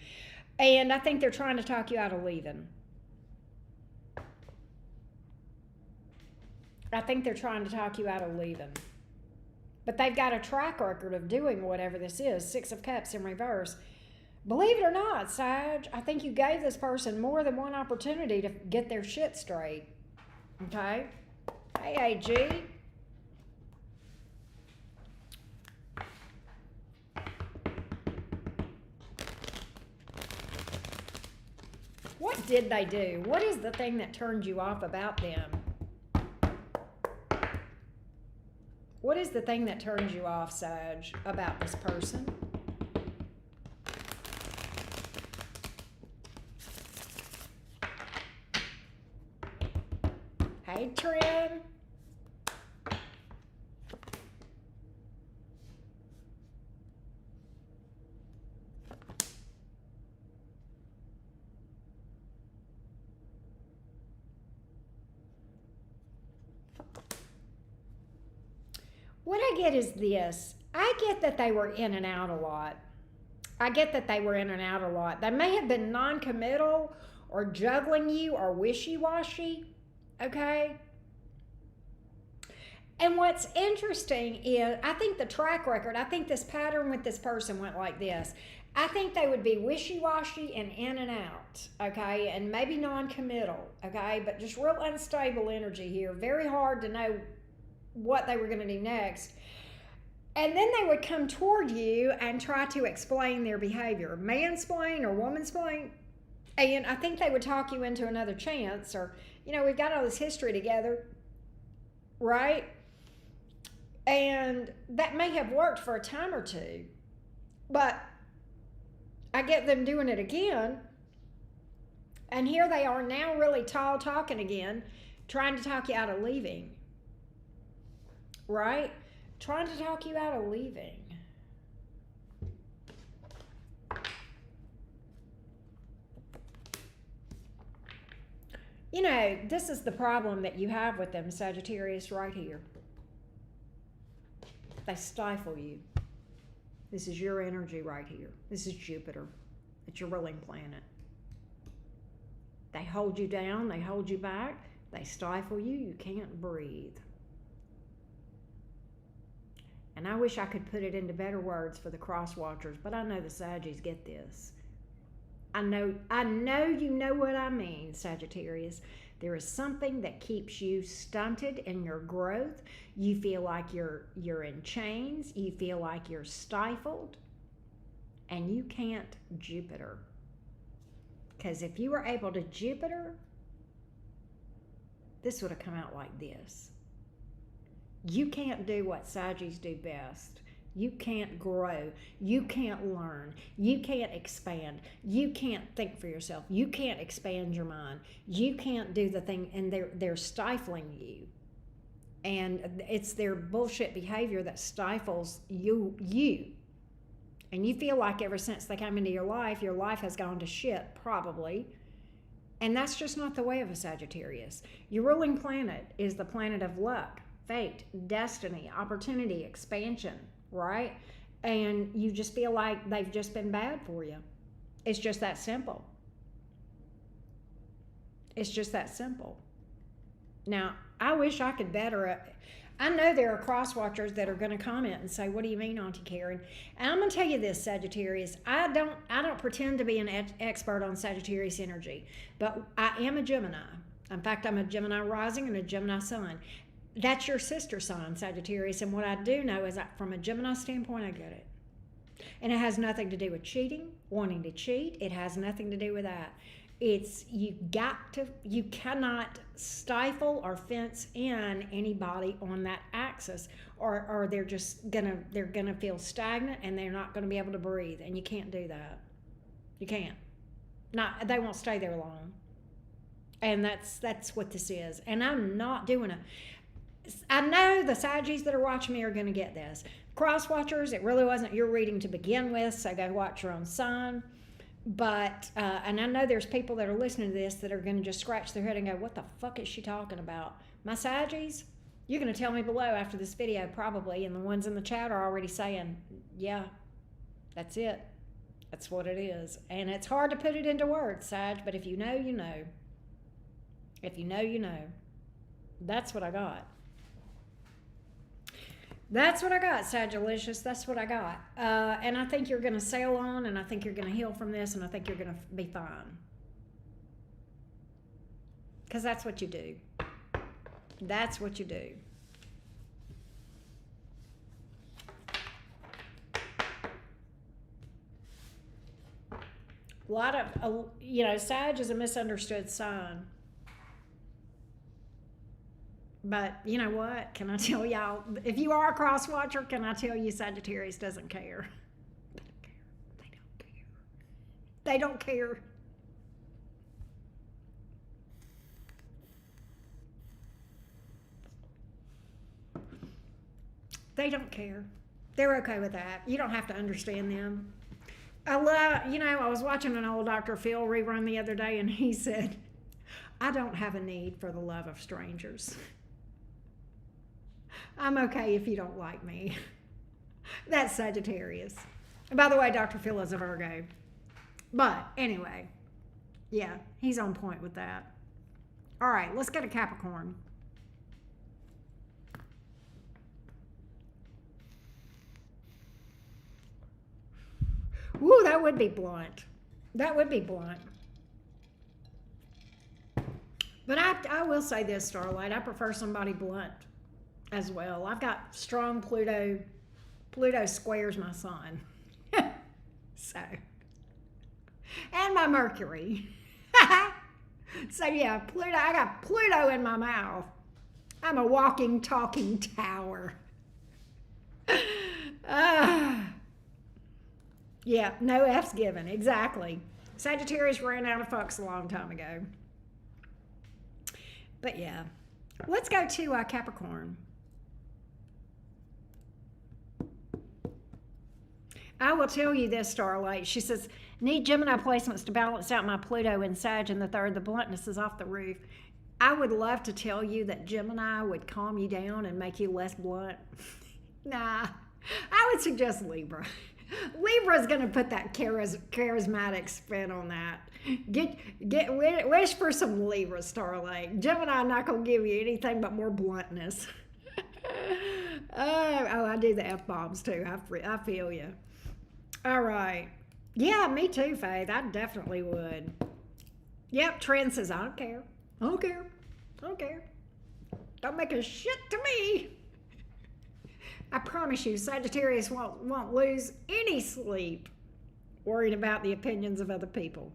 And I think they're trying to talk you out of leaving. I think they're trying to talk you out of leaving. But they've got a track record of doing whatever this is. 6 of Cups in reverse. Believe it or not, Sag, I think you gave this person more than one opportunity to get their shit straight. Okay? Hey, AG. What did they do? What is the thing that turned you off about them? What is the thing that turns you off, Sag, about this person? Hey, Trim. What I get is this. I get that they were in and out a lot. I get that they were in and out a lot. They may have been non-committal or juggling you or wishy-washy, okay? And what's interesting is, I think the track record, I think this pattern with this person went like this. I think they would be wishy-washy and in and out, okay? And maybe non-committal, okay? But just real unstable energy here. Very hard to know what they were going to do next. And then they would come toward you and try to explain their behavior, mansplain or womansplain. And I think they would talk you into another chance, or, you know, we've got all this history together, right? And that may have worked for a time or two, but I get them doing it again. And here they are now really tall talking again, trying to talk you out of leaving, right? Trying to talk you out of leaving. You know, this is the problem that you have with them, Sagittarius, right here. They stifle you. This is your energy right here. This is Jupiter. It's your ruling planet. They hold you down. They hold you back. They stifle you. You can't breathe. And I wish I could put it into better words for the cross watchers, but I know the Saggies get this. I know you know what I mean, Sagittarius. There is something that keeps you stunted in your growth. You feel like you're in chains. You feel like you're stifled. And you can't Jupiter. Because if you were able to Jupiter, this would have come out like this. You can't do what Saggies do best. You can't grow. You can't learn. You can't expand. You can't think for yourself. You can't expand your mind. You can't do the thing, and they're stifling you. And it's their bullshit behavior that stifles you. And you feel like ever since they came into your life has gone to shit, probably. And that's just not the way of a Sagittarius. Your ruling planet is the planet of luck, fate, destiny, opportunity, expansion, right? And you just feel like they've just been bad for you. It's just that simple. It's just that simple. Now, I wish I could better it. I know there are cross watchers that are going to comment and say, "What do you mean, Auntie Karen?" And I'm going to tell you this, Sagittarius. I don't pretend to be an expert on Sagittarius energy, but I am a Gemini. In fact, I'm a Gemini rising and a Gemini sun. That's your sister sign, Sagittarius. And what I do know is that from a Gemini standpoint, I get it. And it has nothing to do with cheating, wanting to cheat. It has nothing to do with that. It's you cannot stifle or fence in anybody on that axis, or they're gonna feel stagnant and they're not gonna be able to breathe, and you can't do that. You can't. They won't stay there long. And that's what this is. And I'm not doing it. I know the Saggies that are watching me are going to get this. Cross watchers, it really wasn't your reading to begin with, so go watch your own sign. But, and I know there's people that are listening to this that are going to just scratch their head and go, "What the fuck is she talking about?" My Saggies, you're going to tell me below after this video probably, and the ones in the chat are already saying, "Yeah, that's it. That's what it is." And it's hard to put it into words, Sag, but if you know, you know. If you know, you know. That's what I got. That's what I got, Sagilicious. That's what I got. And I think you're going to sail on, and I think you're going to heal from this, and I think you're going to be fine. Because that's what you do. That's what you do. A lot of, Sag is a misunderstood sign. But you know what? Can I tell y'all, if you are a cross watcher, can I tell you Sagittarius doesn't care? They don't care. They don't care. They don't care. They're okay with that. You don't have to understand them. I was watching an old Dr. Phil rerun the other day, and he said, I don't have a need for the love of strangers. I'm okay if you don't like me. That's Sagittarius. And by the way, Dr. Phil is a Virgo. But anyway, yeah, he's on point with that. All right, let's go to Capricorn. Ooh, that would be blunt. That would be blunt. But I will say this, Starlight. I prefer somebody blunt as well. I've got strong Pluto. Pluto squares my sun. So. And my Mercury. So yeah, Pluto. I got Pluto in my mouth. I'm a walking, talking tower. Yeah, no F's given. Exactly. Sagittarius ran out of fucks a long time ago. But yeah, let's go to Capricorn. I will tell you this, Starlight. She says, need Gemini placements to balance out my Pluto and Sag in the third. The bluntness is off the roof. I would love to tell you that Gemini would calm you down and make you less blunt. Nah, I would suggest Libra. Libra's going to put that charismatic spin on that. Wish for some Libra, Starlight. Gemini not going to give you anything but more bluntness. I do the F-bombs too. I feel you. All right. Yeah, me too, Faith. I definitely would. Yep, Trent says, I don't care. I don't care. I don't care. Don't make a shit to me. I promise you, Sagittarius won't lose any sleep worrying about the opinions of other people.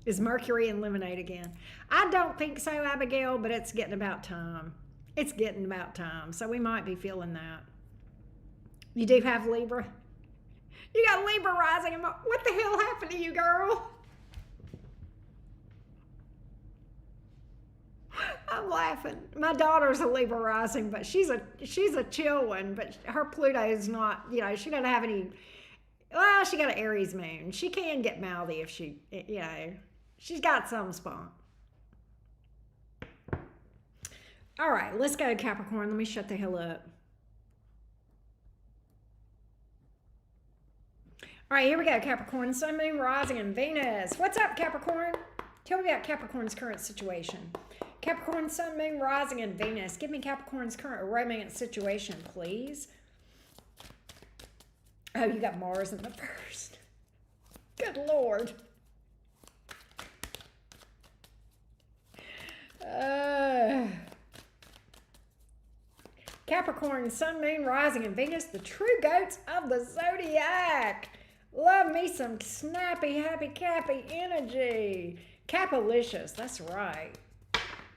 Is Mercury in Lemonade again? I don't think so, Abigail, but it's getting about time. It's getting about time, so we might be feeling that. You do have Libra? You got Libra rising. What the hell happened to you, girl? I'm laughing. My daughter's a Libra rising, but she's a chill one. But her Pluto is not. She doesn't have any. Well, she got an Aries moon. She can get mouthy if she. She's got some spunk. All right, let's go to Capricorn. Let me shut the hell up. All right, here we go. Capricorn, Sun, Moon, Rising, and Venus. What's up, Capricorn? Tell me about Capricorn's current situation. Capricorn, Sun, Moon, Rising, and Venus. Give me Capricorn's current romance situation, please. Oh, you got Mars in the first. Good Lord. Capricorn, Sun, Moon, Rising, and Venus, the true goats of the zodiac. Love me some snappy, happy, cappy energy. Capalicious, that's right.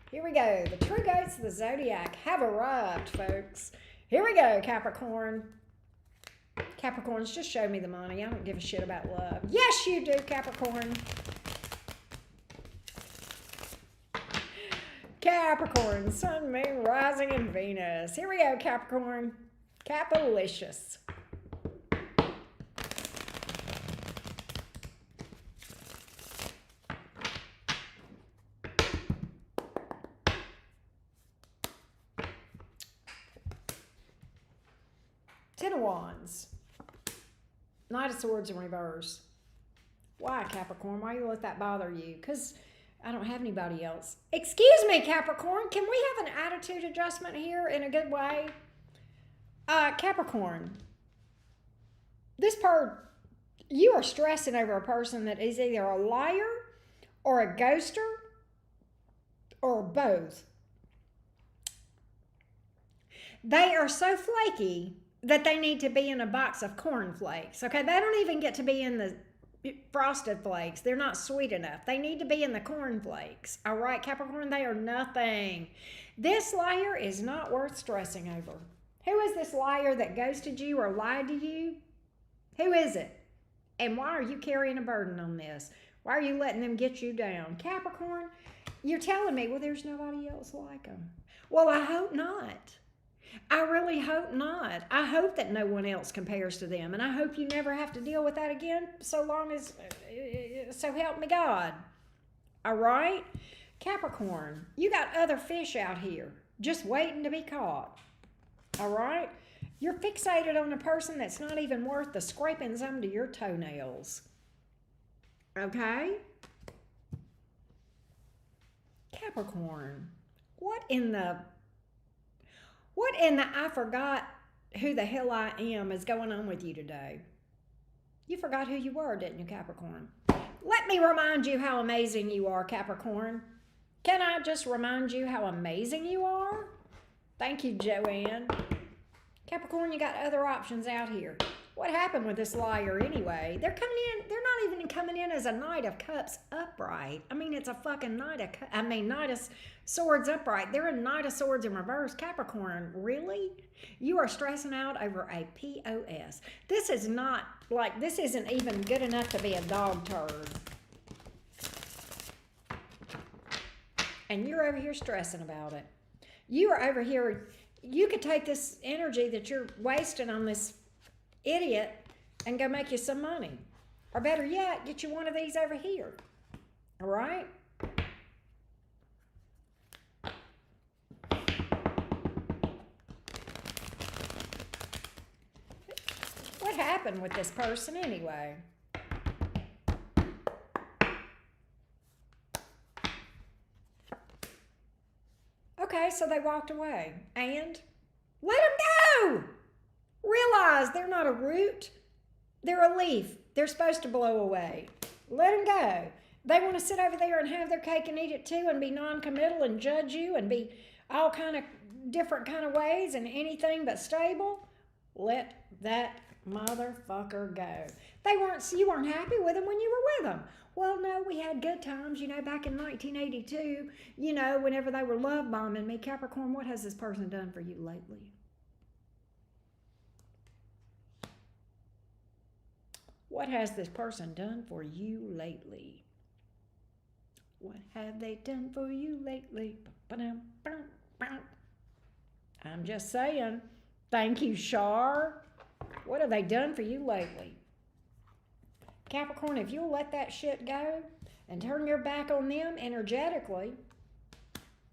Here we go. The true goats of the zodiac have arrived, folks. Here we go, Capricorn. Capricorns, just show me the money. I don't give a shit about love. Yes, you do, Capricorn. Capricorn, Sun, Moon, Rising, and Venus. Here we go, Capricorn. Capalicious. Ten of Wands. Knight of Swords in reverse. Why, Capricorn? Why you let that bother you? Because I don't have anybody else. Excuse me, Capricorn. Can we have an attitude adjustment here in a good way? Capricorn. You are stressing over a person that is either a liar or a ghoster or both. They are so flaky that they need to be in a box of cornflakes. Okay, they don't even get to be in the frosted flakes. They're not sweet enough. They need to be in the cornflakes. All right, Capricorn, they are nothing. This liar is not worth stressing over. Who is this liar that ghosted you or lied to you? Who is it? And why are you carrying a burden on this? Why are you letting them get you down? Capricorn, you're telling me, well, there's nobody else like them. Well, I hope not. I really hope not. I hope that no one else compares to them, and I hope you never have to deal with that again, so long as, so help me God. All right? Capricorn, you got other fish out here just waiting to be caught. All right? You're fixated on a person that's not even worth the scrapings under your toenails. Okay? Capricorn, what in the I forgot who the hell I am is going on with you today? You forgot who you were, didn't you, Capricorn? Let me remind you how amazing you are, Capricorn. Can I just remind you how amazing you are? Thank you, Joanne. Capricorn, you got other options out here. What happened with this liar anyway? They're coming in, they're not even coming in as a Knight of Cups upright. I mean, it's a fucking Knight of Swords upright. They're a Knight of Swords in reverse. Capricorn, really? You are stressing out over a POS. This is not, like, this isn't even good enough to be a dog turd. And you're over here stressing about it. You are over here, you could take this energy that you're wasting on this idiot and go make you some money. Or better yet, get you one of these over here. All right? What happened with this person anyway? Okay, so they walked away. And let them go! Realize they're not a root. They're a leaf. They're supposed to blow away. Let them go. They want to sit over there and have their cake and eat it too and be non-committal and judge you and be all kind of different kind of ways and anything but stable. Let that motherfucker go. You weren't happy with them when you were with them. Well, no, we had good times, back in 1982, whenever they were love bombing me. Capricorn, what has this person done for you lately? What has this person done for you lately? What have they done for you lately? I'm just saying. Thank you, Shar. What have they done for you lately? Capricorn, if you'll let that shit go and turn your back on them energetically,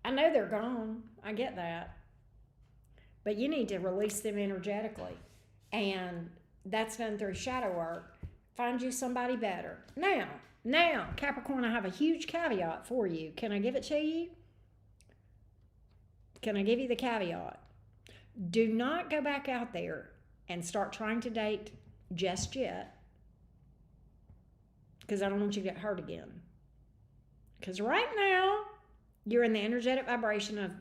I know they're gone. I get that. But you need to release them energetically. And that's done through shadow work. Find you somebody better. Now, Capricorn, I have a huge caveat for you. Can I give it to you? Can I give you the caveat? Do not go back out there and start trying to date just yet, because I don't want you to get hurt again. Because right now, you're in the energetic vibration of,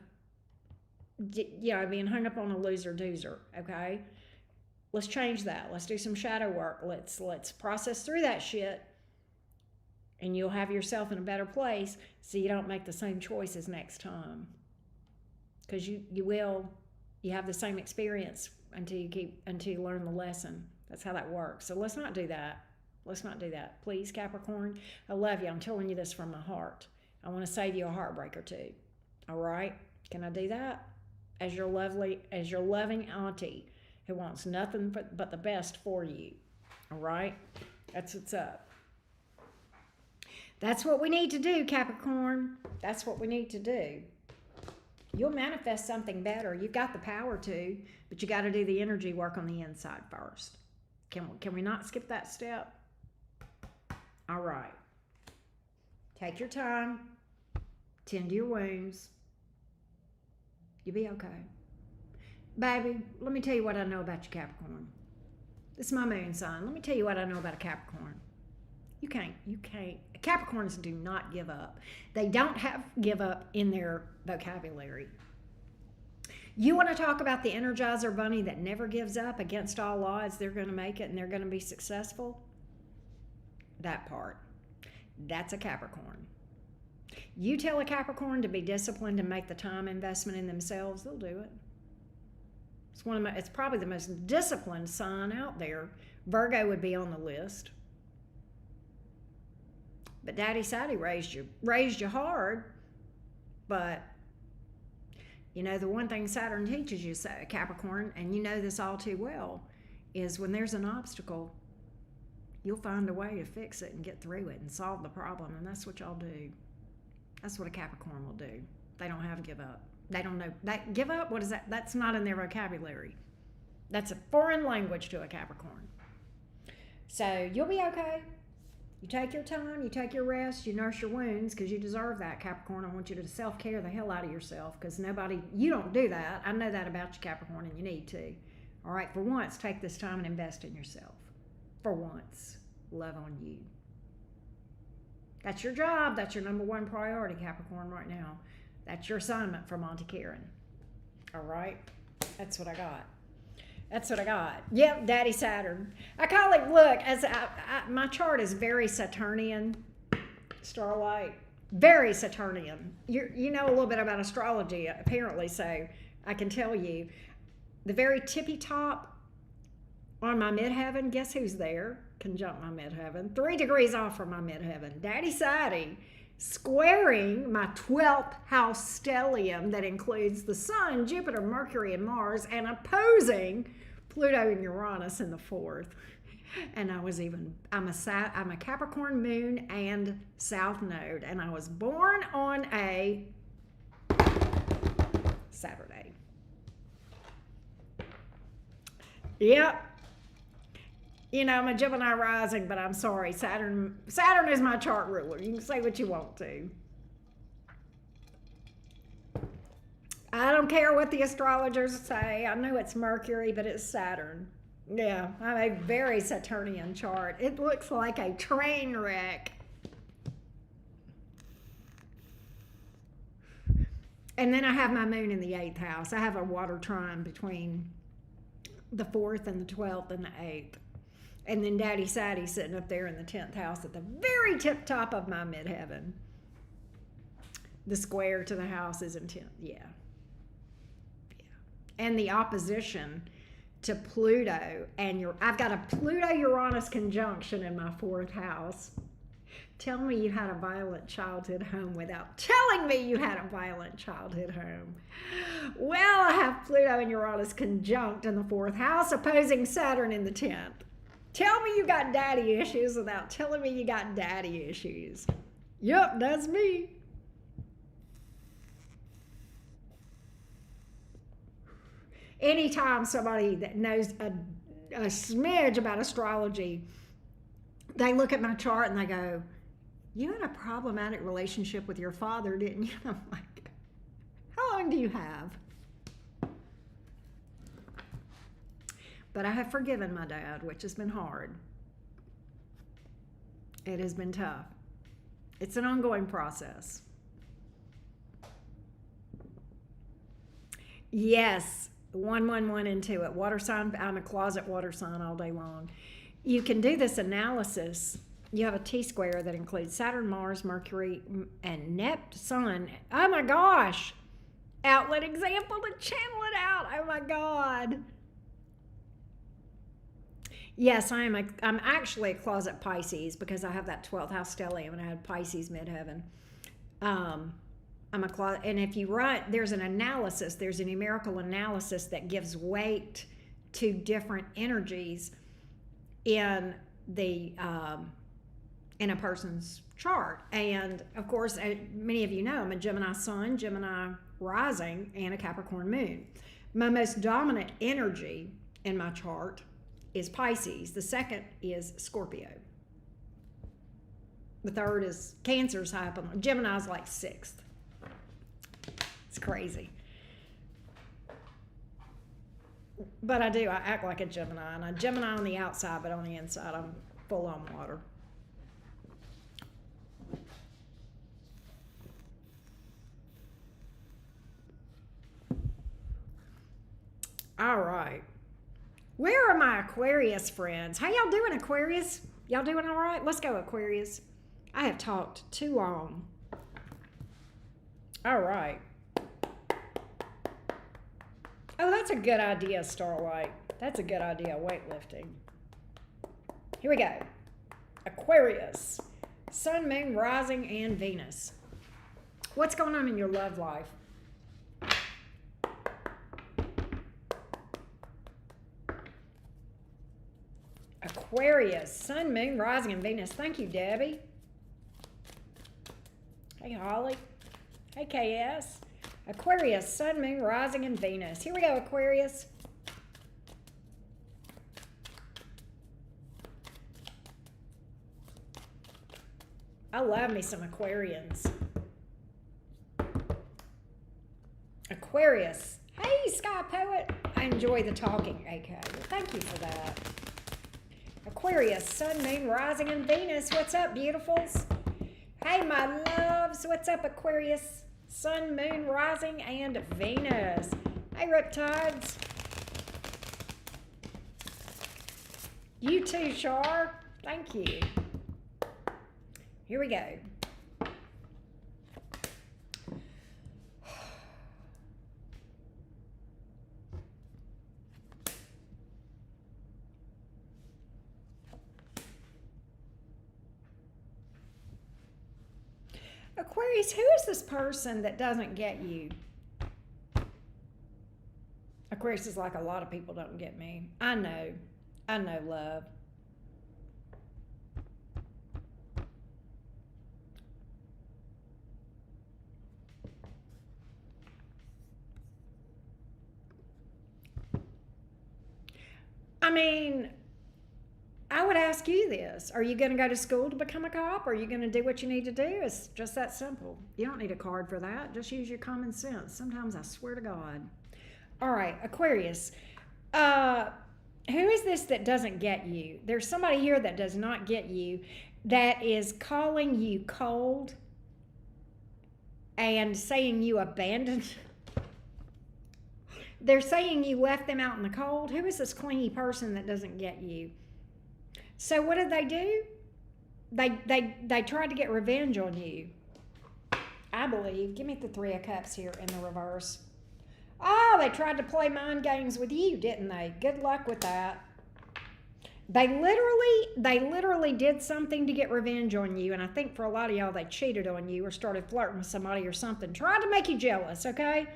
being hung up on a loser-doozer, okay? Let's change that. Let's do some shadow work. Let's process through that shit, and you'll have yourself in a better place so you don't make the same choices next time. Because you have the same experience until you learn the lesson. That's how that works. So let's not do that. Let's not do that. Please, Capricorn, I love you. I'm telling you this from my heart. I want to save you a heartbreak or two. All right? Can I do that? As your loving auntie who wants nothing but the best for you. All right? That's what's up. That's what we need to do, Capricorn. That's what we need to do. You'll manifest something better. You've got the power to, but you got to do the energy work on the inside first. Can we not skip that step? All right. Take your time. Tend to your wounds. You'll be okay. Baby, let me tell you what I know about you, Capricorn. This is my moon sign. Let me tell you what I know about a Capricorn. You can't. Capricorns do not give up. They don't have give up in their vocabulary. You want to talk about the Energizer Bunny that never gives up against all odds? They're going to make it and they're going to be successful. That part. That's a Capricorn. You tell a Capricorn to be disciplined and make the time investment in themselves, they'll do it. It's probably the most disciplined sign out there. Virgo would be on the list. But Daddy Sadie raised you hard, but You know, the one thing Saturn teaches you, Capricorn, and you know this all too well, is when there's an obstacle, you'll find a way to fix it and get through it and solve the problem. And that's what y'all do. That's what a Capricorn will do. They don't have give up. They don't know. Give up? What is that? That's not in their vocabulary. That's a foreign language to a Capricorn. So you'll be okay. You take your time, you take your rest, you nurse your wounds, because you deserve that, Capricorn. I want you to self-care the hell out of yourself, because you don't do that. I know that about you, Capricorn, and you need to. All right, for once, take this time and invest in yourself. For once, love on you. That's your job. That's your number one priority, Capricorn, right now. That's your assignment from Auntie Karen. All right, that's what I got. That's what I got. Yep, Daddy Saturn. I call it, look, as my chart is very Saturnian, Starlight. Very Saturnian. You know a little bit about astrology, apparently, so I can tell you. The very tippy top on my midheaven, guess who's there? Conjunct my midheaven. 3 degrees off from my midheaven. Daddy Sadie, squaring my 12th house stellium that includes the Sun, Jupiter, Mercury, and Mars, and opposing Pluto and Uranus in the 4th. And I'm a Capricorn moon and South Node, and I was born on a Saturday. Yep. You know, I'm a Gemini rising, but I'm sorry. Saturn is my chart ruler. You can say what you want to. I don't care what the astrologers say. I know it's Mercury, but it's Saturn. Yeah, I have a very Saturnian chart. It looks like a train wreck. And then I have my moon in the 8th house. I have a water trine between the 4th and the 12th and the 8th. And then Daddy Sadie sitting up there in the 10th house at the very tip top of my midheaven. The square to the house is in 10th. Yeah. And the opposition to Pluto, and I've got a Pluto-Uranus conjunction in my 4th house. Tell me you had a violent childhood home without telling me you had a violent childhood home. Well, I have Pluto and Uranus conjunct in the 4th house, opposing Saturn in the 10th. Tell me you got daddy issues without telling me you got daddy issues. Yep, that's me. Anytime somebody that knows a smidge about astrology, they look at my chart and they go, you had a problematic relationship with your father, didn't you? I'm like, how long do you have? But I have forgiven my dad, which has been hard. It has been tough. It's an ongoing process. Yes, 111 into it. Water sign, I'm a closet water sign all day long. You can do this analysis. You have a T-square that includes Saturn, Mars, Mercury, and Sun. Oh my gosh. Outlet example to channel it out. Oh my God. Yes, I'm actually a closet Pisces because I have that 12th house stellium and I had Pisces midheaven. I'm a closet, and if you write, there's an analysis, there's a numerical analysis that gives weight to different energies in the in a person's chart. And of course, many of you know I'm a Gemini sun, Gemini rising, and a Capricorn moon. My most dominant energy in my chart is Pisces. The second is Scorpio. The third is Cancer's high up on Gemini's like 6th. It's crazy. But I act like a Gemini, and I'm Gemini on the outside, but on the inside I'm full on water. All right. Where are my Aquarius friends? How y'all doing, Aquarius? Y'all doing all right? Let's go, Aquarius. I have talked too long. All right. Oh, that's a good idea, Starlight. That's a good idea, weightlifting. Here we go. Aquarius. Sun, Moon, Rising, and Venus. What's going on in your love life? Aquarius, Sun, Moon, Rising, and Venus. Thank you, Debbie. Hey, Holly. Hey, KS. Aquarius, Sun, Moon, Rising, and Venus. Here we go, Aquarius. I love me some Aquarians. Aquarius. Hey, Sky Poet. I enjoy the talking, AK. Well, thank you for that. Aquarius, Sun, Moon, Rising, and Venus. What's up, beautifuls? Hey, my loves. What's up, Aquarius? Sun, Moon, Rising, and Venus. Hey, Riptides. You too, Char. Thank you. Here we go. Aquarius, who is this person that doesn't get you? Aquarius is like, a lot of people don't get me. I know, love. I mean, I would ask you this. Are you going to go to school to become a cop? Or are you going to do what you need to do? It's just that simple. You don't need a card for that. Just use your common sense. Sometimes I swear to God. All right, Aquarius. Who is this that doesn't get you? There's somebody here that does not get you, that is calling you cold and saying you abandoned. They're saying you left them out in the cold. Who is this clingy person that doesn't get you? So what did they do? They tried to get revenge on you, I believe. Give me the Three of Cups here in the reverse. Oh, they tried to play mind games with you, didn't they? Good luck with that. They literally did something to get revenge on you, and I think for a lot of y'all, they cheated on you or started flirting with somebody or something. Tried to make you jealous, okay?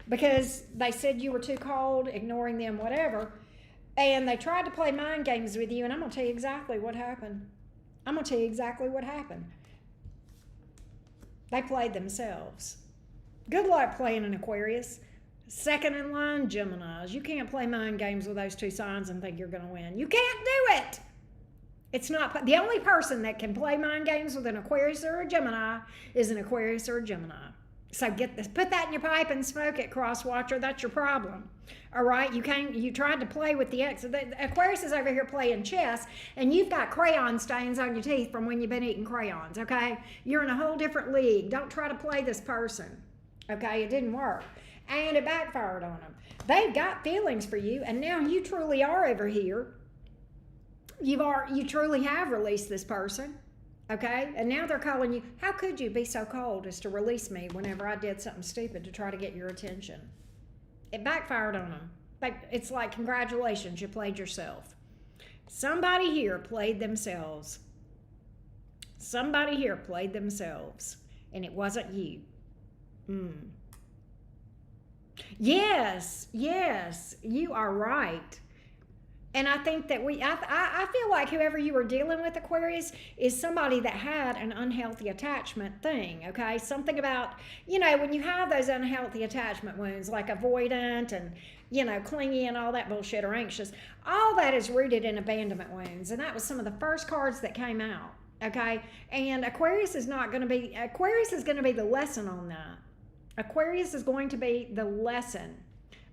Because they said you were too cold, ignoring them, whatever. And they tried to play mind games with you, and I'm going to tell you exactly what happened. They played themselves. Good luck playing an Aquarius. Second in line, Geminis. You can't play mind games with those two signs and think you're going to win. You can't do it. It's not the only person that can play mind games with an Aquarius or a Gemini is an Aquarius or a Gemini. So get this, put that in your pipe and smoke it, cross watcher. That's your problem. All right, you tried to play with the ex. The Aquarius is over here playing chess, and you've got crayon stains on your teeth from when you've been eating crayons. Okay, you're in a whole different league. Don't try to play this person. Okay, it didn't work, and it backfired on them. They've got feelings for you, and now you truly are over here. You truly have released this person. Okay, and now they're calling you. How could you be so cold as to release me whenever I did something stupid to try to get your attention? It backfired on them. It's like, congratulations, you played yourself. Somebody here played themselves. Somebody here played themselves, and it wasn't you. Yes, you are right. And I think that I feel like whoever you were dealing with, Aquarius, is somebody that had an unhealthy attachment thing, okay? Something about, when you have those unhealthy attachment wounds, like avoidant and, clingy and all that bullshit, or anxious, all that is rooted in abandonment wounds. And that was some of the first cards that came out, okay? And Aquarius is going to be the lesson on that. Aquarius is going to be the lesson.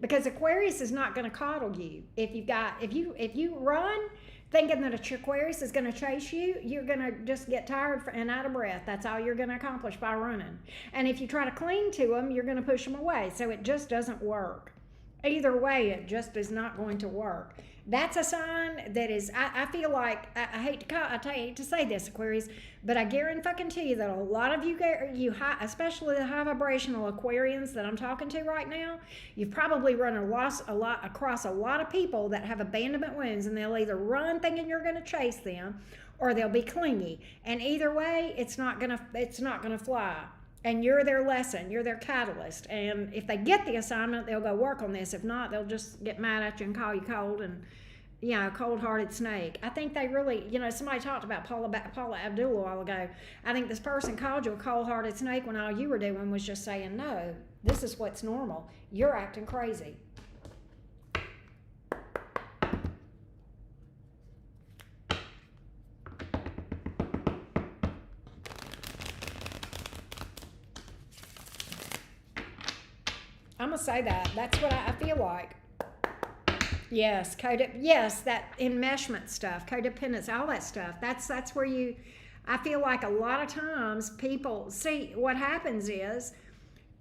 Because Aquarius is not going to coddle you. If you run thinking that Aquarius is going to chase you, you're going to just get tired and out of breath. That's all you're going to accomplish by running. And if you try to cling to them, you're going to push them away. So it just doesn't work. Either way, it just is not going to work. That's a sign that is, I feel like, I hate to say this, Aquarius, but I guarantee you that a lot of you especially the high vibrational Aquarians that I'm talking to right now, you've probably run across a lot of people that have abandonment wounds, and they'll either run thinking you're going to chase them, or they'll be clingy. And either way, it's not gonna fly. And you're their lesson, you're their catalyst. And if they get the assignment, they'll go work on this. If not, they'll just get mad at you and call you cold and, cold-hearted snake. I think they really, somebody talked about Paula Abdul a while ago. I think this person called you a cold-hearted snake when all you were doing was just saying, no, this is what's normal. You're acting crazy. I'm going to say that. That's what I feel like. Yes, that enmeshment stuff, codependence, all that stuff. That's where I feel like a lot of times people see what happens is,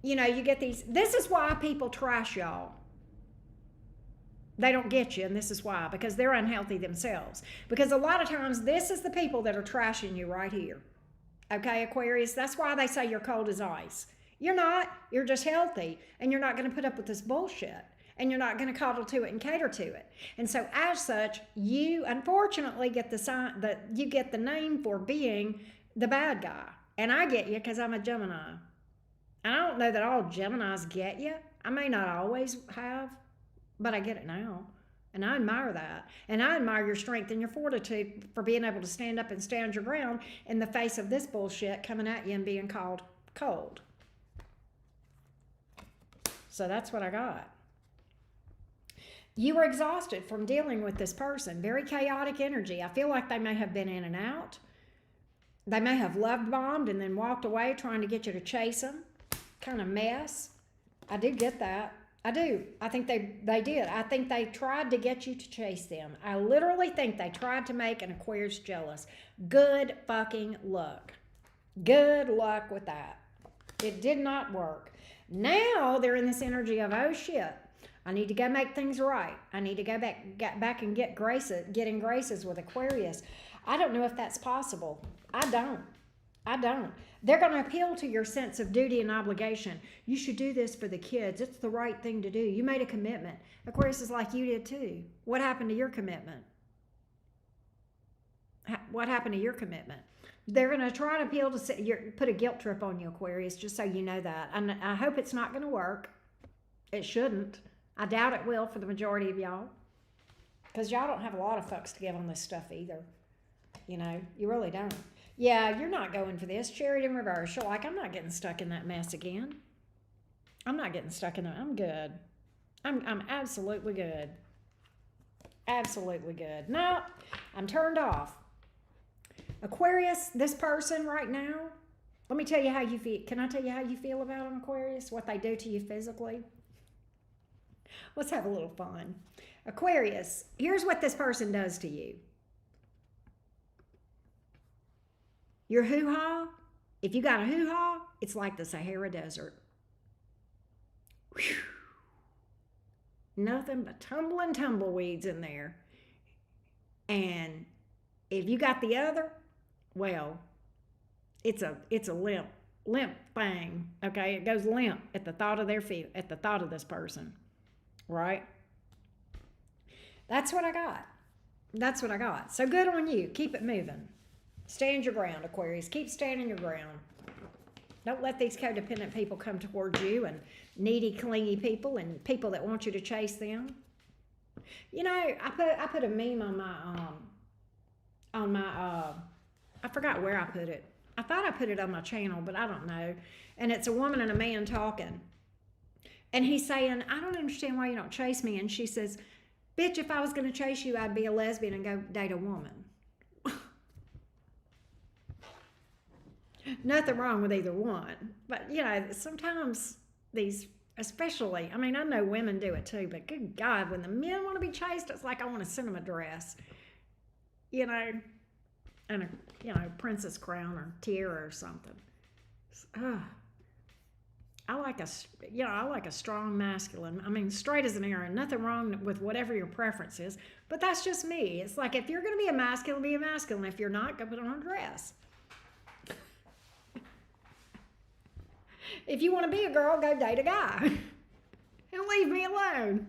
you get this is why people trash y'all. They don't get you, and this is why, because they're unhealthy themselves. Because a lot of times this is the people that are trashing you right here. Okay, Aquarius, that's why they say you're cold as ice. You're not, you're just healthy, and you're not going to put up with this bullshit. And you're not going to coddle to it and cater to it. And so as such, you unfortunately get you get the name for being the bad guy. And I get you because I'm a Gemini. And I don't know that all Geminis get you. I may not always have, but I get it now. And I admire that. And I admire your strength and your fortitude for being able to stand up and stand your ground in the face of this bullshit coming at you and being called cold. So that's what I got. You were exhausted from dealing with this person. Very chaotic energy. I feel like they may have been in and out. They may have love bombed and then walked away trying to get you to chase them. Kind of mess. I do get that. I do. I think they did. I think they tried to get you to chase them. I literally think they tried to make an Aquarius jealous. Good fucking luck. Good luck with that. It did not work. Now they're in this energy of, oh shit. I need to go make things right. I need to go back and get in graces with Aquarius. I don't know if that's possible. I don't. They're going to appeal to your sense of duty and obligation. You should do this for the kids. It's the right thing to do. You made a commitment. Aquarius is like you did too. What happened to your commitment? What happened to your commitment? They're going to try to appeal to put a guilt trip on you, Aquarius, just so you know that. And I hope it's not going to work. It shouldn't. I doubt it will for the majority of y'all. Because y'all don't have a lot of fucks to give on this stuff either. You really don't. Yeah, you're not going for this. Chariot in reverse. You're like, I'm not getting stuck in that mess again. I'm not getting stuck in that. I'm good. I'm absolutely good. Absolutely good. No, I'm turned off. Aquarius, this person right now, let me tell you how you feel. Can I tell you how you feel about them, Aquarius? What they do to you physically? Let's have a little fun. Aquarius, here's what this person does to you. Your hoo-ha, if you got a hoo-ha, it's like the Sahara Desert. Whew. Nothing but tumbling tumbleweeds in there. And if you got the other, well, it's a limp thing. Okay, it goes limp at the thought of this person, right? That's what I got. So good on you. Keep it moving. Stand your ground, Aquarius. Keep standing your ground. Don't let these codependent people come towards you, and needy, clingy people, and people that want you to chase them. I put a meme on my I forgot where I put it. I thought I put it on my channel, but I don't know. And it's a woman and a man talking. And he's saying, I don't understand why you don't chase me. And she says, bitch, if I was going to chase you, I'd be a lesbian and go date a woman. Nothing wrong with either one. But, sometimes these, especially, I mean, I know women do it too, but good God, when the men want to be chased, it's like I want to send them a dress. And a princess crown or tiara or something. I like a strong masculine. I mean, straight as an arrow. Nothing wrong with whatever your preference is, but that's just me. It's like, if you're going to be a masculine, be a masculine. If you're not, go put on a dress. If you want to be a girl, go date a guy. And leave me alone.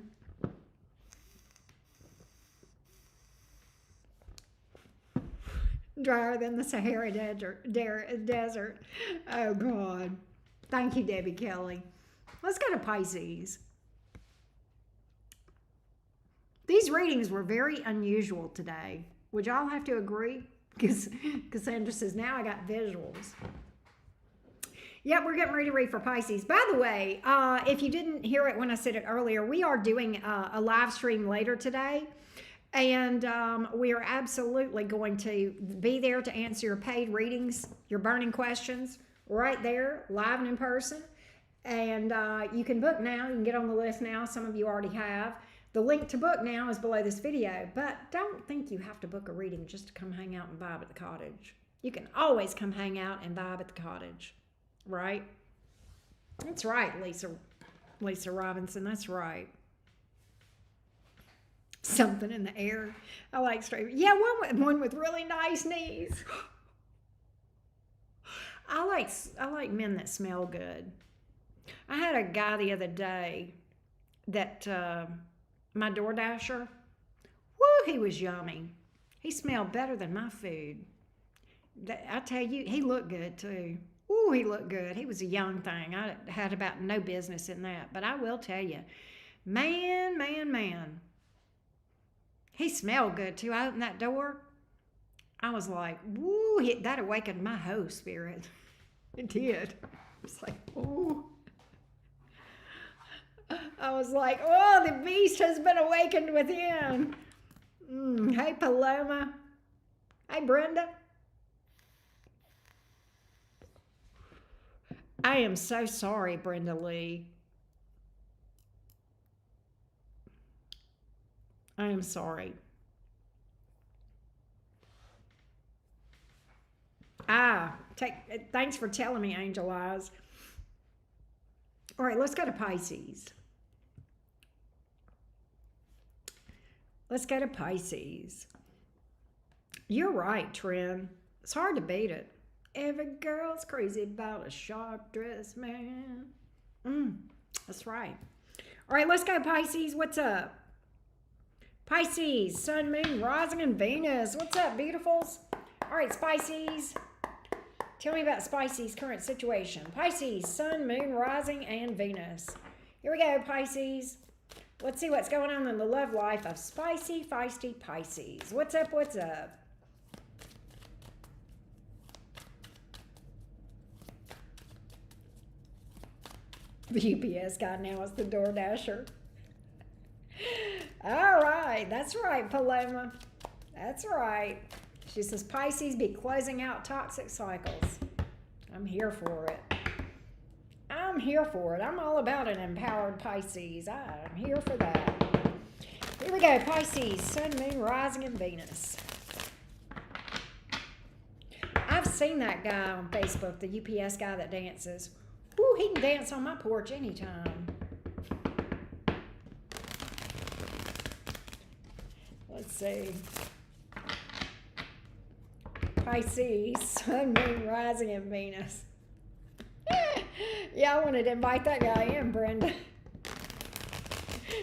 Drier than the Sahara Desert. Oh, God. Thank you, Debbie Kelly. Let's go to Pisces. These readings were very unusual today. Would y'all have to agree? Because Cassandra says, now I got visuals. Yeah, we're getting ready to read for Pisces. By the way, if you didn't hear it when I said it earlier, we are doing a live stream later today. And we are absolutely going to be there to answer your paid readings, your burning questions, right there, live and in person. And you can book now. You can get on the list now. Some of you already have. The link to book now is below this video. But don't think you have to book a reading just to come hang out and vibe at the cottage. You can always come hang out and vibe at the cottage. Right? That's right, Lisa Robinson. That's right. Something in the air. I like straight. Yeah, one with really nice knees. I like men that smell good. I had a guy the other day that my DoorDasher. Woo, he was yummy. He smelled better than my food. I tell you, he looked good too. Ooh, he looked good. He was a young thing. I had about no business in that. But I will tell you, man. He smelled good too. I opened that door. I was like, woo, that awakened my hoe spirit. It did. It's like, ooh. I was like, oh, the beast has been awakened within. Hey, Paloma. Hey, Brenda. I am so sorry, Brenda Lee. I am sorry. Thanks for telling me, Angel Eyes. All right, let's go to Pisces. Let's go to Pisces. You're right, Trin. It's hard to beat it. Every girl's crazy about a sharp dressed man. That's right. All right, let's go, Pisces. What's up? Pisces, Sun, Moon, Rising, and Venus. What's up, beautifuls? All right, Pisces. Tell me about Pisces' current situation. Pisces, Sun, Moon, Rising, and Venus. Here we go, Pisces. Let's see what's going on in the love life of spicy, feisty Pisces. What's up? What's up? The UPS guy now is the DoorDasher. All right. That's right, Paloma. That's right. She says, Pisces be closing out toxic cycles. I'm here for it. I'm here for it. I'm all about an empowered Pisces. I'm here for that. Here we go, Pisces, Sun, Moon, Rising, and Venus. I've seen that guy on Facebook, the UPS guy that dances. Woo, he can dance on my porch anytime. Let's see. Pisces, Sun, Moon, Rising, and Venus. Yeah, I wanted to invite that guy in, Brenda.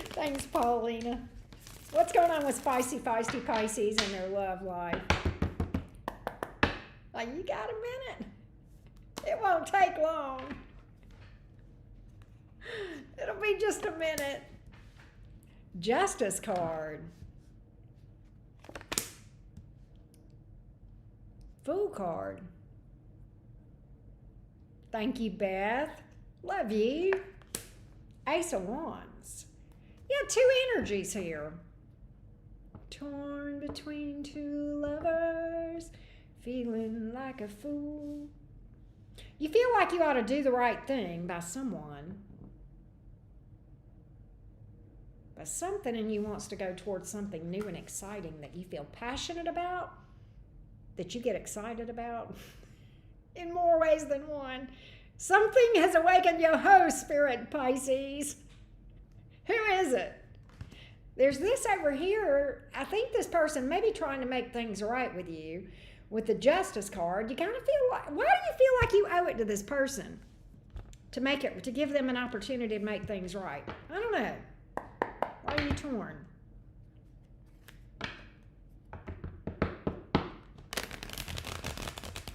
Thanks, Paulina. What's going on with spicy, feisty Pisces in their love life? Like, you got a minute? It won't take long. It'll be just a minute. Justice card. Fool card. Thank you, Beth. Love you. Ace of Wands. Yeah, two energies here. Torn between two lovers, feeling like a fool. You feel like you ought to do the right thing by someone, but something in you wants to go towards something new and exciting that you feel passionate about, that you get excited about in more ways than one. Something has awakened your host spirit, Pisces. Who is it? There's this over here. I think this person may be trying to make things right with you. With the Justice card, you kind of feel like, why do you feel like you owe it to this person to give them an opportunity to make things right? I don't know. Why are you torn?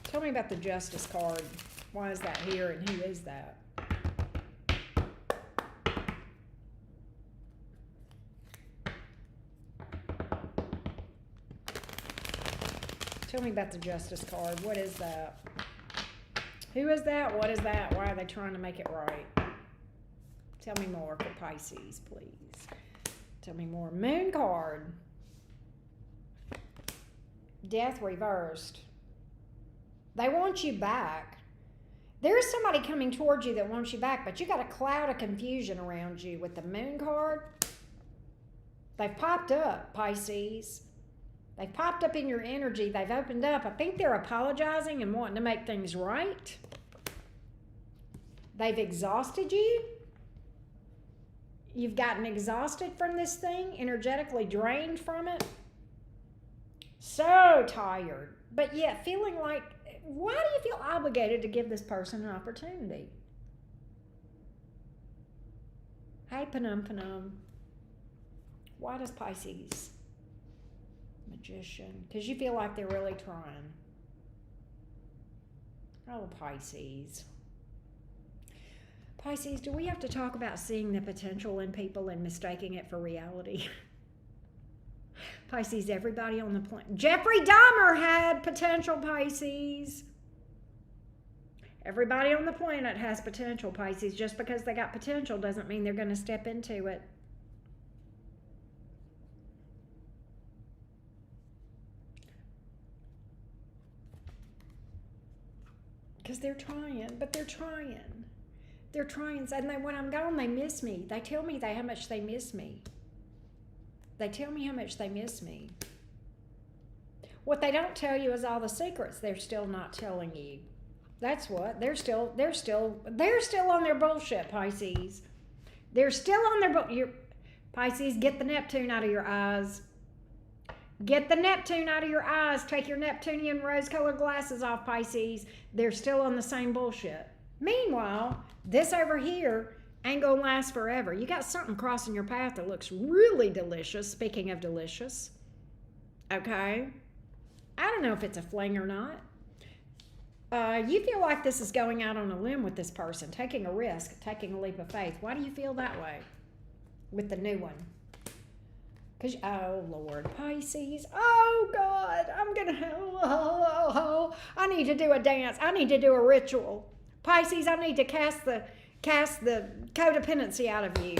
Tell me about the Justice card. Why is that here and who is that? Tell me about the Justice card. What is that? Who is that? What is that? Why are they trying to make it right? Tell me more for Pisces, please. Tell me more. Moon card. Death reversed. They want you back. There's somebody coming towards you that wants you back, but you got a cloud of confusion around you with the Moon card. They've popped up, Pisces. They've popped up in your energy. They've opened up. I think they're apologizing and wanting to make things right. They've exhausted you. You've gotten exhausted from this thing, energetically drained from it. So tired, but yet feeling like, why do you feel obligated to give this person an opportunity? Hey, Panum. Why does Pisces? Magician. Because you feel like they're really trying. Oh, Pisces. Pisces, do we have to talk about seeing the potential in people and mistaking it for reality? Pisces, everybody on the planet. Jeffrey Dahmer had potential, Pisces. Everybody on the planet has potential, Pisces. Just because they got potential doesn't mean they're going to step into it. Because they're trying, but they're trying. They're trying. And when I'm gone, they miss me. They tell me how much they miss me. They tell me how much they miss me. What they don't tell you is all the secrets they're still not telling you. That's what. They're still on their bullshit, Pisces. They're still on their Pisces, get the Neptune out of your eyes. Get the Neptune out of your eyes. Take your Neptunian rose-colored glasses off, Pisces. They're still on the same bullshit. Meanwhile, this over here ain't gonna last forever. You got something crossing your path that looks really delicious. Speaking of delicious. Okay? I don't know if it's a fling or not. You feel like this is going out on a limb with this person, taking a risk, taking a leap of faith. Why do you feel that way with the new one? Because, oh, Lord, Pisces. Oh, God, I'm going to, I need to do a dance. I need to do a ritual. Pisces, I need to cast the codependency out of you.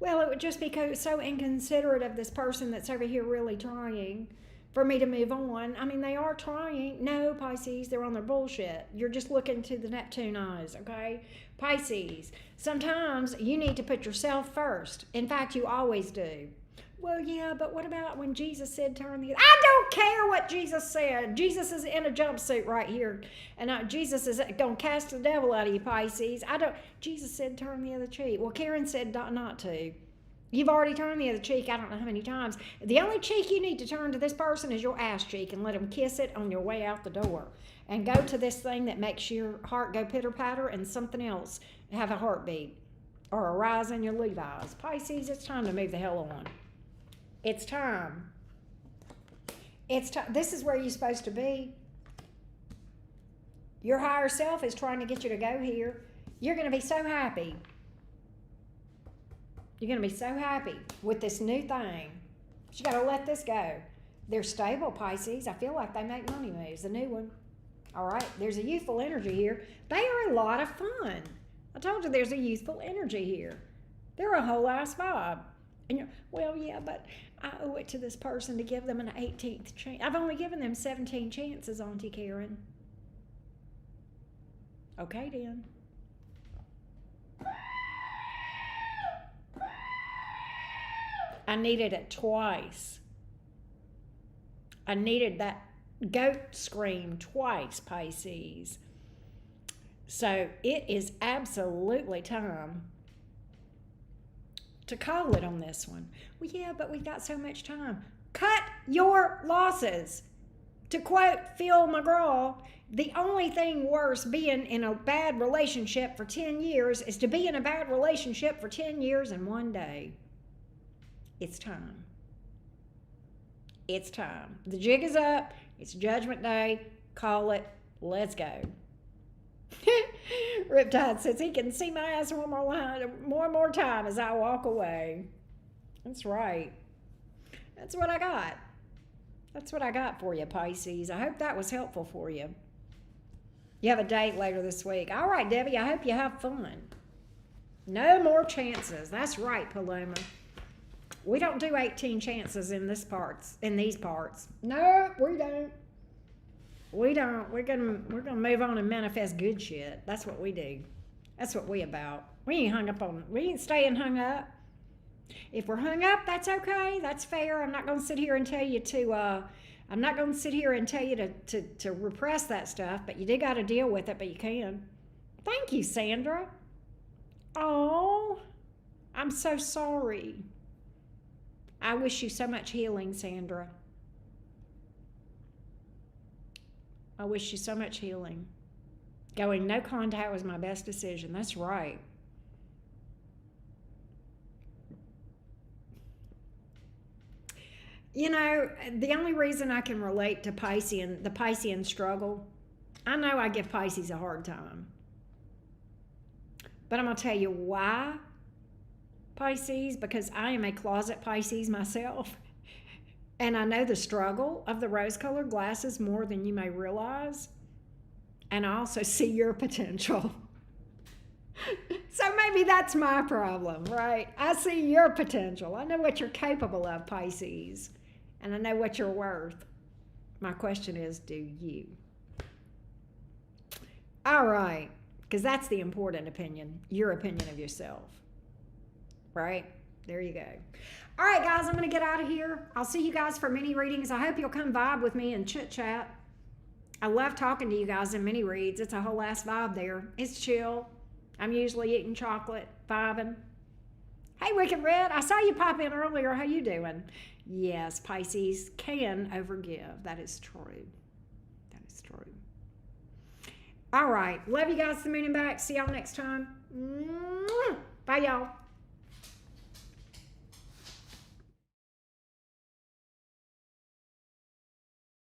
Well, it would just be so inconsiderate of this person that's over here really trying for me to move on. I mean, they are trying. No, Pisces, they're on their bullshit. You're just looking to the Neptune eyes, okay? Pisces, sometimes you need to put yourself first. In fact, you always do. Well, yeah, but what about when Jesus said turn the... I don't care what Jesus said. Jesus is in a jumpsuit right here. And Jesus is going to cast the devil out of you, Pisces. Jesus said turn the other cheek. Well, Karen said not to. You've already turned the other cheek, I don't know how many times. The only cheek you need to turn to this person is your ass cheek and let them kiss it on your way out the door. And go to this thing that makes your heart go pitter-patter and something else have a heartbeat or a rise in your Levi's. Pisces, it's time to move the hell on. It's time. It's time. This is where you're supposed to be. Your higher self is trying to get you to go here. You're going to be so happy. You're going to be so happy with this new thing. But you got to let this go. They're stable, Pisces. I feel like they make money moves. The new one. All right. There's a youthful energy here. They are a lot of fun. I told you there's a youthful energy here. They're a whole ass vibe. And you're, well, yeah, but I owe it to this person to give them an 18th chance. I've only given them 17 chances, Auntie Karen. Okay, then. I needed it twice. I needed that goat scream twice, Pisces. So it is absolutely time to call it on this one. Well, yeah, but we've got so much time. Cut your losses. To quote Phil McGraw, the only thing worse being in a bad relationship for 10 years is to be in a bad relationship for 10 years and one day. It's time. It's time. The jig is up. It's Judgment Day. Call it. Let's go. Riptide says he can see my ass one more time as I walk away. That's right. That's what I got. That's what I got for you, Pisces. I hope that was helpful for you. You have a date later this week. All right, Debbie, I hope you have fun. No more chances. That's right, Paloma. We don't do 18 chances in these parts. No, we don't. We don't. We're gonna move on and manifest good shit. That's what we do. That's what we about. We ain't staying hung up. If we're hung up, that's okay. That's fair. I'm not gonna sit here and tell you to to repress that stuff, but you do gotta deal with it, but you can. Thank you, Sandra. Oh, I'm so sorry. I wish you so much healing, Sandra. I wish you so much healing. Going no contact was my best decision. That's right. You know, the only reason I can relate to the Piscean struggle, I know I give Pisces a hard time. But I'm going to tell you why, Pisces, because I am a closet Pisces myself. And I know the struggle of the rose-colored glasses more than you may realize. And I also see your potential. So maybe that's my problem, right? I see your potential. I know what you're capable of, Pisces. And I know what you're worth. My question is, do you? All right. Because that's the important opinion. Your opinion of yourself. Right? There you go. All right, guys, I'm going to get out of here. I'll see you guys for mini readings. I hope you'll come vibe with me and chit chat. I love talking to you guys in mini reads. It's a whole ass vibe there. It's chill. I'm usually eating chocolate, vibing. Hey, Wicked Red, I saw you pop in earlier. How you doing? Yes, Pisces can overgive. That is true. That is true. All right. Love you guys to the moon and back. See y'all next time. Bye, y'all.